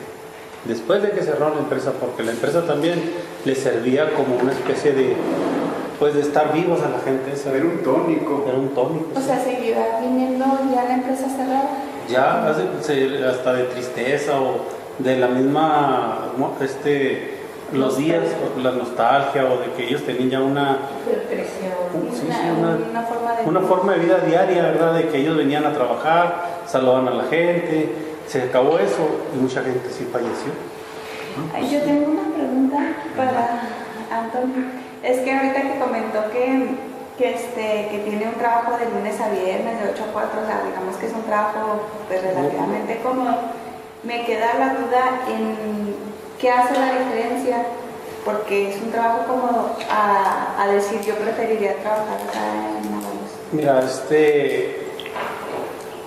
Después de que cerró la empresa, porque la empresa también le servía como una especie de estar vivos a la gente. Era un tónico. Era un tónico. O sea, seguirá viniendo ya la empresa cerrada. Ya, hasta de tristeza o de la misma, los días, la nostalgia o de que ellos tenían ya una forma de vida diaria, ¿verdad? De que ellos venían a trabajar, saludaban a la gente, se acabó eso y mucha gente sí falleció. Yo tengo una pregunta para Antonio. Es que ahorita que comentó que tiene un trabajo de lunes a viernes, de 8 a 4, o sea, digamos que es un trabajo pues, relativamente cómodo, me queda la duda en qué hace la diferencia, porque es un trabajo cómodo, a decir yo preferiría trabajar acá en Ábalos. Mira,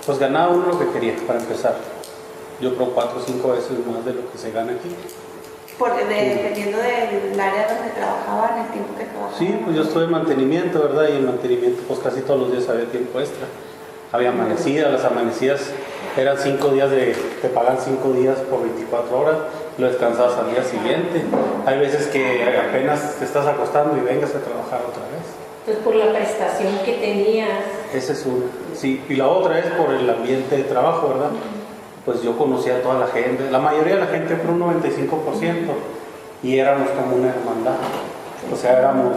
pues ganaba uno lo que quería, para empezar. Yo creo 4 o 5 veces más de lo que se gana aquí. Dependiendo del área donde trabajaba, en el tiempo que trabajaba. Sí, pues yo estuve en mantenimiento, ¿verdad? Y en mantenimiento pues casi todos los días había tiempo extra. Había amanecidas, las amanecidas Eran 5 días te pagan 5 días por 24 horas, lo descansabas al día siguiente. Hay veces que apenas te estás acostando y vengas a trabajar otra vez. Entonces, por la prestación que tenías. Esa es una, sí. Y la otra es por el ambiente de trabajo, ¿verdad? Pues yo conocía a toda la gente, la mayoría de la gente por un 95%, y éramos como una hermandad, o sea, éramos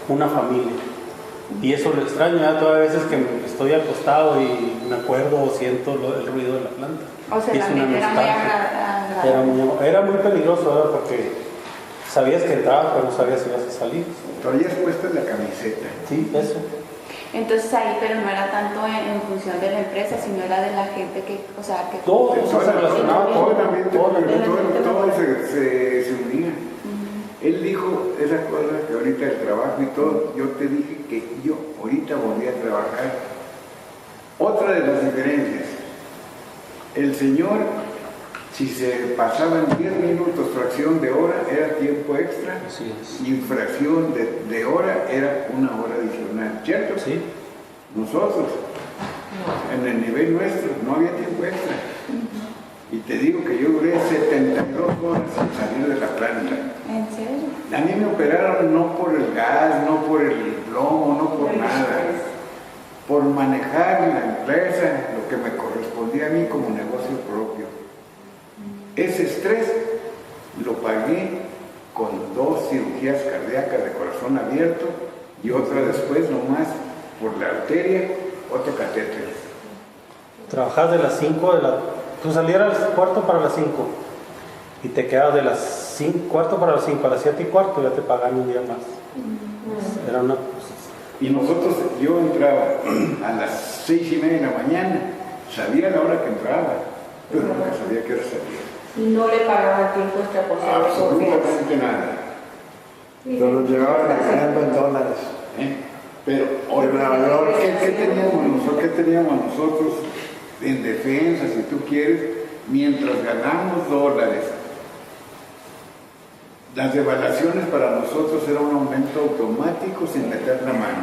una familia. Y eso lo extraño, ya todas las veces que estoy acostado y me acuerdo o siento el ruido de la planta. O sea, es la una mente era muy nostalgia. agradable. Era muy peligroso, ¿verdad? Porque sabías que entrabas, pero no sabías si ibas a salir. Traías puesta la camiseta. Sí, eso. Entonces ahí, pero no era tanto en función de la empresa, sino era de la gente que, o sea, que... Todo eso se relacionaba, todo se unía. Ujú. Él dijo esa cosa que ahorita el trabajo y todo, yo te dije que yo ahorita volví a trabajar. Otra de las diferencias, el señor, si se pasaban 10 minutos fracción de hora, era tiempo extra, Así es. y fracción de hora era una hora adicional, ¿cierto? Sí. Nosotros, en el nivel nuestro, no había tiempo extra. Y te digo que yo duré 72 horas sin salir de la planta. ¿En serio? A mí me operaron no por el gas, no por el plomo, no por nada. Por manejar la empresa, lo que me correspondía a mí como negocio propio. Ese estrés lo pagué con 2 cirugías cardíacas de corazón abierto y otra después nomás por la arteria, otro catéter. Trabajabas de las 5 de la... Tú salieras al cuarto para las 5 y te quedabas de las 5, cuarto para las 5 a las 7 y cuarto, ya te pagan un día más. Era una... Y nosotros, yo entraba a las 6:30 de la mañana, sabía la hora que entraba, pero nunca sabía qué hora salía. Y no le pagaban tiempo extra por ser Absolutamente nada. Pero los llevaban ganando en dólares. Pero, ¿qué teníamos nosotros en defensa, si tú quieres, mientras ganamos dólares? Las devaluaciones para nosotros era un aumento automático sin meter la mano.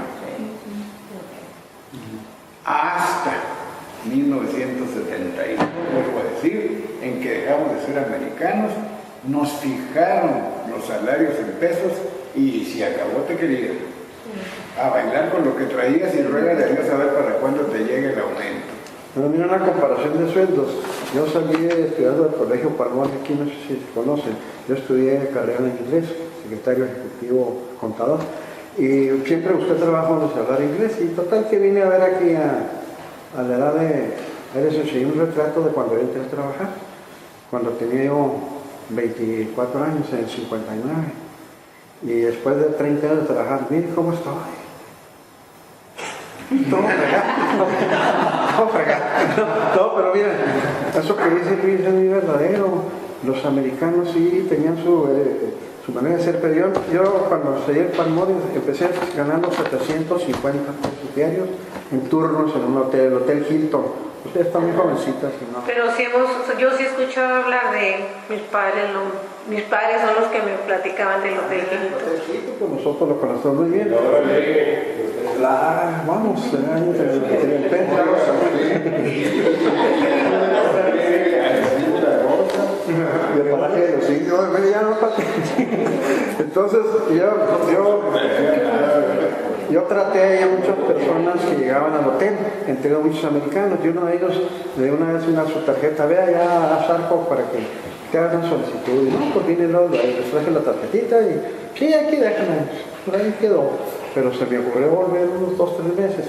Hasta 1972, vuelvo a decir, en que dejamos de ser americanos, nos fijaron los salarios en pesos y si acabó te quería. A bailar con lo que traías y ruega de Dios a ver para cuándo te llegue el aumento. Pero mira una comparación de sueldos. Yo salí estudiando del Colegio Palmón, aquí no sé si se conocen. Yo estudié carrera en inglés, secretario ejecutivo contador. Y siempre busqué trabajo donde se hablara inglés. Y total que vine a ver aquí a la edad de... Les enseñé un retrato de cuando yo entré a trabajar. Cuando tenía yo 24 años, en el 59. Y después de 30 años de trabajar, mire cómo estoy. Todo fregado. No, pero mira, eso que dice Luis es muy verdadero. Los americanos sí tenían su manera de ser, pero yo cuando salí del Palmón empecé ganando 750 pesos diarios en turnos en un hotel, el Hotel Hilton. Ustedes están muy jovencitas, ¿no? Pero sí yo sí he escuchado hablar de mis padres, mis padres son los que me platicaban del Hotel Hilton. Pues nosotros lo conocemos muy bien. Vamos, entonces yo traté a muchas personas que llegaban al hotel, entre muchos americanos, y uno de ellos le dio una vez su tarjeta, vea ya a Sarco para que te hagan una solicitud, y no, pues vine, les traje la tarjetita y sí, aquí déjame, por ahí quedó. Pero se me ocurrió volver unos 2 o 3 meses.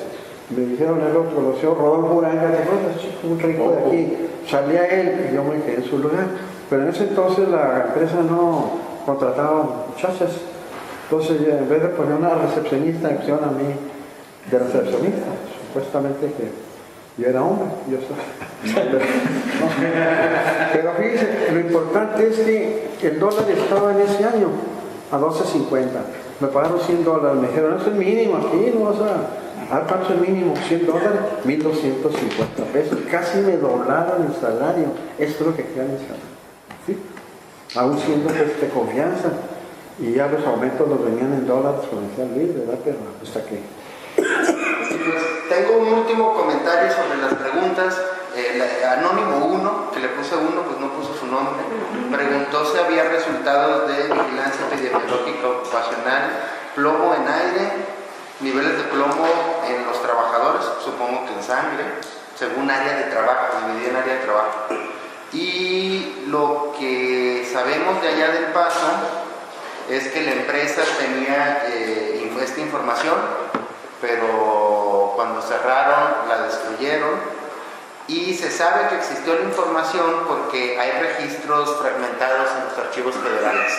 Me dijeron, él lo conoció, Rodolfo Uranga, ¿te acuerdas? Un rico de aquí. Salía él y yo me quedé en su lugar. Pero en ese entonces la empresa no contrataba muchachas. Entonces en vez de poner una recepcionista, me pusieron a mí de recepcionista. Supuestamente que yo era hombre. Pero fíjense, lo importante es que el dólar estaba en ese año a 12.50. Me pagaron $100, me dijeron, eso es mínimo, aquí no vas a cuánto es mínimo, $100, 1.250 pesos, casi me doblaron el salario, esto es lo que queda en el salario, ¿sí? Aún siendo pues de confianza, y ya los aumentos los venían en dólares, como decía Luis, ¿verdad? Pero hasta que... Pues, tengo un último comentario sobre las preguntas. Anónimo 1, que le puse 1, pues no puso su nombre, preguntó si había resultados de vigilancia epidemiológica ocupacional, plomo en aire, niveles de plomo en los trabajadores, supongo que en sangre, según área de trabajo, dividí en área de trabajo. Y lo que sabemos de allá del Paso es que la empresa tenía esta información, pero cuando cerraron la destruyeron. Y se sabe que existió la información porque hay registros fragmentados en los archivos federales.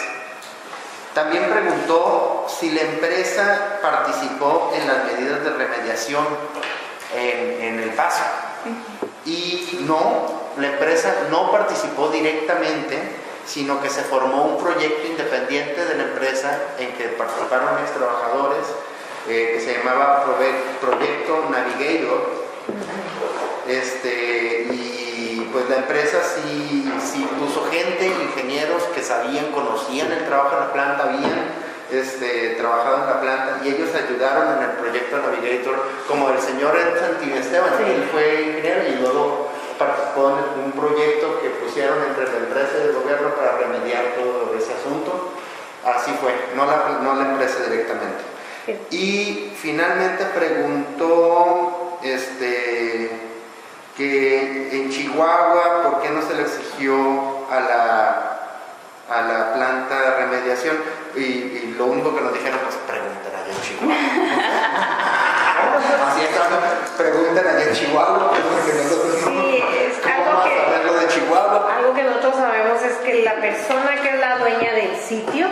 También preguntó si la empresa participó en las medidas de remediación en El Paso. Y no, la empresa no participó directamente, sino que se formó un proyecto independiente de la empresa en que participaron ex trabajadores, que se llamaba Proyecto Navigator. Y pues la empresa sí puso gente, ingenieros que conocían el trabajo en la planta, habían trabajado en la planta, y ellos ayudaron en el proyecto Navigator, como el señor Santillán, sí. Él fue ingeniero y luego participó en un proyecto que pusieron entre la empresa y el gobierno para remediar todo ese asunto. Así fue, no la empresa directamente. Sí. Y finalmente preguntó que en Chihuahua, ¿por qué no se le exigió a la planta de remediación? Y lo único que nos dijeron, pues pregunten allá en Chihuahua. Así es, pregunten allá en Chihuahua, porque nosotros sí, ¿cómo vamos a saber lo de Chihuahua? Algo que nosotros sabemos es que la persona que es la dueña del sitio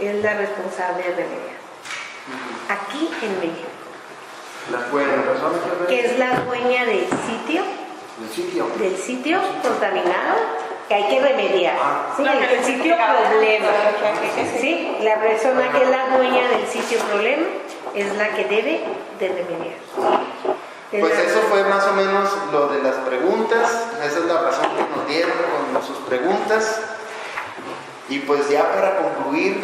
es la responsable de remediar. Aquí en México. Que es la dueña del sitio contaminado que hay que remediar. Sí, el sitio problema. Sí, la persona que es la dueña del sitio problema es la que debe de remediar. Pues eso fue más o menos lo de las preguntas. Esa es la razón que nos dieron con sus preguntas. Y pues ya para concluir,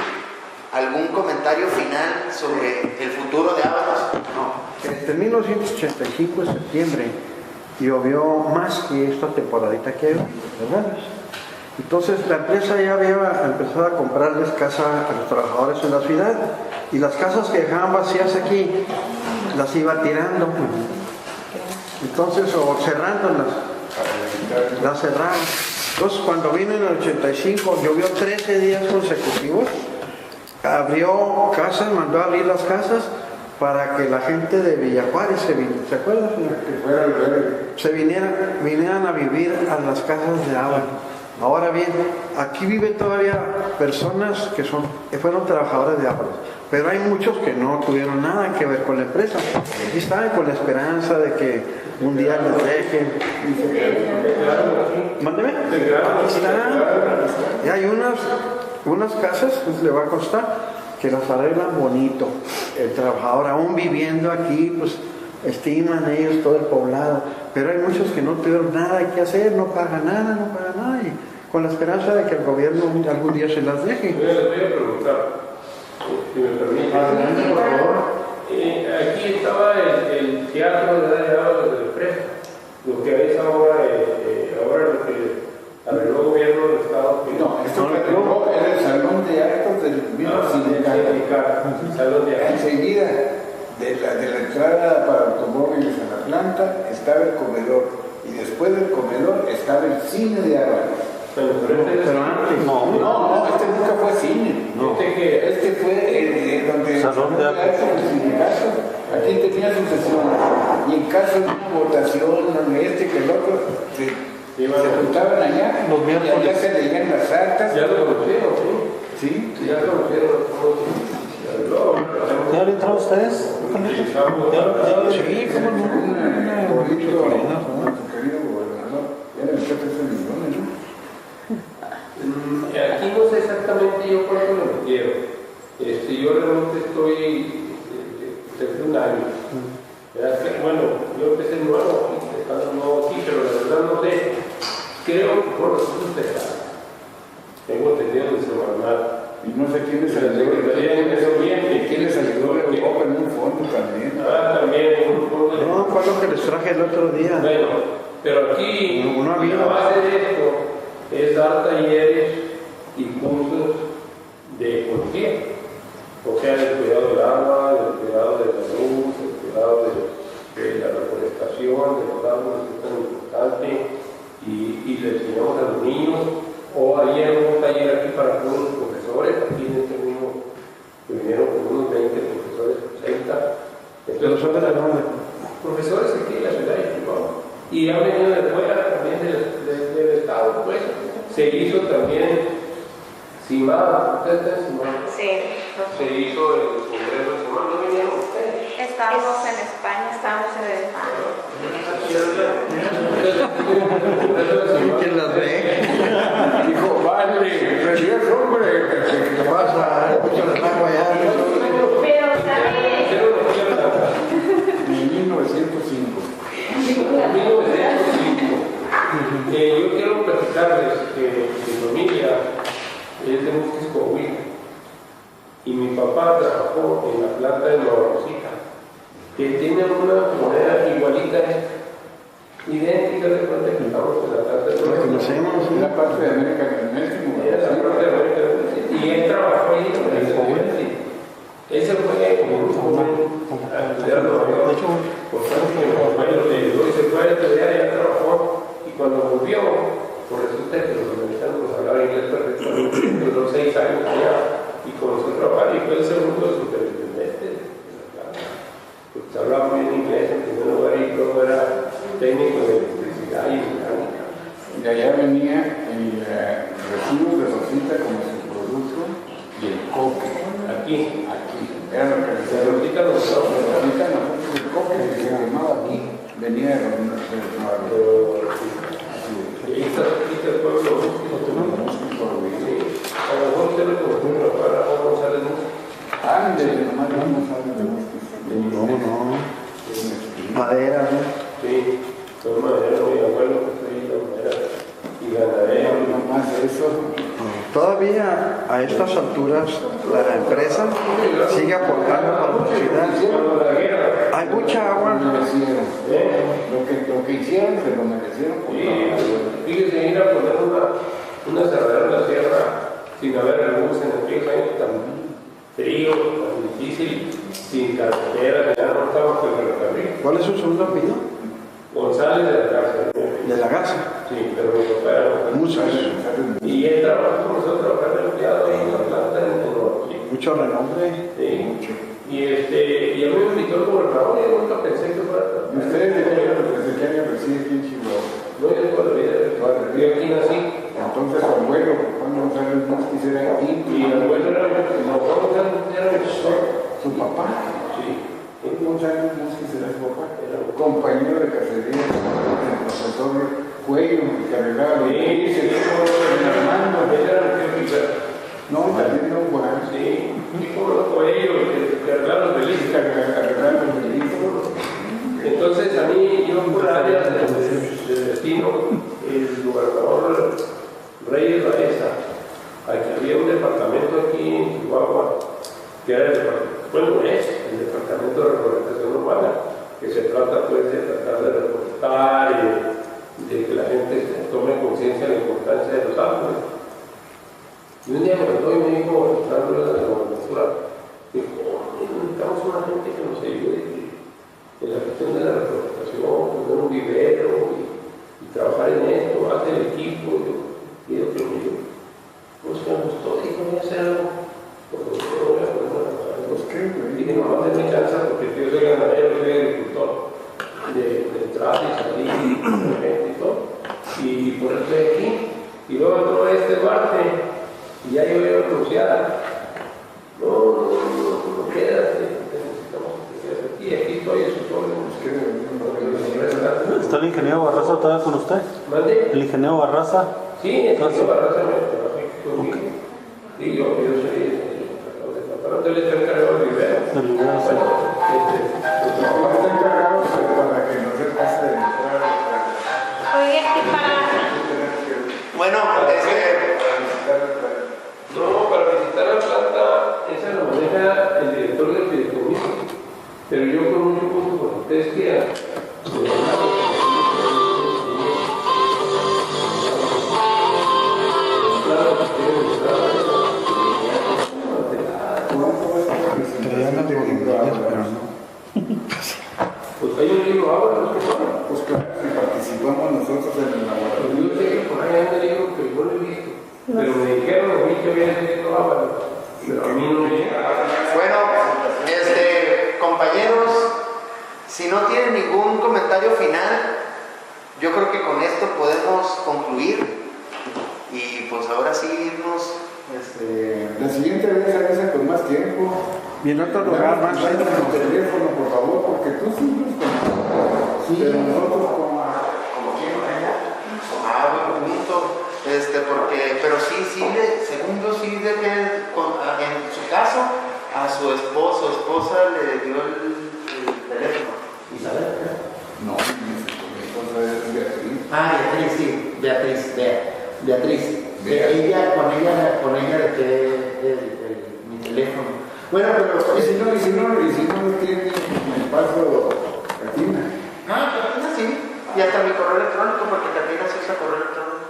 ¿algún comentario final sobre el futuro de Ábalos? No. En 1985, en septiembre, llovió más que esta temporadita que hay, ¿verdad? Entonces la empresa ya había empezado a comprarles casa a los trabajadores en la ciudad, y las casas que dejaban vacías aquí las iba tirando, entonces, o cerrándolas, las cerraron. Entonces cuando vino en el 85, llovió 13 días consecutivos, abrió casas, mandó a abrir las casas para que la gente de Villa Juárez ¿se acuerdan? Vinieran a vivir a las casas de Ábalos. Ahora bien, aquí viven todavía personas que fueron trabajadores de Ábalos, pero hay muchos que no tuvieron nada que ver con la empresa. Y estaban con la esperanza de que un día les dejen. Mándeme. Aquí están. Y hay unas casas, pues le va a costar, que las arreglan bonito. El trabajador aún viviendo aquí, pues estiman ellos todo el poblado, pero hay muchos que no tuvieron nada que hacer, no pagan nada, y con la esperanza de que el gobierno algún día se las deje. Yo les voy a preguntar, si me permite. Adelante, por favor. Aquí estaba el teatro de Ábalos de la empresa, lo que es ahora lo que arregló el gobierno del Estado. No, esto que arregló era el salón de actos del mismo sindicato. Enseguida de la entrada para automóviles a la planta estaba el comedor, y después del comedor estaba el cine de Ábalos. Pero antes no, este nunca fue cine. No. Este fue donde salón de actos del sindicato. Aquí tenía su sesión, y en caso de una votación, donde que el otro se juntaban allá, y allá se leían las actas. Ya lo conocieron, ¿sí? Ya lo conocieron. ¿Ya han entrado ustedes? Sí, cómo no. Querido gobernador, ya le metí 13 millones, ¿no? Aquí no sé exactamente yo cuánto me metieron. Yo realmente estoy desde un año. Bueno, yo empecé nuevo, estando nuevo aquí, pero la verdad no sé. Creo que por los ustedes tengo entendido de Semarnat. Y no sé quién les ayudó. ¿Quién les ayudó de Europa en un fondo también? También en un fondo. No, fue lo que les traje el otro día. Bueno, Pero aquí, Uno ha habido. la base de esto es dar talleres y cursos de ecología. O sea, el cuidado del agua, el cuidado de la luz, el cuidado de la reforestación, de los árboles, que es tan importante, y le enseñamos a los niños. O ayer hubo un taller aquí para todos los profesores, aquí en este mismo, que vinieron con unos 20 profesores, 60. Entonces, profesores aquí en la ciudad de Chihuahua. Y han venido de fuera también del estado, pues. Se hizo también CIMAD, ¿ustedes están en CIMAD? Sí. Se hizo el congreso de CIMAD, ¿no vinieron ustedes? Estábamos en España, estábamos en España. ¿Quién las ve? Dijo, vale, precioso hombre, ¿qué pasa? Mucho les hago allá. Pero, ¿sabes? En 1905. Yo quiero platicarles que mi familia es de Musquis, Coahuila, y mi papá trabajó en la planta de Nueva Rosita, que tiene una moneda igualita, idéntica de cuenta que estamos en la planta de Nueva Rosita. Conocemos En la parte de América del Norte. Era la parte de América del Norte, y él trabajó ahí en la Coahuila. Ese fue como un joven a estudiar Nueva York, por tanto que mi papá lo ayudó y se fue a estudiar y ya trabajó. Y cuando volvió, pues resulta que los americanos pues, hablaban inglés perfectamente, duró 6 años allá y comenzó a trabajar y fue el segundo superintendente de la planta. Pues hablaba muy bien inglés en primer lugar y luego era técnico de electricidad y mecánica. De allá venía el residuo de Rosita como su producto y el coque. Aquí. Era lo que decía Rosita no estaba. Rosita nosotros el coque que se quemaba aquí. Venía de Nueva York. Y ahí está el pueblo. A lo mejor usted lo conoce para González. Ándale, nomás vamos a hablar de Musquis. No. Madera, ¿no? Sí, son madera, mi abuelo que traía la madera y ganadero. Nomás eso. Todavía a estas alturas la empresa sigue aportando para la ciudad. Cuando la guerra. Hay mucha agua. Lo que hicieron se lo merecieron. Fíjese, ir a poner una cerradera en la sierra sin haber luz en aquellos años tan frío, tan difícil, sin carretera, ya no estaba con el ferrocarril. ¿Cuál es su segundo apellido? González de la Garza. De la Garza. Sí, pero mi papá era Muchos. y él trabajó con nosotros trabajando empleado en la planta en Nueva York. Mucho renombre. Sí. Y a mí me invitó el gobernador y yo nunca pensé que fuera. ¿Ustedes desde qué año reside aquí en Chihuahua? No, yo toda la vida, yo aquí nací. Entonces su abuelo, Juan González Musquis, era aquí. Y el abuelo era su papá. Sí. Juan González Musquis era su papá. Era compañero de cacería del profesor Cuello, que arreglaba los belices. Armando. No, también no, Juan. Sí, y como los Cuello, que arreglaban los belices. Arreglaban los belices. Entonces a mí, yo por áreas de destino, el gobernador Reyes Baeza, aquí había un departamento aquí en Chihuahua, que era el departamento de reforestación urbana, que se trata pues de tratar de reforestar y de que la gente tome conciencia de la importancia de los árboles. Y un día me mandó y me dijo, dándole de la gobernatura, dijo, necesitamos una gente que nos ayude en la cuestión de la reforestación, poner un vivero y trabajar en esto, hacer el equipo, y yo creo que pues me gustó, dije, voy a hacer algo, porque yo voy a poner a trabajar. Dije, no más me cansa porque yo soy ganadero, soy agricultor, de entrada y salir y todo, y por eso estoy aquí. Y luego entró este Duarte, y ya yo iba a renunciar. No quédate, necesitamos que quedes aquí, aquí estoy a sus órdenes. ¿Está el ingeniero Barraza todavía con usted? ¿Mande? ¿El ingeniero Barraza? Sí, el ingeniero Barraza me trabajé conmigo. Sí, yo soy el departamento, él está encargado del vivero. Del vivero, sí. Bueno, está encargado para que no se pase de entrar. Oye, y para... Bueno, No, para visitar la planta, esa la maneja el director del fideicomiso. Pero yo con mucho gusto, porque ustedes quieran, que tiene demostrado eso. Pues hay un libro ahora, ¿no? Pues claro, si participamos nosotros en el laboratorio. Yo sé que por ahí anda el libro que yo lo he visto, pero me dijeron a mí que había escrito Ábalos, pero a mí no me llega. Bueno, compañeros, si no tienen ningún comentario final, yo creo que con esto podemos concluir y pues ahora sí irnos. La siguiente vez avisa con más tiempo. Y en otro lugar más. Tu teléfono, por favor, porque tú siempre con. Pero nosotros Como quién allá. Buen punto. Pero sí, según yo sí debe, en su caso, a su esposa le dio el teléfono. ¿Isabel? No, mi esposa es Beatriz. Beatriz, sí, Beatriz. Con ella dejé mi teléfono. Bueno, pero. Y si no tiene el paso Catina. Catina sí. Y hasta mi correo electrónico, porque Catina sí usa correo electrónico.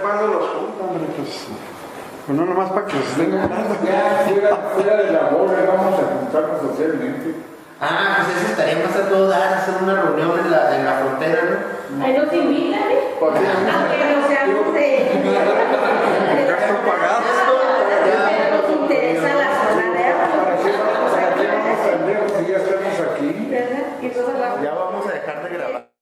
¿Cuándo los juntan, hombre? Pues no nomás para que se estén ganando. Ya, fuera de la bola, vamos a juntarnos socialmente. Pues eso estaría más a todo dar, hacer una reunión en la frontera, ¿no? Ahí no te invitan, ¿eh? Aunque no seamos de... Gasto pagado. Pero nos interesa la zona de agua. ¿Para qué vamos tan lejos si ya estamos aquí? ¿Verdad? Y todas las... Ya vamos a dejar de grabar.